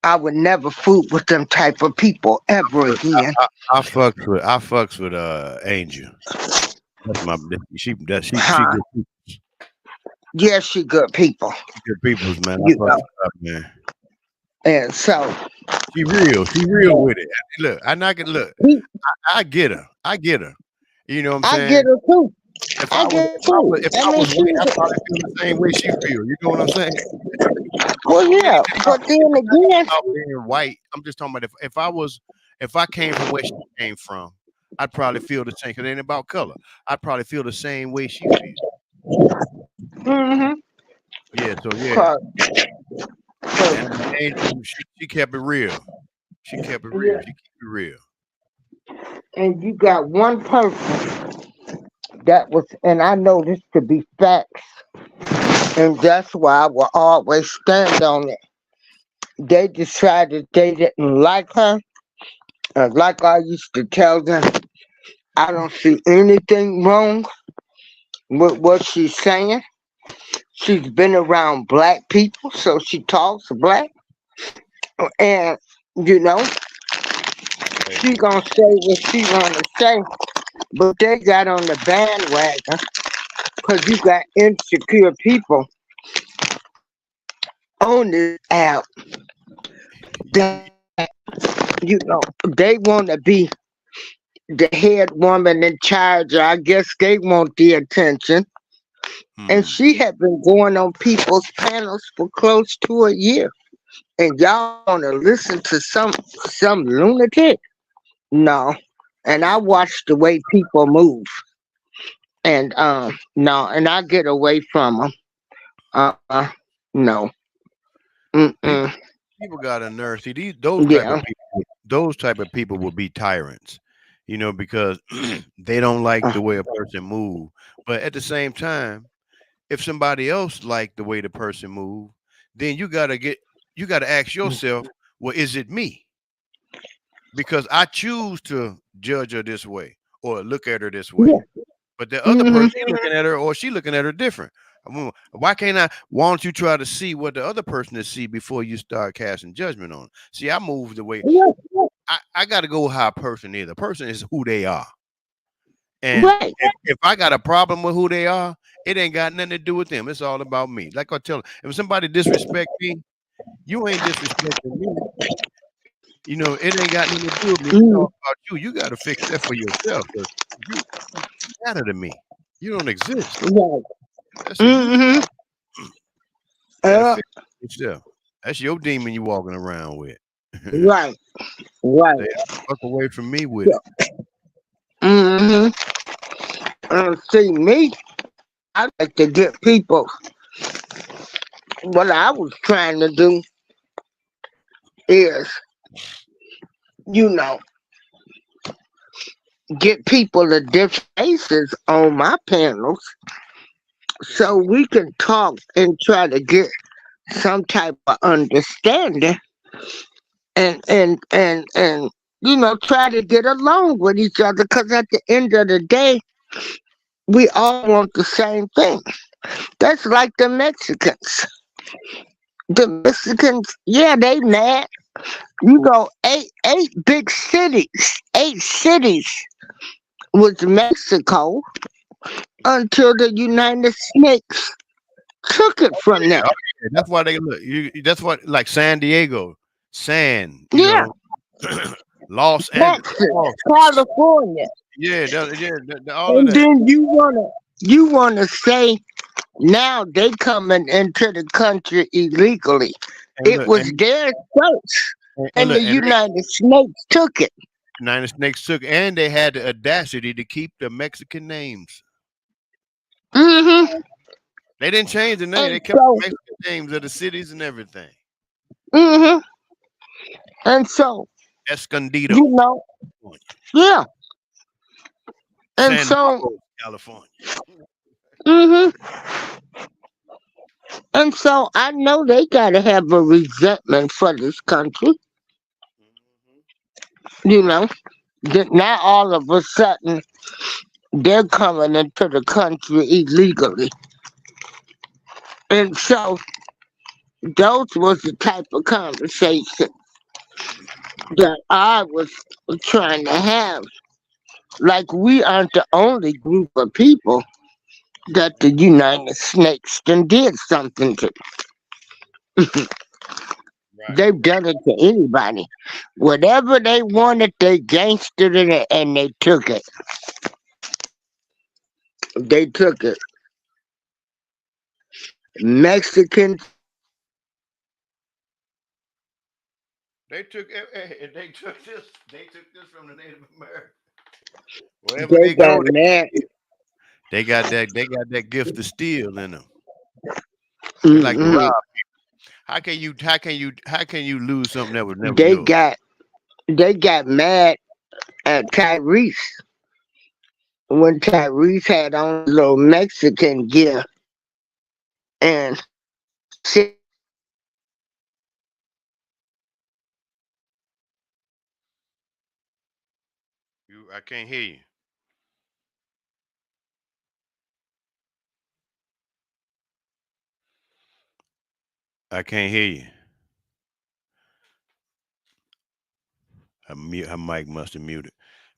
I would never fool with them type of people ever Look, again. I fucks with Angel. That's my she Huh? good people. Yeah, she good people, Good peoples, man. I you fucks know. with her, man. And so She real. She real with it. Look, I not gonna look. he- I get her. I get her. You know what I'm I saying? get her too. If I I was get her if I too. was if I I mean, was she white, I was, probably feel the same way she feel. You know what I'm saying? well, It yeah. ain't just about, But then it's not just again, about being white. I'm just talking about if I came from where she came from, I'd probably feel the same. Cause it ain't about color. I'd probably feel the same way she feels. mm-hmm, Yeah. So yeah. 'cause- And Angel, she kept it real. She kept it real. yeah, She kept it real. and you got one person that was, and I know this to be facts, and that's why I will always stand on it. They decided they didn't like her, and like I used to tell them, I don't see anything wrong with what she's saying. She's been around black people, so she talks black, and you know Hey, she gonna say what she wanna say. But they got on the bandwagon because you got insecure people on this app that they want to be the head woman in charge. I guess they want the attention. And hmm. she had been going on people's panels for close to a year. And y'all want to listen to some lunatic? No. And I watch the way people move. And no, and I get away from them. No. People, Mm-mm. people got a nerve. See, Yeah. those type of people will be tyrants. Because they don't like Uh, the way a person move. But at the same time, if somebody else like the way the person move, then you gotta ask yourself, well, is it me? Because I choose to judge her this way or look at her this way. yeah. But the other Hmm. person, he looking at her or she looking at her different. Why can't I? Why don't you try to see what the other person is see before you start casting judgment on? 'Em? See, I move the way Yeah. I got to go how a person is. A person is who they are, and Right. if I got a problem with who they are, it ain't got nothing to do with them. It's all about me. Like I tell them, if somebody disrespect me, you ain't disrespecting me. It ain't got nothing to do with me. It's Mm, all about you. You got to fix that for yourself. 'Cause you matter to me. You don't exist. right. That's a you. Mm-hmm. Gotta Uh, fix yourself. That's your demon you walking around with. right. Right. Stay the fuck away from me with Yeah. it. Mm-hmm. See me, I like to get people. What I was trying to do is, you know, get people of different races on my panels so we can talk and try to get some type of understanding and try to get along with each other because at the end of the day we all want the same thing. That's like the Mexicans. The Mexicans, yeah, they mad. Eight big cities, 8 cities was Mexico until the United States took it Oh from them. yeah, oh yeah. That's why they look. That's what like San Diego, San. Yeah, Los Angeles. Texas, Oh, California. yeah, all of And that. then you wanna say now they coming into the country illegally. And It look, was theirs first, and and the look, and they United States took it. United Snakes took, and they had the audacity to keep the Mexican names. Hmm. They didn't change the name. And They kept the so, Mexican names of the cities and everything. hmm and so, Escondido, you know, California. yeah. And San so, Marcos, California. hmm and so, I know they gotta have a resentment for this country. Mhm. You know, that now all of a sudden they're coming into the country illegally, and so those was the type of conversation that I was trying to have. Like we aren't the only group of people that the United States done did something to. Right. They've done it to anybody. Whatever they wanted, they gangstered it and they took it. They took it. Mexicans, They took this. They took this from the Native Americans. Wherever they they got go, mad. they got that. They got that gift of steel in them. They like to Mm-mm. rob. How can you? How can you? How can you lose something that was never They yours? got they got mad at Tyrese when Tyrese had on a little Mexican gear and said, I can't hear you. I can't hear you. Her mic must have muted.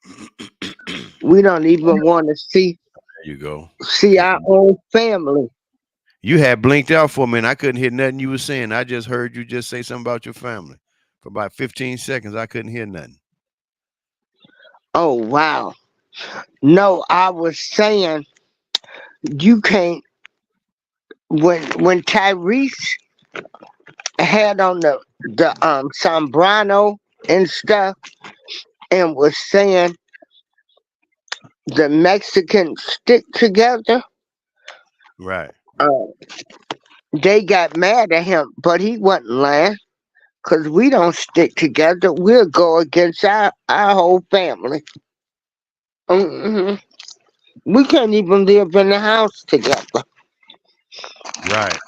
There we don't even want to you go. see That's our a, own family. you had blinked out for a minute. I couldn't hear nothing you were saying. I just heard you just say something about your family. For about 15 seconds, I couldn't hear nothing. Oh wow. No, I was saying you can't when Tyrese had on the sombrano and stuff and was saying the Mexicans stick together, Right. uh, they got mad at him, but he wasn't lying. Cause we don't stick together, we'll go against our whole family. Hmm. We can't even live in the house together. Right.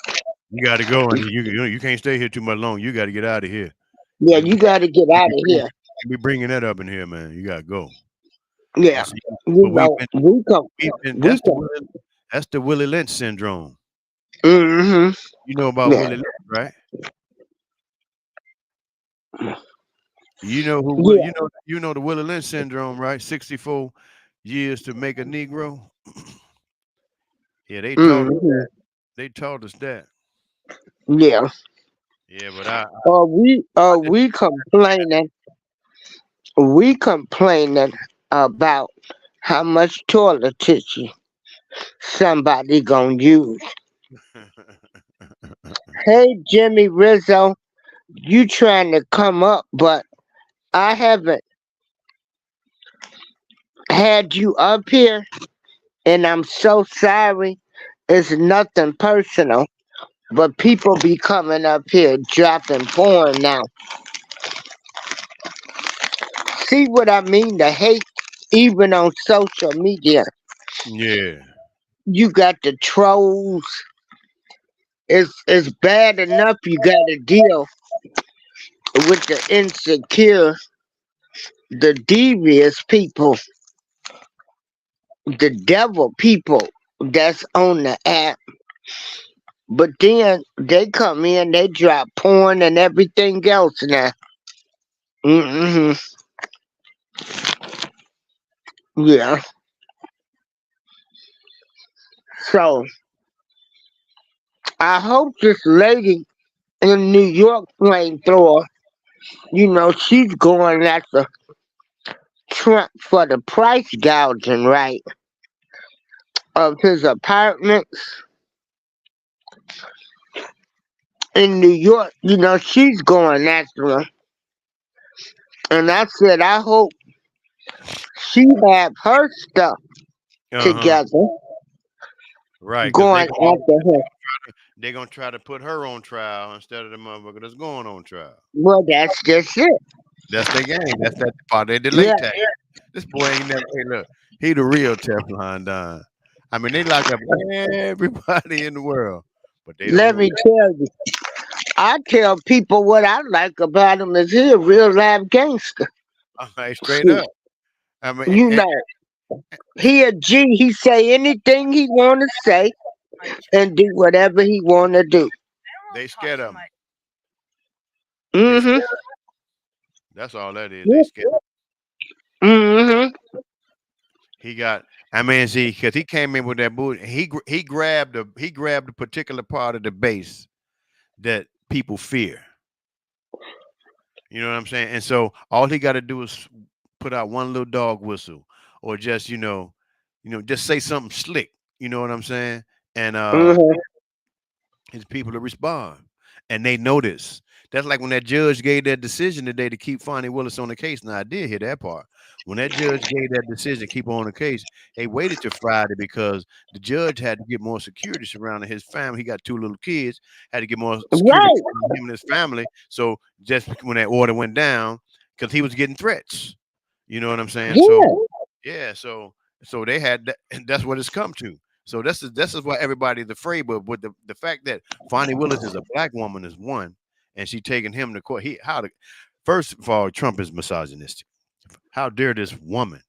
You got to go, and you can't stay here too much long. You got to get out of here. Yeah, You you got to get out be of bringing, here. be bringing that up in here, man. You got to go. Yeah, That's but you know, we've been we come. that's the Willie Lynch syndrome. Hmm. You know about Yeah, Willie Lynch, right? You know who yeah. you know the Willie Lynch syndrome, right? 64 years to make a Negro. Yeah, they taught us Hmm. that. They taught us that. Yeah. Yeah, but I just We complaining. We complaining about how much toilet tissue. somebody gonna use. Hey, Jimmy Rizzo, you trying to come up, but I haven't had you up here, and I'm so sorry. It's nothing personal, but people be coming up here dropping porn now. See what I mean? The hate, even on social media. Yeah. You got the trolls. It's bad enough you got to deal with the insecure, the devious people, the devil people that's on the app. But then they come in, they drop porn and everything else now. hmm Yeah. So I hope this lady in New York flamethrower, she's going after Trump for the price gouging, right, of his apartments in New York. She's going after him. And I said, I hope she have her stuff Uh-huh. together Right, because going after him. they gonna try to put her on trial instead of the motherfucker that's going on trial. Well, that's just it. That's their game. That's that part of their delay Yeah. tactic. This boy ain't never. Hey, look, he the real Teflon Don. I mean, they lock up everybody in the world, but they don't Let want. me tell you, I tell people what I like about him is he a real live gangster. Straight Shit. up. I mean, You know, he a G. He say anything he want to say and do whatever he want to do. they scared of him. They hmm scared. That's all that is. They scared. hmm He got. I mean, see, because he came in with that boot. He grabbed a particular part of the base that people fear. You know what I'm saying? And so all he got to do is put out one little dog whistle, or just just say something slick. You know what I'm saying? And hmm his people to respond, and they notice. That's like when that judge gave that decision today to keep Fonnie Willis on the case. Now I did hear that part. When that judge gave that decision, keep her on the case, they waited till Friday because the judge had to get more security surrounding his family. He got two little kids, had to get more security Right. surrounding him and his family. So just when that order went down, because he was getting threats. You know what I'm saying? So Yeah. yeah, so they had that, and that's what it's come to. So this is why everybody's afraid. But the fact that Fonnie Willis is a black woman is one, and she taking him to court. First of all, Trump is misogynistic. How dare this woman,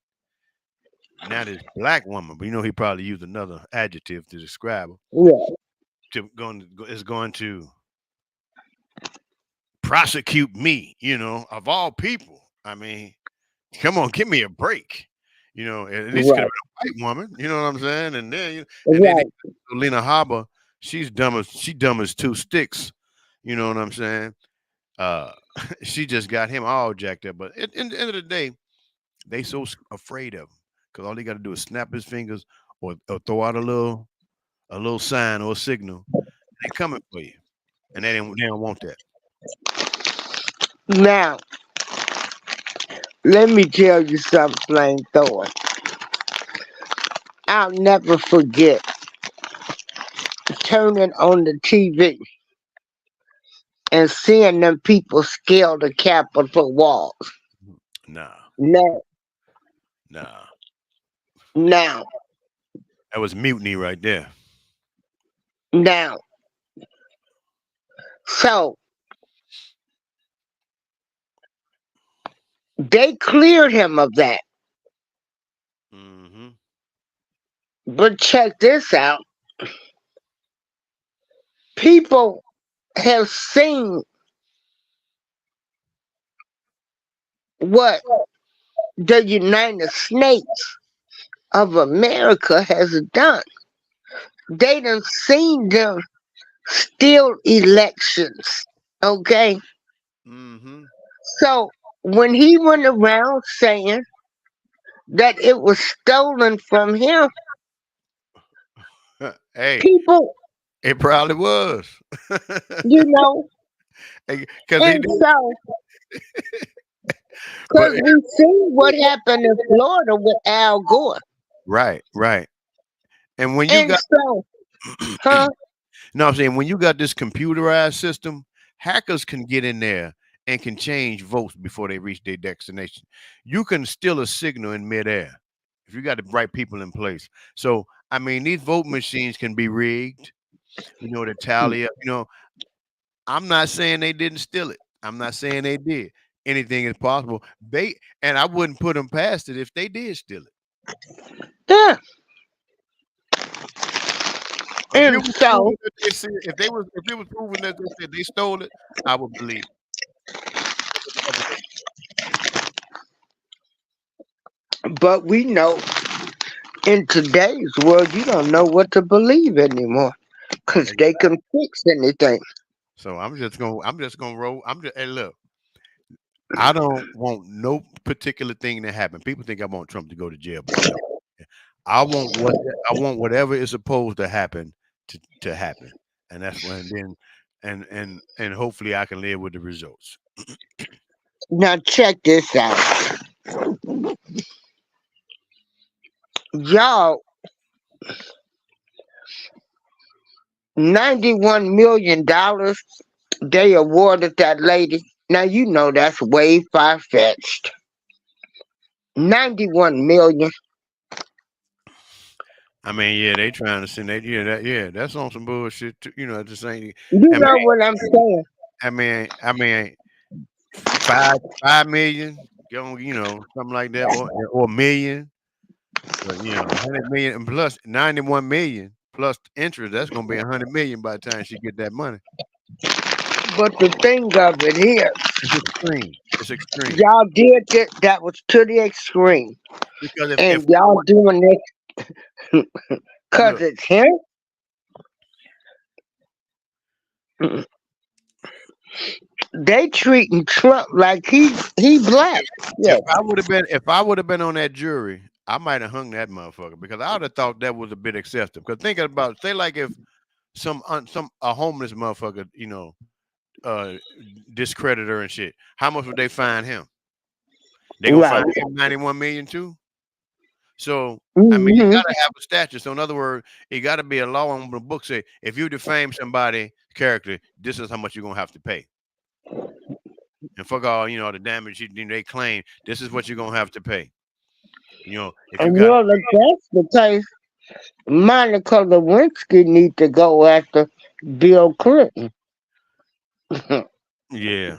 not this black woman, but he probably used another adjective to describe her, Yeah. is going to prosecute me, of all people. I mean, come on, give me a break. At least it could have Right. been a white woman. You know what I'm saying? And then Right. Lena Haba, she dumb as two sticks. You know what I'm saying? Uh, she just got him all jacked up. But at the end of the day, they so afraid of him because all he got to do is snap his fingers or throw out a little sign or a signal. They coming for you, and they don't want that. Now, let me tell you something, flamethrower. I'll never forget turning on the TV and seeing them people scale the Capitol walls. Nah, Now, nah, now, that was mutiny right there. now. So they cleared him of that. Hmm. But check this out. People have seen what the United States of America has done. They done seen them steal elections. Okay? Hmm. So when he went around saying that it was stolen from him, Hey, People, it probably was. you know, Because he and did. so, But because we see what happened in Florida with Al Gore. right, right. And when you And got so, huh? no, I'm saying when you got this computerized system, hackers can get in there and can change votes before they reach their destination. You can steal a signal in midair if you got the right people in place. So, I mean, these vote machines can be rigged, to tally up. I'm not saying they didn't steal it. I'm not saying they did. Anything is possible. And I wouldn't put them past it if they did steal it. Yeah. If it And was so, proven that they said, if it was proven that they said they stole it, I would believe but we know in today's world, you don't know what to believe anymore because it. they can fix anything. So I'm just gonna roll. Hey, look, I don't want no particular thing to happen. People think I want Trump to go to jail, but no. I want whatever is supposed to happen to happen, and that's when then and hopefully I can live with the results. Now, check this out. Y'all, $91 million they awarded that lady. Now, you know that's way far fetched. 91 million. I mean, yeah, they trying to send that. That's on some bullshit. Too, at the same. You I mean, know what I'm saying? I mean, 5 million, something like that, or a million. But 100 million and plus 91 million plus interest. That's gonna be 100 million by the time she get that money. But the thing of it is, It's extreme. It's extreme y'all did that. That was to the extreme. because if And y'all doing this because look, it's him. They treating Trump like he black. Yeah. if I would have been on that jury, I might have hung that motherfucker because I would have thought that was a bit excessive. Because think about say like if some a homeless motherfucker, uh, discredit her and shit, how much would they fine him? They gonna fine Right. him 91 million too. So I mean, you Hmm. gotta have a statute. So in other words, it gotta be a law on the book say if you defame somebody's character, this is how much you're gonna have to pay. And fuck all, the damage they claim, this is what you're gonna have to pay. If you got Well, if that's the case, Monica Lewinsky need to go after Bill Clinton. yeah,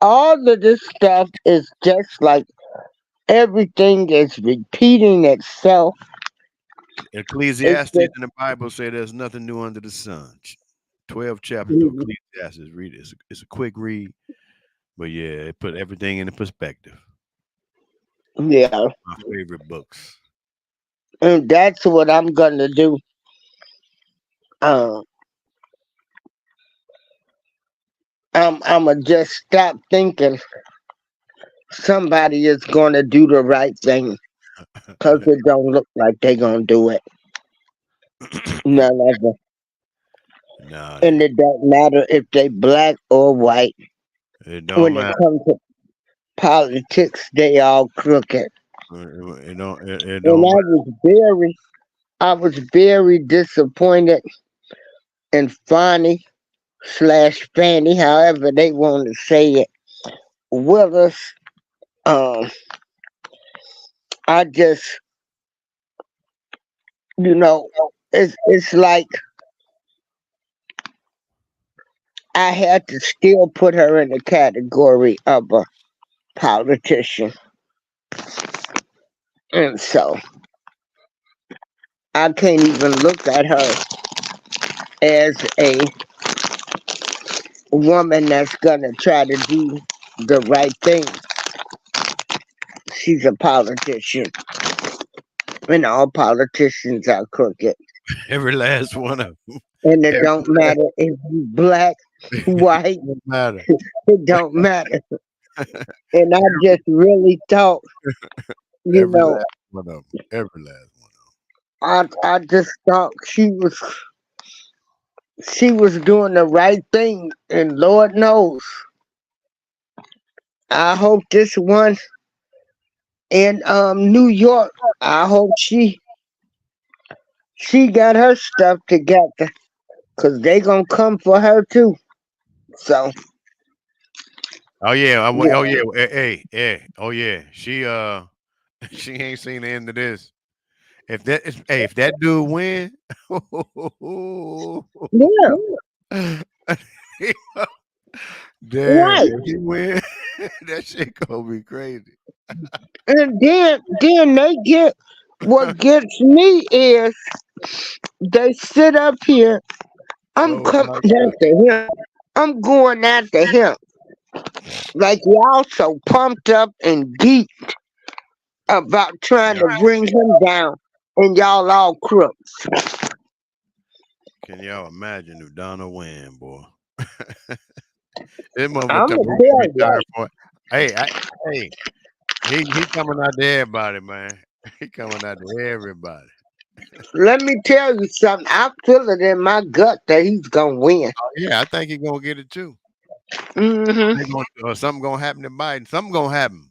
All of this stuff is just like everything is repeating itself. It's Ecclesiastes just in the Bible say there's nothing new under the sun. 12 chapters of Ecclesiastes. Read it. It's a quick read, but yeah, it put everything into perspective. yeah, My favorite books. and that's what I'm gonna do. Uh, I'ma just stop thinking somebody is gonna do the right thing because it don't look like they gonna do it. None of them. No, And it don't matter if they black or white. it don't When it matter. comes to politics, they all crooked. It And don't I was very disappointed in Fanny/Fanny, however they want to say it. Willis, um, I just, you know, it's like I had to still put her in the category of a politician. And so I can't even look at her as a woman that's gonna try to do the right thing. She's a politician, and all politicians are crooked. every last one of them. And it Every don't last matter if you black, white, don't matter. it don't matter. And I just really thought, you Every know, last one of them. Every last one of them. I just thought she was doing the right thing, and Lord knows, I hope this one in New York, I hope she got her stuff together, cause they gonna come for her too. So Oh yeah, oh yeah, yeah, hey, oh yeah. She ain't seen the end of this. If that dude win, yeah, damn, right. if he win, that shit gonna be crazy. And then they get what gets me is they sit up here. I'm Oh coming my god. after him. I'm going after him. Like y'all so pumped up and geek about trying Yeah. to bring him down, and y'all all crooks. Can y'all imagine if Donald win, boy? This motherfucker I'm tell gonna me he tell gonna you. retire for. Hey, he coming out to everybody, man. He coming out to everybody. Let me tell you something. I feel it in my gut that he's gonna win. Oh, yeah, I think he gonna get it too. Mhm. They gonna, or something gonna happen to Biden. Something gonna happen.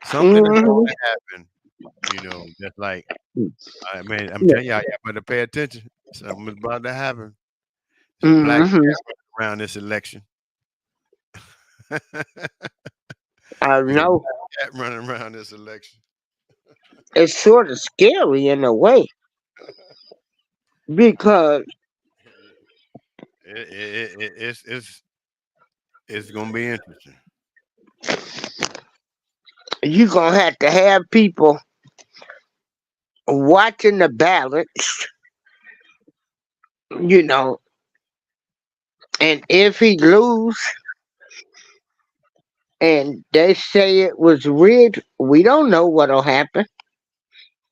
Something is Mhm. gonna happen. Just like I mean, I'm Yeah. telling y'all better pay attention. Something is about to happen. It's a black Mhm. cat running around this election. I It's a know. black cat running around this election. It's sort of scary in a way because It's gonna be interesting. you're gonna have people watching the ballots, you know, and if he lose and they say it was rigged, we don't know what'll happen.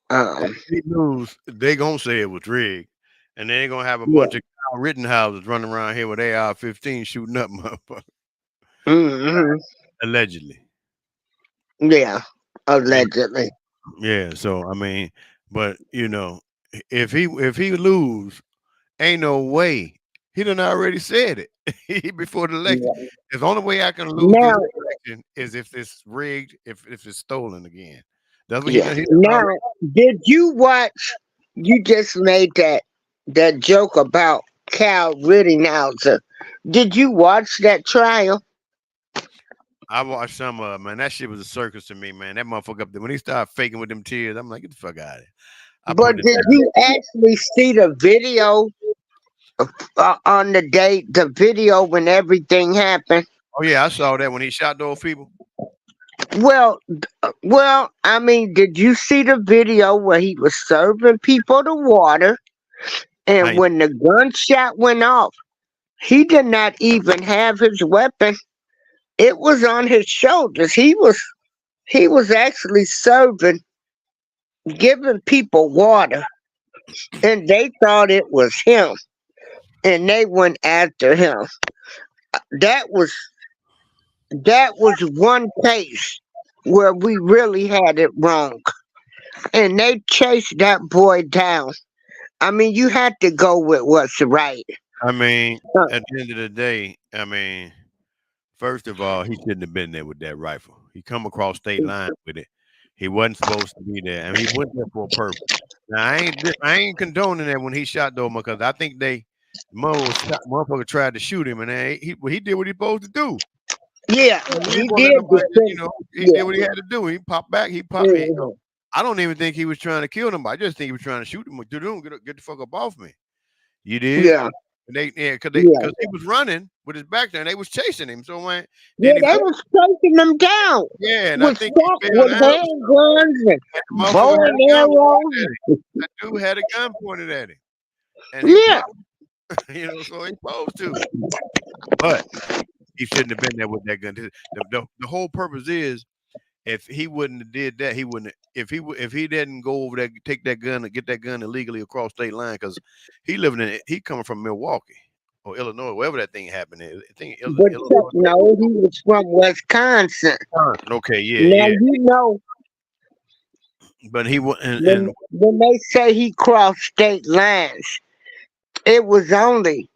Um, He lose, they gonna say it was rigged, and they ain't gonna have a bunch yeah. of Kyle Rittenhouses running around here with AR-15 shooting up motherfuckers. Hmm. Allegedly. Yeah. Yeah, Allegedly. yeah. So I mean, but if he lose, ain't no way. He done already said it before the election. Yeah. The only way I can lose this Now, election is if it's rigged, if it's stolen again. That's what he yeah. done. He done Now, already. did you watch? You just made that joke about Cal Rittenhouser. Did you watch that trial? I watched some of it, man. That shit was a circus to me, man. That motherfucker up there when he started faking with them tears, I'm like, get the fuck out of here. I But put it did down. you actually see the video on the date? The video when everything happened. Oh yeah, I saw that when he shot those people. Well, I mean, did you see the video where he was serving people the water, I and ain't, when the gunshot went off, he did not even have his weapon. It was on his shoulders. He was actually serving, giving people water, and they thought it was him, and they went after him. That was that was one case where we really had it wrong, and they chased that boy down. I mean, you had to go with what's right. I mean, Uh, at the end of the day, I mean, first of all, he shouldn't have been there with that rifle. He come across state line with it. He wasn't supposed to be there. I mean, he went there for a purpose. Now I ain't condoning that when he shot Doma because I think motherfucker tried to shoot him and he did what he supposed to do. yeah, He he wanted did nobody to, defend. he did Yeah. what he had to do. He popped back. He popped. Mhm. I don't even think he was trying to kill them. I just think he was trying to shoot them. Dude, get the fuck up off me. You did. Yeah. And Yeah. because he was running with his back there, and they was chasing him. So when Yeah, then he they fell, was taking them down yeah, and I with think he fell with down, handguns and and the bow motherfucker had and a gun pointed arrows. at him. That dude had a gun pointed at him, and he Yeah. popped. So he supposed to, but he shouldn't have been there with that gun. The whole purpose is if he wouldn't have did that, he wouldn't. If he didn't go over there, take that gun and get that gun illegally across state line, because he coming from Milwaukee or Illinois, wherever that thing happened. I think But Illinois. no, he was from Wisconsin. Okay, yeah, Now yeah. you know But he was, When they say he crossed state lines, it was only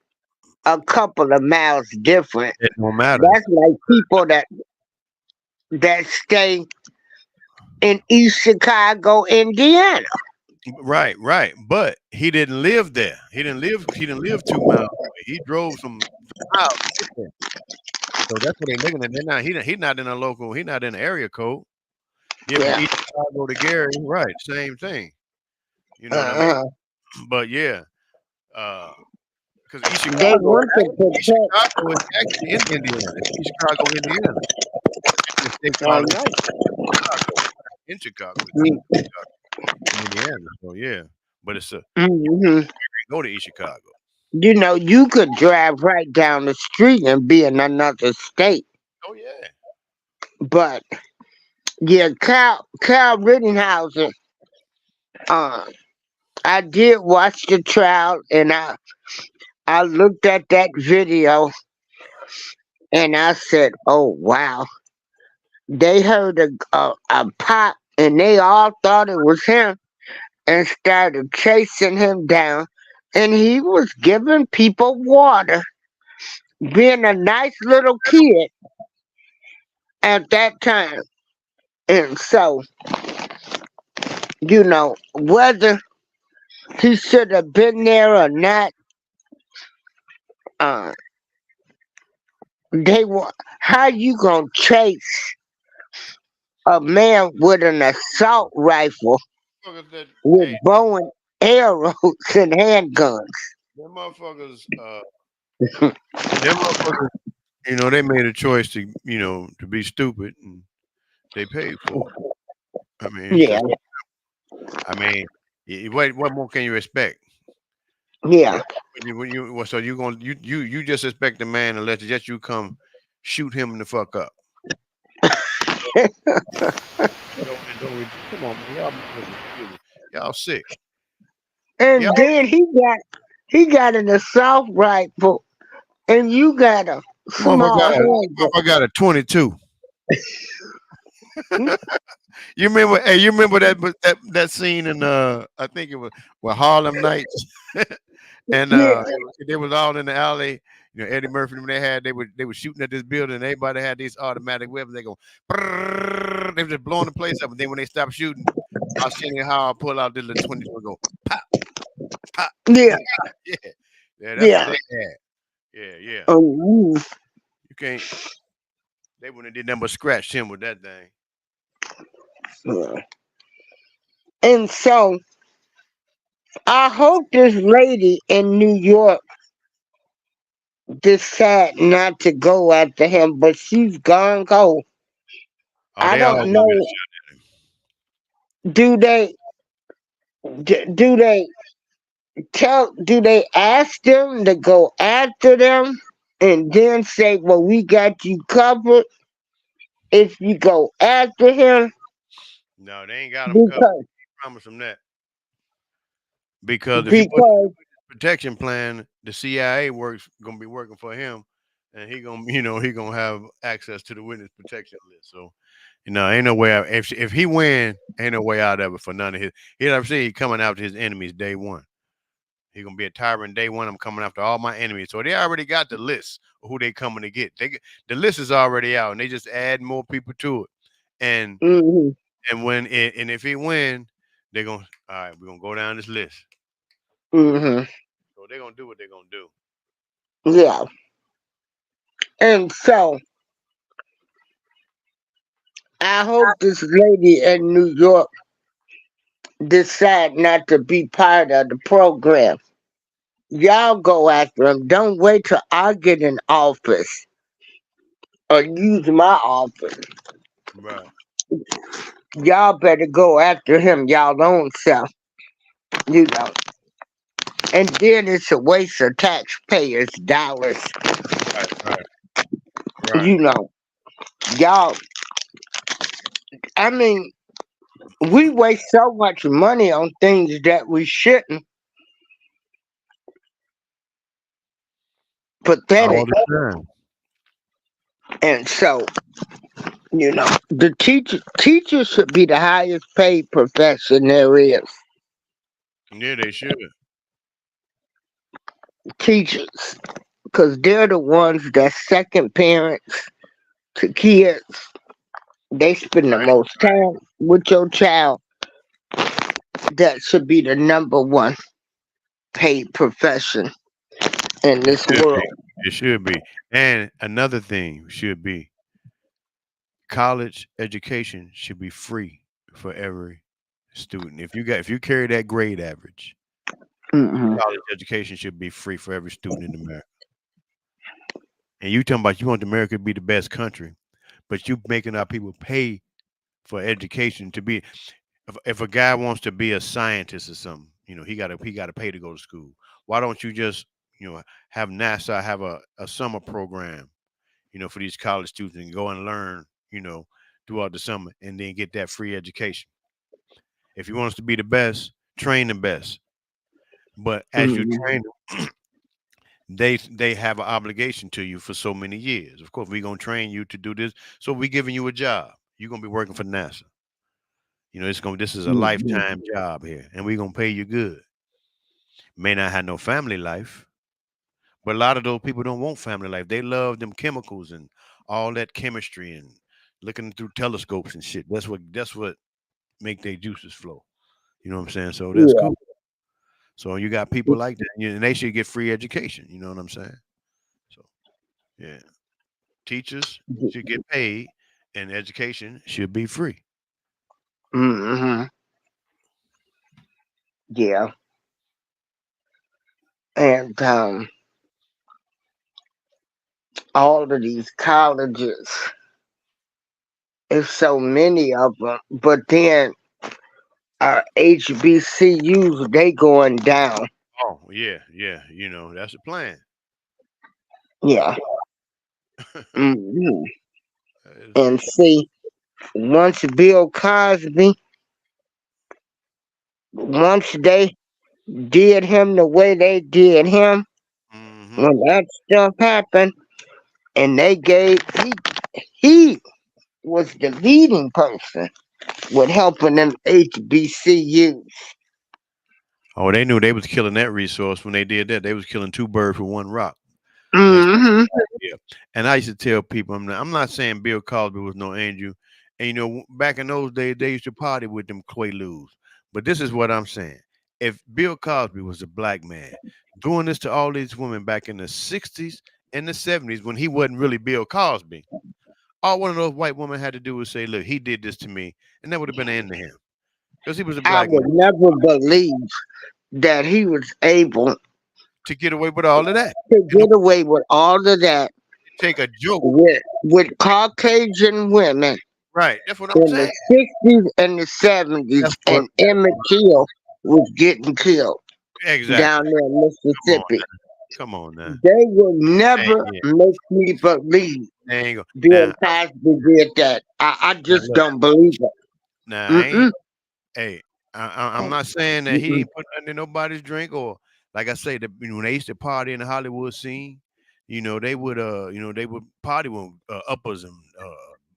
a couple of miles different. it don't matter. That's like people that stay in East Chicago, Indiana. Right, right. But he didn't live there. He didn't live. He didn't live 2 miles away. He drove some miles to get there. So that's what they're looking at. They're not. He's not in a local. He's not in the area code. Yeah, from Yeah. East Chicago to Gary, right? Same thing. You know what I mean? Uh-huh. But yeah, because East They Chicago, want to East protect. Chicago is actually in Indiana. It's East Chicago, Indiana. The state I called know. Chicago. In Chicago, it's East Mm-hmm. Chicago, Indiana. So yeah, but it's a Mm-hmm. go to East Chicago. You know, you could drive right down the street and be in another state. Oh yeah. But yeah, Kyle Rittenhausen. Uh, I did watch the trial, and I looked at that video, and I said, "Oh wow!" They heard a pop, and they all thought it was him, and started chasing him down. And he was giving people water, being a nice little kid at that time. And so, whether he should have been there or not, uh, how you gonna chase a man with an assault rifle Motherfuckers that with hey, bow and arrows and handguns? them motherfuckers, them motherfuckers, they made a choice to be stupid, and they paid for it. I mean, it's Yeah, just, I mean, what more can you expect? yeah. So you just expect the man to let just you come shoot him the fuck up. Come on, man, y'all motherfuckers really- y'all sick. Y'all, And then he got an assault rifle, and you got a small handgun. motherfucker got a 22. You remember? Hey, you remember that scene in I think it was Harlem Nights, and Yeah, they was all in the alley. Eddie Murphy, when they were shooting at this building. Everybody had these automatic weapons. They go, brrrr, they were just blowing the place up. And then when they stopped shooting, I seen how I pull out this little 22 and go pop, pop. yeah, Yeah, yeah, that's what yeah. they had. Yeah, yeah. Oh, You can't. They wouldn't have did nothing but scratch him with that thing. yeah. And so I hope this lady in New York decide not to go after him, but she's gone go. Oh, I they all don't gonna get know. Do they do they do they ask them to go after them and then say, "Well, we got you covered if you go after him"? no, they ain't got him covered. Because Promise them that. Because if you put because protection plan, the CIA gonna be working for him, and he gonna have access to the witness protection list. So, ain't no way out. If he win, ain't no way out of it for none of his. He ever see he coming after his enemies day one. He gonna be a tyrant day one. I'm coming after all my enemies. So they already got the list of who they coming to get. The list is already out, and they just add more people to it. And hmm and if he win, they're gonna all right. We're gonna go down this list. hmm So they're gonna do what they're gonna do. yeah. And so I hope this lady in New York decide not to be part of the program. Y'all go after him. Don't wait till I get in office or use my office. Right. Y'all better go after him y'all own self, you know. And then it's a waste of taxpayers' dollars, Right. Right. Right. you know. Y'all, I mean, we waste so much money on things that we shouldn't. Pathetic. All the time. And so You know, the teacher should be the highest paid profession there is. Yeah, they should. Teachers, because they're the ones that second parents to kids. They spend the Right. most time with your child. That should be the number one paid profession in It this should be. world. It should be. And another thing should be college education should be free for every student. If you carry that grade average, Hmm. college education should be free for every student in America. And you talking about you want America to be the best country, but you making our people pay for education to be. If a guy wants to be a scientist or something, he got to pay to go to school. Why don't you just have NASA have a summer program, for these college students and go and learn, throughout the summer and then get that free education. If you want us to be the best, train the best. But as you Hmm. train them, they have an obligation to you for so many years. Of course, we're gonna train you to do this, so we're giving you a job. You're gonna be working for NASA. This is a Hmm. lifetime job here, and we're gonna pay you good. May not have no family life, but a lot of those people don't want family life. They love them chemicals and all that chemistry and looking through telescopes and shit. That's what make their juices flow. You know what I'm saying? So that's Yeah. cool. So you got people like that, and they should get free education. You know what I'm saying? So yeah, teachers should get paid, and education should be free. Hmm. Yeah. And all of these colleges, there's so many of them. But then our HBCUs, they going down. Oh yeah, yeah. That's the plan. That's Yeah. the Hmm. that is the And plan. see, once Bill Cosby, once they did him the way they did him, Hmm. when that stuff happened, and they gave he was the leading person with helping them HBCUs. Oh, they knew they was killing that resource when they did that. They was killing two birds with one rock. That's Hmm. yeah. And I used to tell people, I'm not saying Bill Cosby was no angel. And back in those days, they used to party with them Quaaludes. But this is what I'm saying. If Bill Cosby was a black man doing this to all these women back in the 60s and the 70s when he wasn't really Bill Cosby, all one of those white women had to do was say, look, he did this to me. And that would have been an end to him. Because he was a I black would man never believe that he was able to get away with all of that. to And get away with all of that take a joke. with Caucasian women Right. That's what I'm in the saying. 60s and the 70s, That's what and Emmett Till was getting killed down exactly. there in Come on Mississippi. now. Come on now. They would Hey, never yeah. make me believe They ain't go Bill now. Cosby did that. I Now just look. don't believe it. Now I ain't. Mm-mm, Hey, I'm not saying that he mm-mm. ain't put nothing in nobody's drink or like I say that when they used to party in the Hollywood scene, they would party with uppers and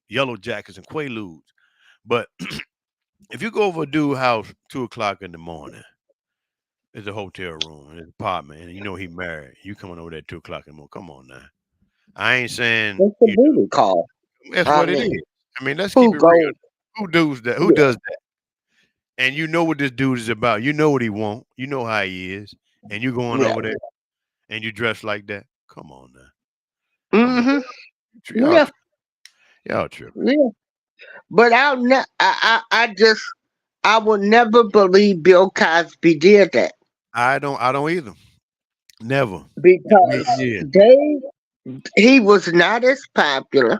yellow jackets and quaaludes. But if you go over a dude's house 2 o'clock in the morning, it's a hotel room, it's an apartment, and he married. You coming over there at 2 o'clock in the morning? Come on now. I ain't saying It's a booty call. that's I what it mean, is. I mean, let's keep who it real. goes? Who does that? Who Yeah, does that? And you know what this dude is about. You know what he want. You know how he is. And you going yeah, over there and you dress like that. Come on now. Come on. mm-hmm, Y'all, yeah, y'all tripping. yeah. But I will never believe Bill Cosby did that I don't either. Never. Me, because yeah. he was not as popular.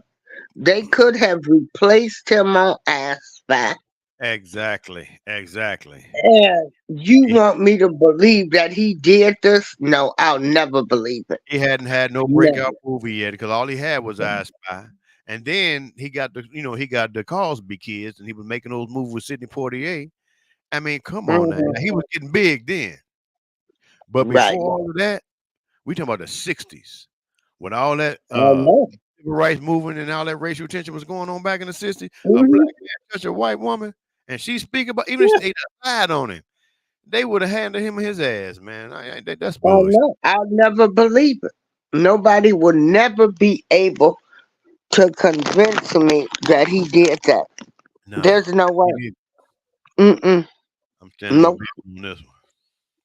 They could have replaced him on Aspire. Exactly. Exactly. And you He, want me to believe that he did this? No, I'll never believe it. he hadn't had no breakout Never. movie yet because all he had was I Spy. And then he got the Cosby Kids and he was making those movies with Sidney Poitier. I mean, come on now. Hmm. He was getting big then. But Right. before all of that, we talking about the 60s. With all that I know. civil rights movement and all that racial tension was going on back in the 60s, a black Mhm. man touch a white woman and she speak about even if they lied on him, they would have handed him his ass, man. That's Oh bullshit. no, I'll never believe it. Nobody will never be able to convince me that he did that. No. There's no way. Me neither. Mm-mm. I'm standing with Nope. people on this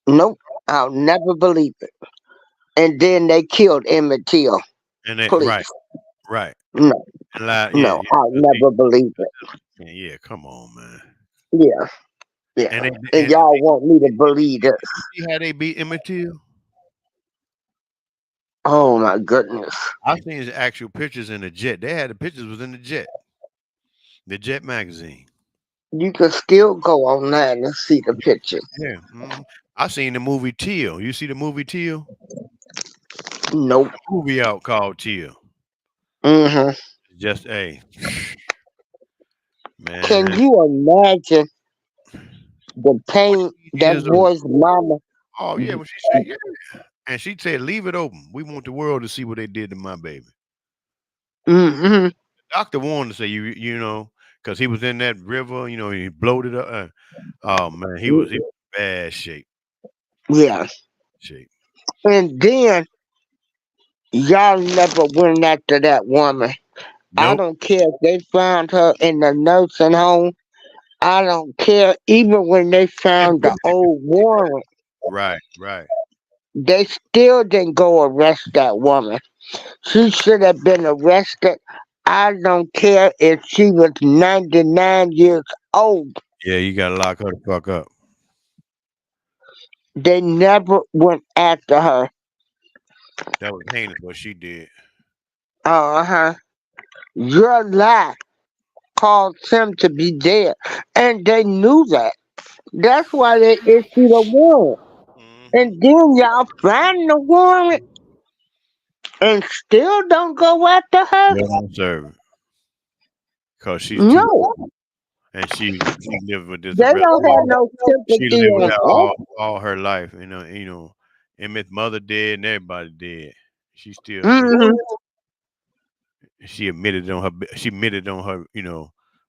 one. Nope. I'll never believe it. And then they killed Emmett Till. And they Please. right. No, And lie, yeah, no, yeah. I'll 'Cause never believe it. yeah, come on, man. Yeah, yeah. And And y'all want me to believe this. you see how they beat Emmett Till? Oh my goodness. I seen his actual pictures in the jet. They had the pictures was in the jet magazine. You can still go online and see the pictures. Yeah. I seen the movie Till. You see the movie Till? Nope. Movie out called Till. Hmm. Just Can man, you imagine the pain 14 that years old. boy's mama? Oh yeah, when she said yeah, and she said leave it open. We want the world to see what they did to my baby. Hmm. Doctor wanted to say you know because he was in that river. You know he bloated up. Oh man, he was in bad Yeah. shape. And then y'all never went after that woman. I Nope. don't care if they found her in the nursing home. I don't care. Even when they Didn't found do the nothing. old warrant, Right. they still didn't go arrest that woman. She should have been arrested. I don't care if she was 99 years old. Yeah, you gotta lock her the fuck up. They never went after her. That was heinous what she did. Uh huh. Your lie caused him to be dead. And they knew that. That's why they issued a warrant. Hmm. And then y'all find the warrant and still don't go after her? Still don't serve it because she's too No. and she lived with this the They rest don't of have her. no She sympathy lived with on her us. all her life. Emmett's mother dead and everybody dead. She still Hmm. she admitted on her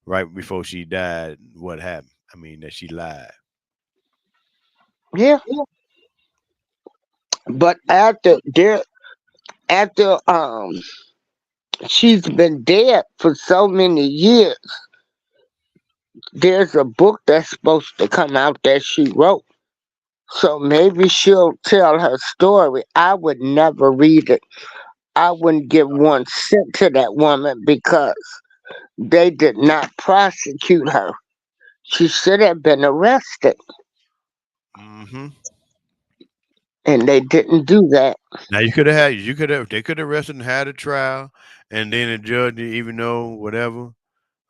right before she died what happened. I mean that she lied. Yeah. But after she's been dead for so many years, there's a book that's supposed to come out that she wrote. So maybe she'll tell her story. I would never read it. I wouldn't give 1 cent to that woman because they did not prosecute her. She should have been arrested, Hmm. and they didn't do that. Now they could have arrested and had a trial, and then the judge didn't even know whatever.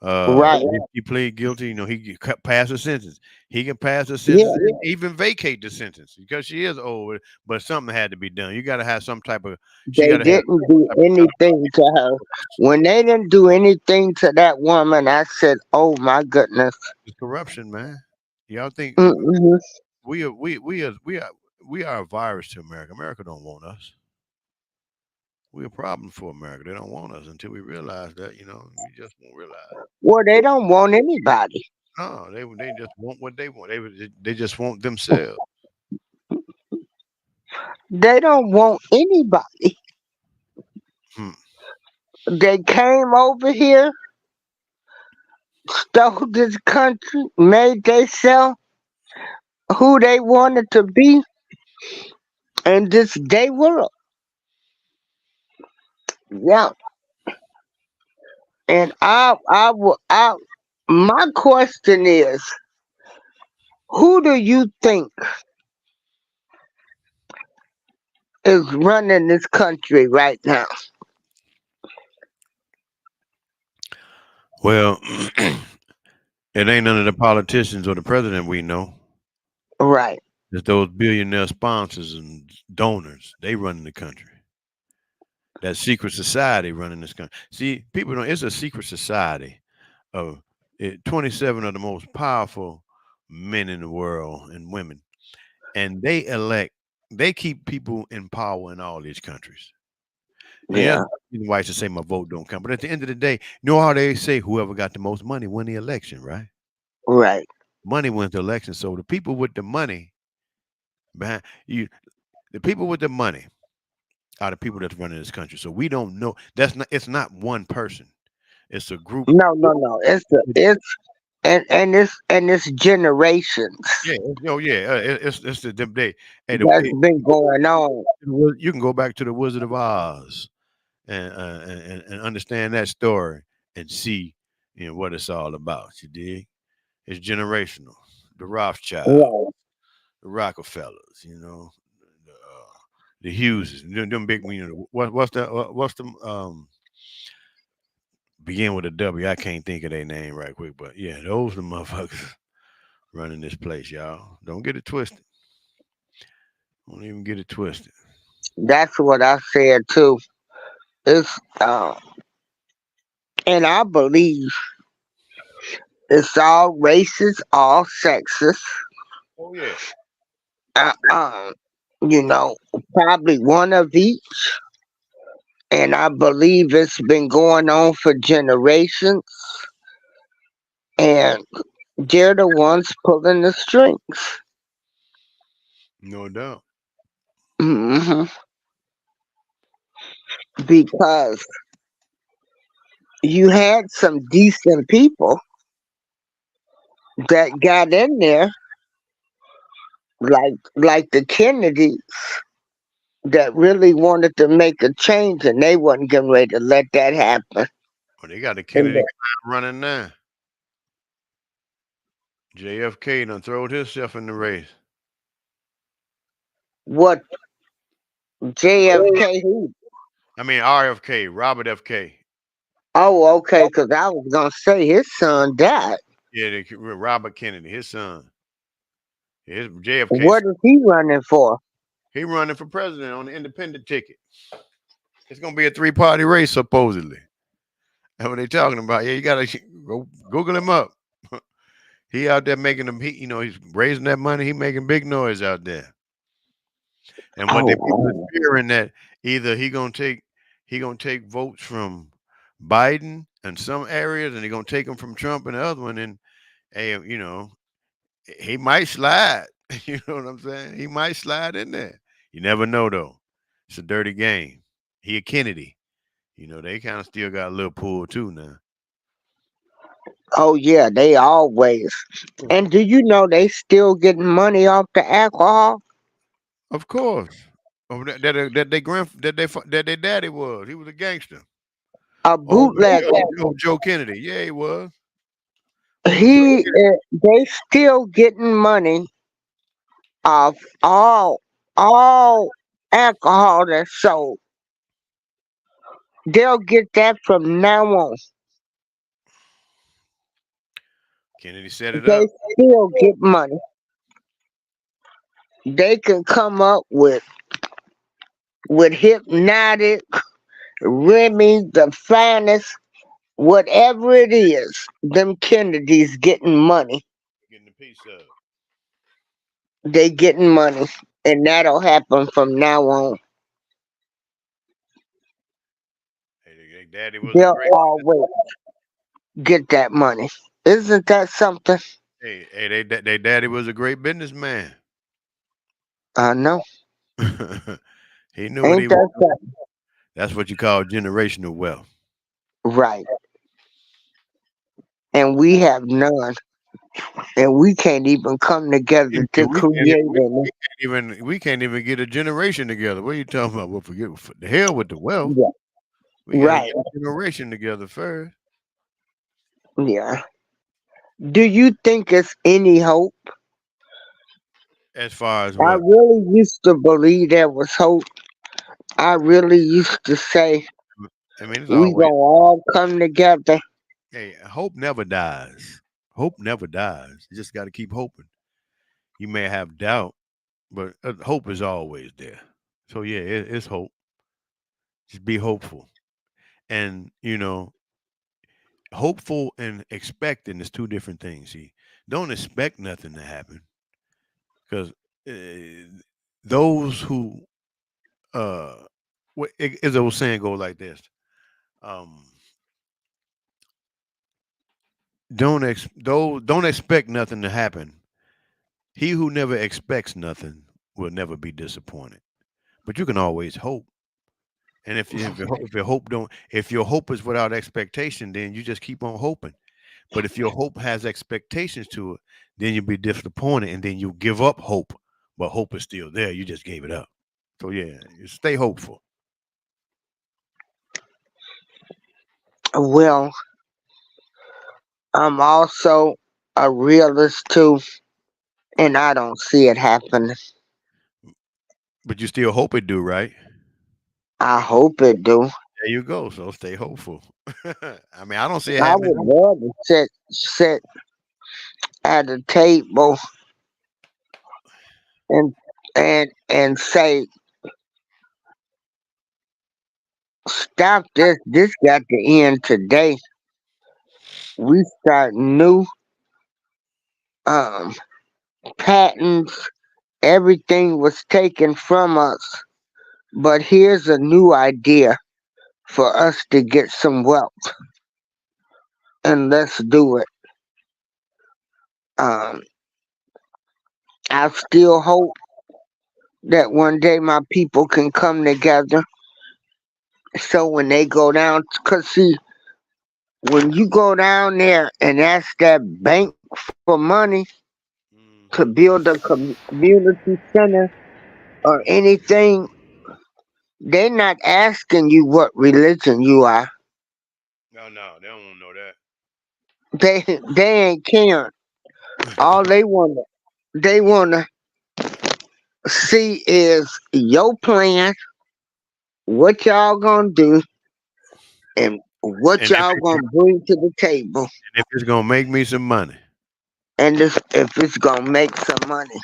Right. If he plead guilty, he can pass a sentence. He can pass a sentence Yeah. and even vacate the sentence because she is old. But something had to be done. You got to have some type of. She They got to have didn't do some type anything to her. When they didn't do anything to that woman, I said, "Oh my goodness." of corruption, man. Y'all think Mm-mm. we are a virus to America. America don't want us. We're a problem for America. They don't want us until we realize that. We just won't realize. Well, they don't want anybody. No, they just want what they want. They just want themselves. They don't want anybody. Hmm. They came over here, stole this country, made themselves who they wanted to be in this day world. Yeah. And my question is, who do you think is running this country right now? Well, it ain't none of the politicians or the president we know. Right. It's those billionaire sponsors and donors. They running the country. That secret society running this country. See, people don't. It's a secret society of 27 of the most powerful men in the world and women, and they keep people in power in all these countries. And yeah, Yeah. why I should say my vote don't count. But at the end of the day, you know how they say whoever got the most money win the election, right? Right. Money wins the election. So the people with the money behind you, the people with the money are the people that's running this country. So we don't know. That's not. It's not one person. It's a group. No, no, no. It's and it's generations Yeah. Oh yeah. It's the them day. Hey, that's been going on. you can go back to the Wizard of Oz and understand that story and see what it's all about. You dig? It's generational. The Rothschild, Right. the Rockefellers, the Hugheses, them big. What's the begin with a W? I can't think of their name right quick, but yeah, those the motherfuckers running this place, y'all. Don't get it twisted. Don't even get it twisted. That's what I said too. It's and I believe it's all races, all sexes. Oh yeah. Uh, um, you know, probably one of each. And I believe it's been going on for generations. And they're the ones pulling the strings. No doubt. hmm Because you had some decent people that got in there, like the Kennedys, that really wanted to make a change, and they wasn't getting ready to let that happen. Oh, they got the And Kennedy clown running now. JFK done throwed himself in the race. what JFK? Who? I mean RFK, Robert FK. Oh, okay. Because I was gonna say his son died. Yeah, Robert Kennedy, his son. His JFK. What is he running for? He running for president on the independent ticket. It's gonna be a three-party race supposedly. That's what they talking about. Yeah, you gotta go Google him up. He out there making them. He's raising that money. He making big noise out there. And what Oh, they people are wow. fearing that either he gonna take votes from Biden in some areas, and he gonna take them from Trump in the other one. And hey, he might slide. You know what I'm saying? He might slide in there. You never know though. It's a dirty game. He a Kennedy. They kind of still got a little pull too now. Oh yeah, they always. And do you know they still getting money off the alcohol? Of course. Oh, that their daddy was. He was a gangster. A bootlegger. Joe Kennedy. Yeah, he was. Joe He, they still getting money off all alcohol that's sold. They'll get that from now on. Kennedy set it They up. still get money. They can come up with hypnotic, Remy, the finest, whatever it is. Them Kennedys getting money. Getting a piece of. They getting money, and that'll happen from now on. Hey, their daddy was a They'll great. always get that money. Isn't that something? They daddy was a great businessman. I know. He knew what he Ain't was. that something? That's what you call generational wealth. Right. And we have none. And we can't even come Yeah, together to we can't create even we, any. we can't even we can't even get a generation together. What are you talking about? Well, forget the hell with the wealth. Yeah. We got to Right. get a generation together first. Yeah. Do you think it's any hope? As far as I what? really used to believe there was hope. I really used to say I mean, it's we always. gonna all come together. Hey, hope never dies. Hope never dies. You just got to keep hoping. You may have doubt, but hope is always there. So yeah, it's hope. Just be hopeful, and hopeful and expecting is two different things. See, don't expect nothing to happen because those who uh as the old saying go like this. Um, don't expect nothing to happen. He who never expects nothing will never be disappointed. But you can always hope. And if your hope is without expectation, then you just keep on hoping. But if your hope has expectations to it, then you'll be disappointed, and then you give up hope. But hope is still there. You just gave it up. So yeah, you stay hopeful. Well, I'm also a realist too, and I don't see it happening. But you still hope it do, right? I hope it do. There you go. So stay hopeful. I mean, I don't see it I happening. would love to sit at a table and and say, stop this. This got to end today. We start new um patents. Everything was taken from us, but here's a new idea for us to get some wealth, and let's do it. Um, I still hope that one day my people can come together. So when they go down, cause see, when you go down there and ask that bank for money to Mhm. build a community center or anything, they're not asking you what religion you are. No, no, they don't know They ain't caring. All that. they wanna see is your plan, what y'all gonna do, and what and if y'all gonna bring to the table, it's gonna make me some money. and if it's gonna make some money.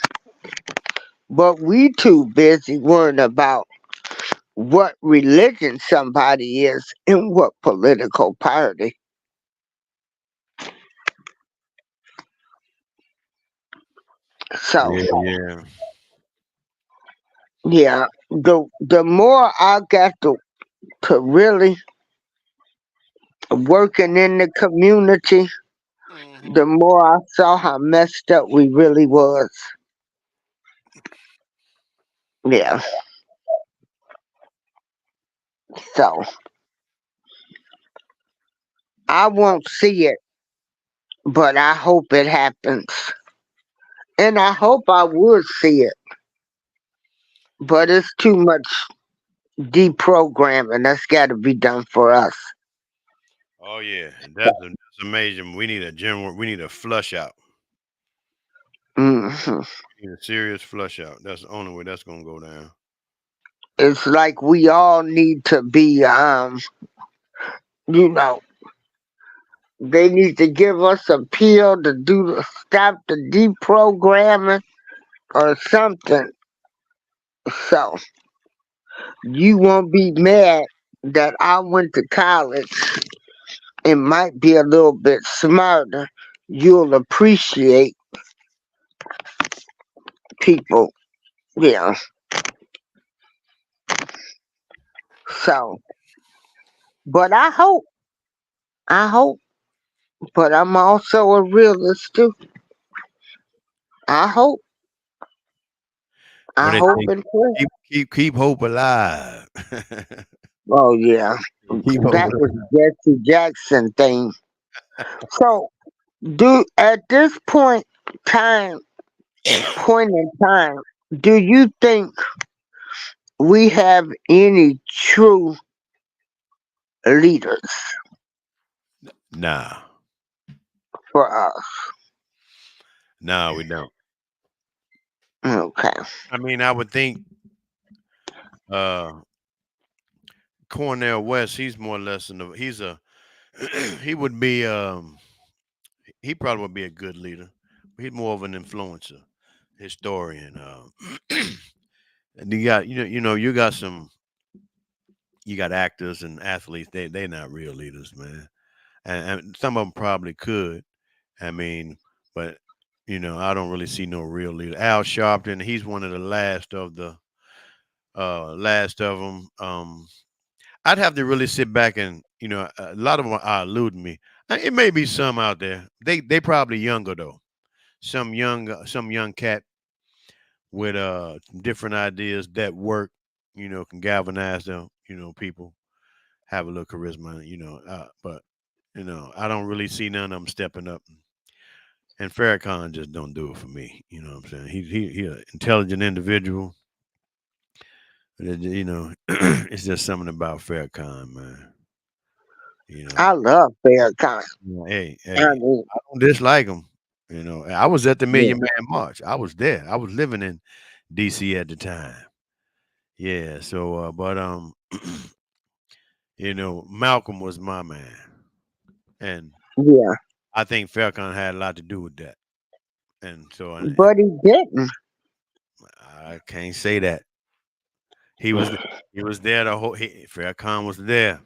But we too busy worrying about what religion somebody is and what political party. So Yeah, yeah. yeah, the more I got to really working in the community, Hmm. the more I saw how messed up we really was. Yeah. So I won't see it, but I hope it happens. And I hope I would see it, but it's too much deprogramming that's got to be done for us. Oh yeah, that's amazing. We need a general. We need a flush out. Hmm. We need a serious flush out. That's the only way that's gonna go down. It's like we all need to be, you know, they need to give us a pill to stop the deprogramming or something. So you won't be mad that I went to college and might be a little bit smarter. You'll appreciate people. Yeah. So, but I hope, but I'm also a realist too. I hope, What I they hope say? and pray. Keep hope alive. Oh yeah, Keep hope that was alive. Jesse Jackson thing. So, do at this point in time, do you think we have any true leaders Nah, for us? nah, we don't. Okay. I mean, I would think uh Cornell West. He's more or less he's a he would be he probably would be a good leader. He's more of an influencer, historian. And you got you got actors and athletes. They're not real leaders, man. And some of them probably could. I mean, but I don't really see no real leader. Al Sharpton, he's one of the last of the last of them. I'd have to really sit back and a lot of them are eluding me. It may be some out there. They probably younger though. Some young cat with different ideas that work. Can galvanize them. People have a little charisma. But I don't really see none of them stepping up. And Farrakhan just don't do it for me. You know what I'm saying? He an intelligent individual. It's just something about Farrakhan, man. You know, I love Farrakhan. hey, I mean, I don't dislike him. I was at the yeah, Million Man March. I was there. I was living in D.C. at the time. Yeah. So, but Malcolm was my man, and yeah, I think Farrakhan had a lot to do with that. And so, and but he didn't. I can't say that he was he was there. Farrakhan was there.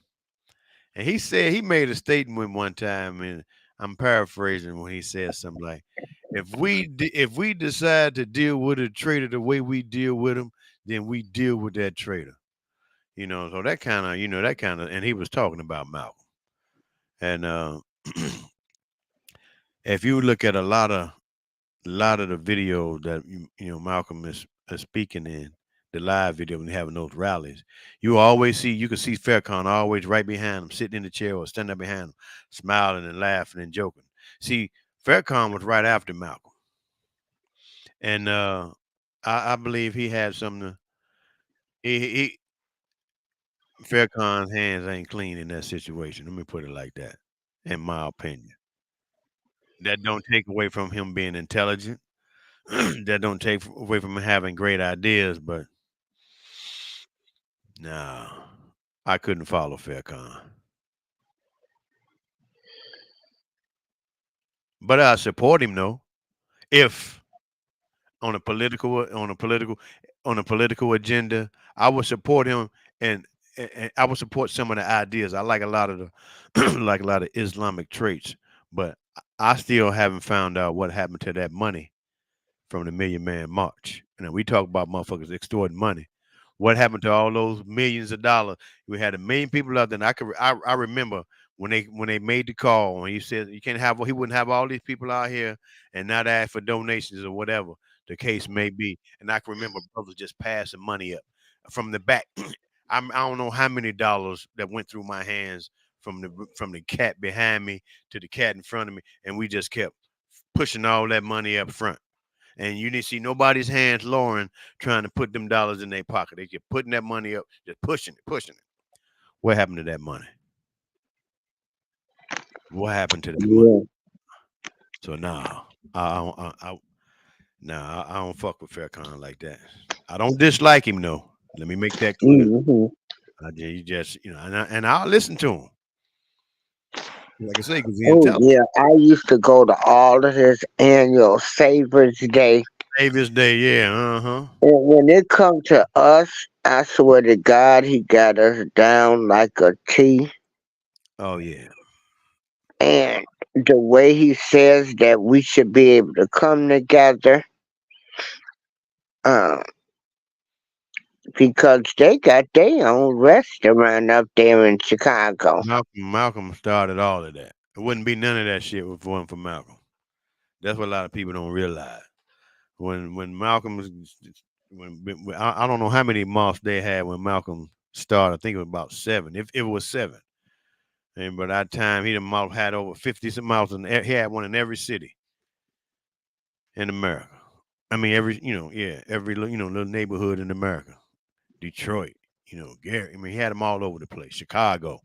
And he said he made a statement one time, and I'm paraphrasing when he said something like, if we decide to deal with a traitor the way we deal with him, then we deal with that traitor." So that kind of and he was talking about Malcolm. And if you look at a lot of the videos that Malcolm is speaking in the live video when having those rallies, you can see Farrakhan always right behind him, sitting in the chair or standing up behind him, smiling and laughing and joking. See, Farrakhan was right after Malcolm, and I believe he had something. He Farrakhan's hands ain't clean in that situation. Let me put it like that. In my opinion, that don't take away from him being intelligent. That don't take away from him having great ideas, but no, I couldn't follow Faircon. But I support him though. If on a political on a political on a political agenda, I would support him and, and I would support some of the ideas. I like a lot of the like a lot of Islamic traits, but I still haven't found out what happened to that money from the Million Man March. We talk about motherfuckers extorting money. What happened to all those millions of dollars? We had a million people out there. And I remember when they made the call when he said you can't have he wouldn't have all these people out here and not ask for donations or whatever the case may be. And I can remember brothers just passing money up from the back. I don't know how many dollars that went through my hands from the cat behind me to the cat in front of me, and we just kept pushing all that money up front. And you didn't see nobody's hands lowering, trying to put them dollars in their pocket. They kept putting that money up, just pushing it, pushing it. What happened to that money? What happened to that money? yeah. So now, I don't fuck with Faircon like that. I don't dislike him though. Let me make that clear. Hmm. You just and I'll listen to him. Like I say, because he's Oh intelligent. yeah, I used to go to all of his annual Savers Day, Davis Day, yeah, uh-huh. and when it come to us, I swear to God, he got us down like a T. Oh yeah. And the way he says that we should be able to come together, uh, because they got their own restaurant up there in Chicago. Malcolm started all of that. It wouldn't be none of that shit if it wasn't for Malcolm. That's what a lot of people don't realize. When Malcolm was I don't know how many mosques they had when Malcolm started. I think it was about seven. If it was seven, and by that time he had over 50 some miles, and he had one in every city in America. I mean, every little neighborhood in America, Detroit, Gary. I mean, he had them all over the place. Chicago.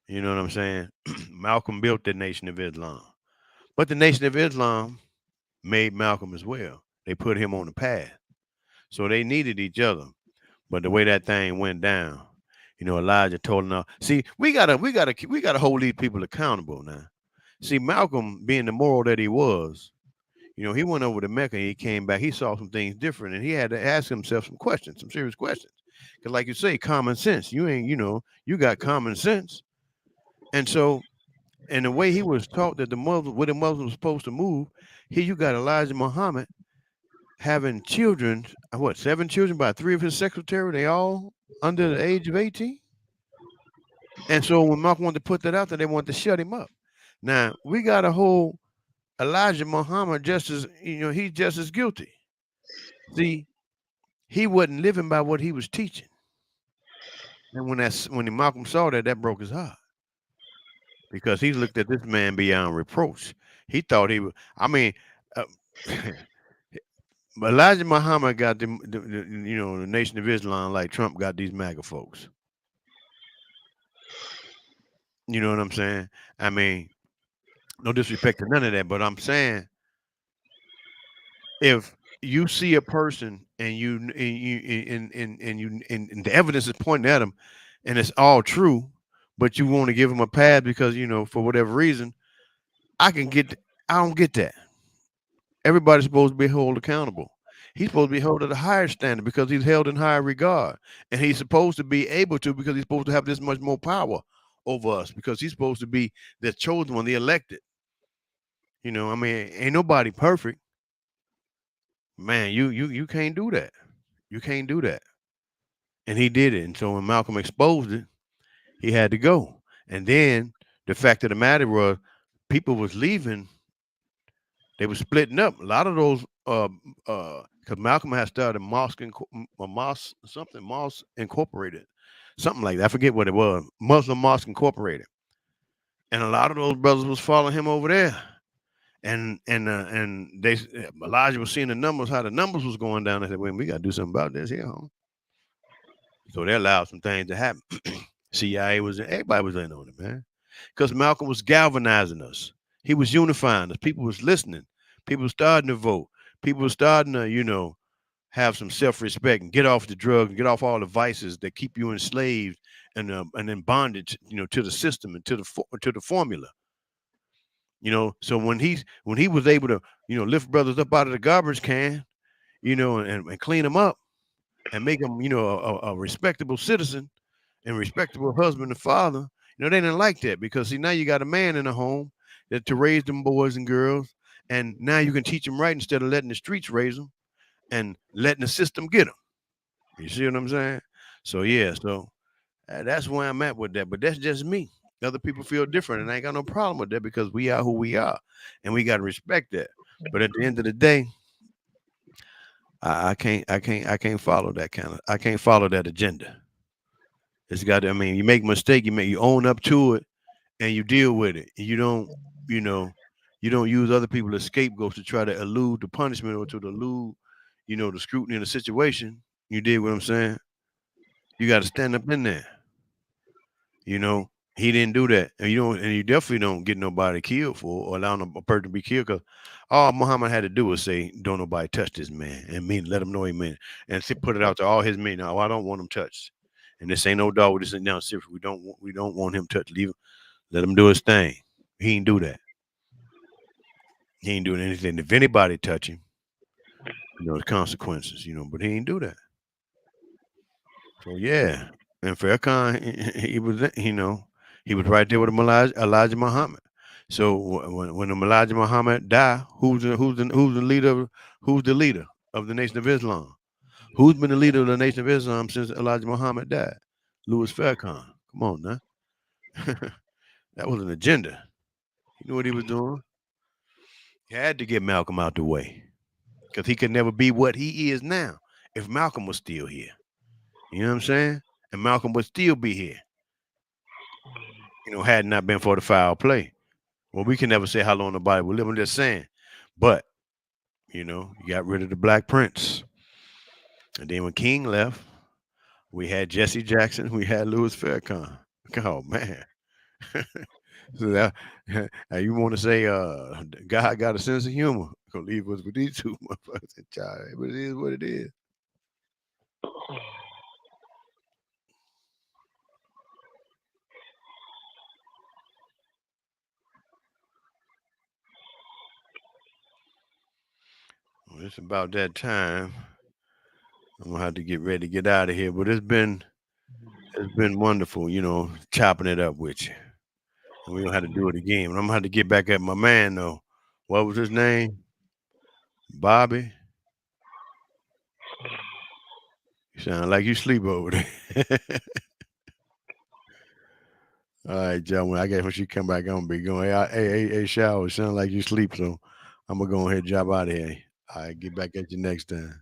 You know what I'm saying? Malcolm built the Nation of Islam, but the Nation of Islam made Malcolm as well. They put him on the path. So they needed each other. But the way that thing went down, Elijah told him, see, we gotta hold these people accountable now. See, Malcolm, being the moral that he was, he went over to Mecca and he came back. He saw some things different, and he had to ask himself some questions, some serious questions. Because, like you say, common sense. You ain't, you got common sense. And so, and the way he was taught that where the Muslims were supposed to move, here you got Elijah Muhammad having children. What, 7 children by 3 of his secretary? They all under the age of 18. And so when Malcolm wanted to put that out there, they wanted to shut him up. Now we got a whole Elijah Muhammad just as he's just as guilty. See, he wasn't living by what he was teaching. And when Malcolm saw that, that broke his heart because he looked at this man beyond reproach. He thought he was. I mean, uh, Elijah Muhammad got the Nation of Islam like Trump got these MAGA folks. You know what I'm saying? I mean, no disrespect to none of that, but I'm saying if you see a person and the evidence is pointing at him, and it's all true, but you want to give him a pass because for whatever reason, I can get. I don't get that. Everybody's supposed to be held accountable. He's supposed to be held at a higher standard because he's held in higher regard, and he's supposed to be able to because he's supposed to have this much more power over us because he's supposed to be the chosen one, the elected. I mean, ain't nobody perfect, man. You can't do that. You can't do that. And he did it. And so when Malcolm exposed it, he had to go. And then the fact of the matter was, people was leaving. They were splitting up. A lot of those, because Malcolm had started Mosque Incorporated, something like that. I forget what it was. Muslim Mosque Incorporated. And a lot of those brothers was following him over there. And Elijah was seeing the numbers, how the numbers was going down. They said, "Wait, we got to do something about this here, huh?" So they allowed some things to happen. CIA was everybody was in on it, man, because Malcolm was galvanizing us. He was unifying us. People was listening. People was starting to vote. People was starting to, have some self-respect and get off the drugs and get off all the vices that keep you enslaved and in bondage, to the system and to the formula. So when he was able to, lift brothers up out of the garbage can, and clean them up and make them, a respectable citizen and respectable husband and father, they didn't like that because see now you got a man in the home that to raise them boys and girls, and now you can teach them right instead of letting the streets raise them and letting the system get them. You see what I'm saying? So yeah, so that's where I'm at with that. But that's just me. Other people feel different, and I ain't got no problem with that because we are who we are, and we got to respect that. But at the end of the day, I can't follow that I can't follow that agenda. It's got to, I mean, you make a mistake, you own up to it, and you deal with it. And you know, you don't use other people as scapegoats to try to elude the punishment or to elude, the scrutiny of the situation. You did what I'm saying. You got to stand up in there. You know, he didn't do that, and you definitely don't get nobody killed for or allowing a person to be killed because all Muhammad had to do was say, "Don't nobody touch this man," and let him know he meant it, and put it out to all his men. Now, I don't want him touched, and this ain't no dog. This ain't down serious. We don't want him touched. Leave him. Let him do his thing. He ain't do that. He ain't doing anything. If anybody touch him, the consequences. But he ain't do that. So yeah, and Farrakhan, he was, he was right there with Elijah Muhammad. So when Elijah Muhammad died, who's the leader of the Nation of Islam? Who's been the leader of the Nation of Islam since Elijah Muhammad died? Louis Farrakhan. Come on now, that was an agenda. You know what he was doing? He had to get Malcolm out the way because he could never be what he is now if Malcolm was still here. You know what I'm saying? And Malcolm would still be here, had it not been for the foul play. Well, we can never say how long nobody will live. I'm just saying. But, you got rid of the Black Prince. And then when King left, we had Jesse Jackson, we had Louis Farrakhan. Oh man. So that you want to say God got a sense of humor. Gonna leave us with these two motherfuckers. But it is what it is. Well, it's about that time. I'm gonna have to get ready to get out of here. But it's been wonderful, chopping it up with you. And we don't have to do it again. And I'm gonna have to get back at my man though. What was his name? Bobby. Sound like you sleep over there. All right, gentlemen. I guess when she come back, I'm gonna be going. Hey, shower. Sound like you sleep, so I'm gonna go ahead and drop out of here. All right, get back at you next time.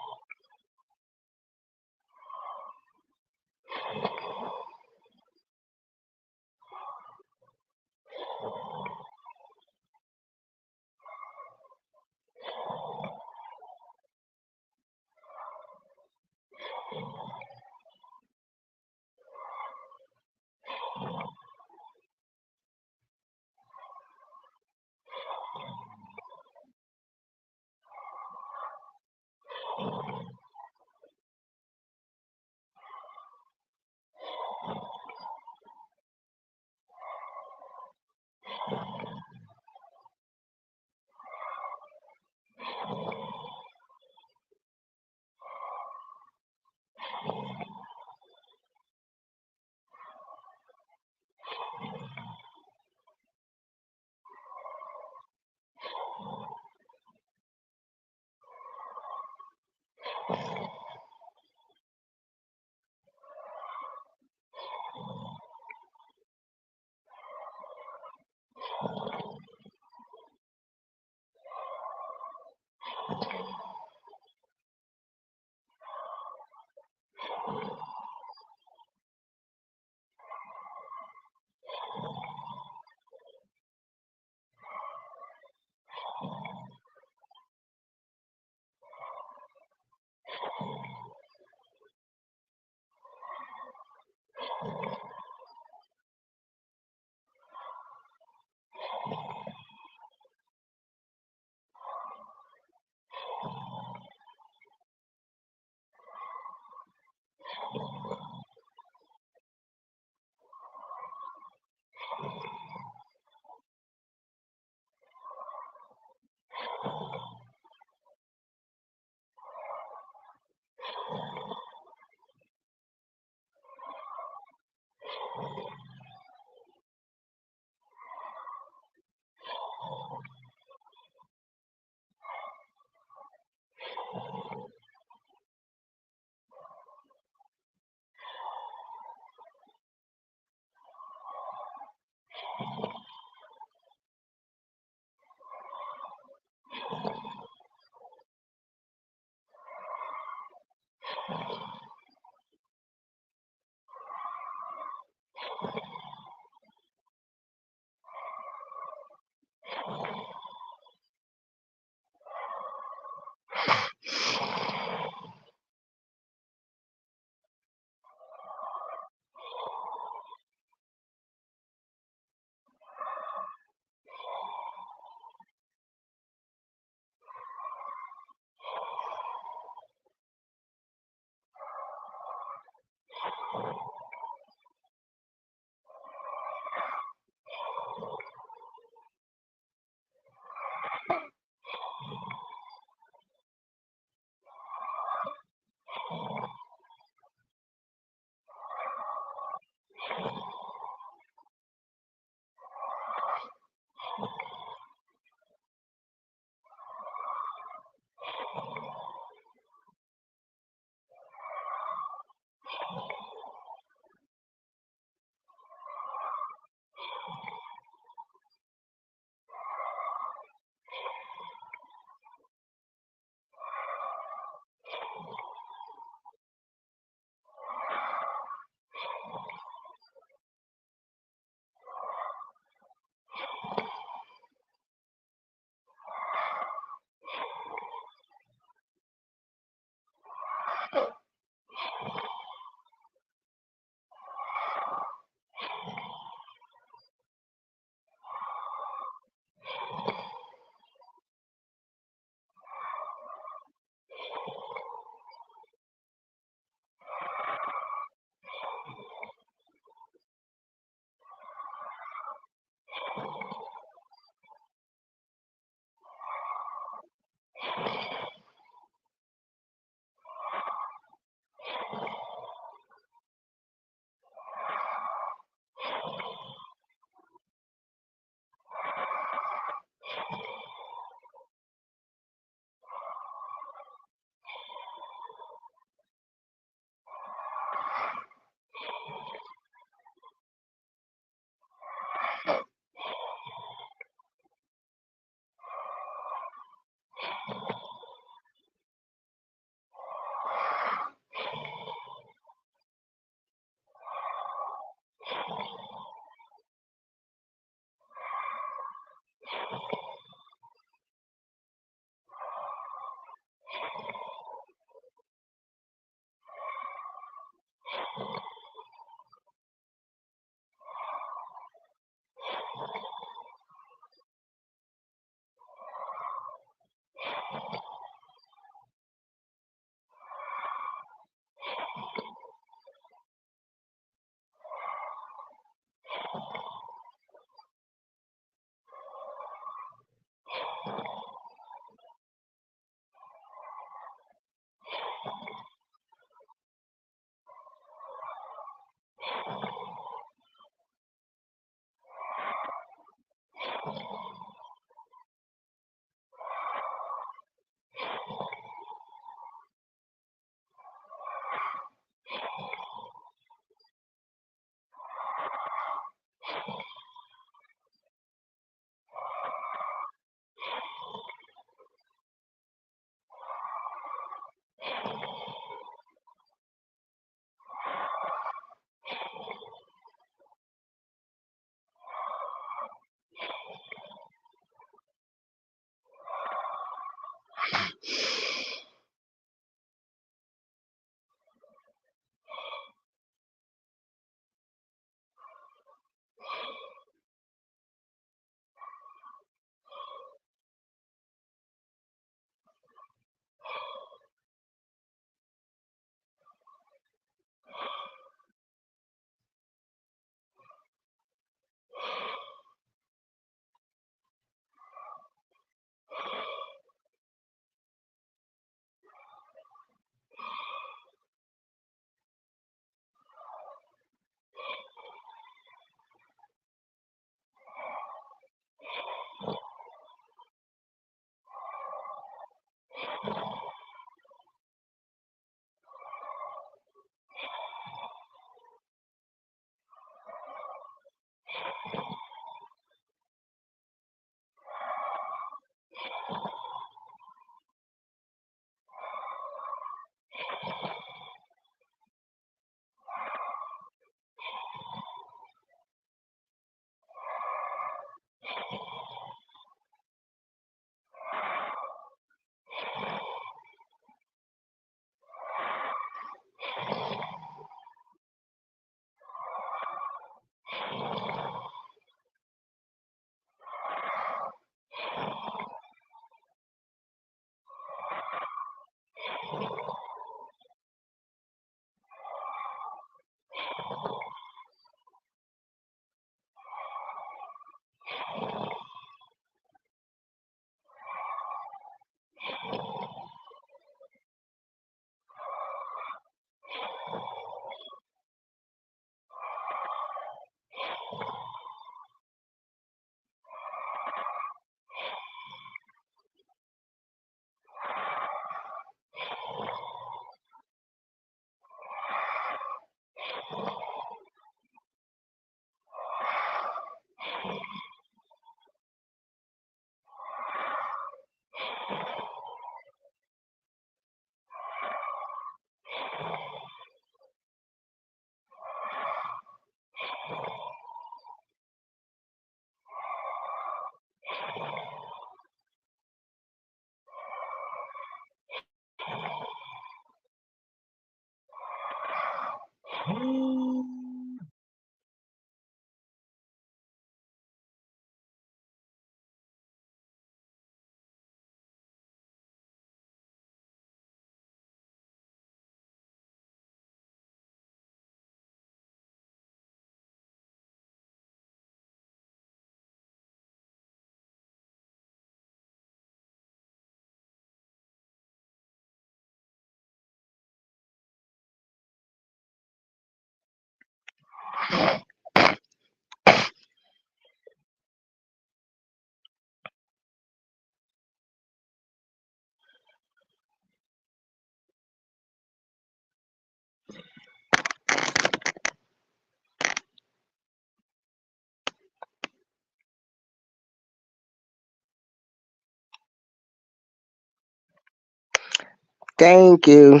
Thank you.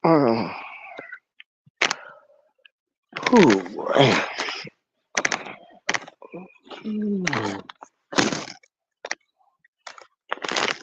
Mm. Ooh.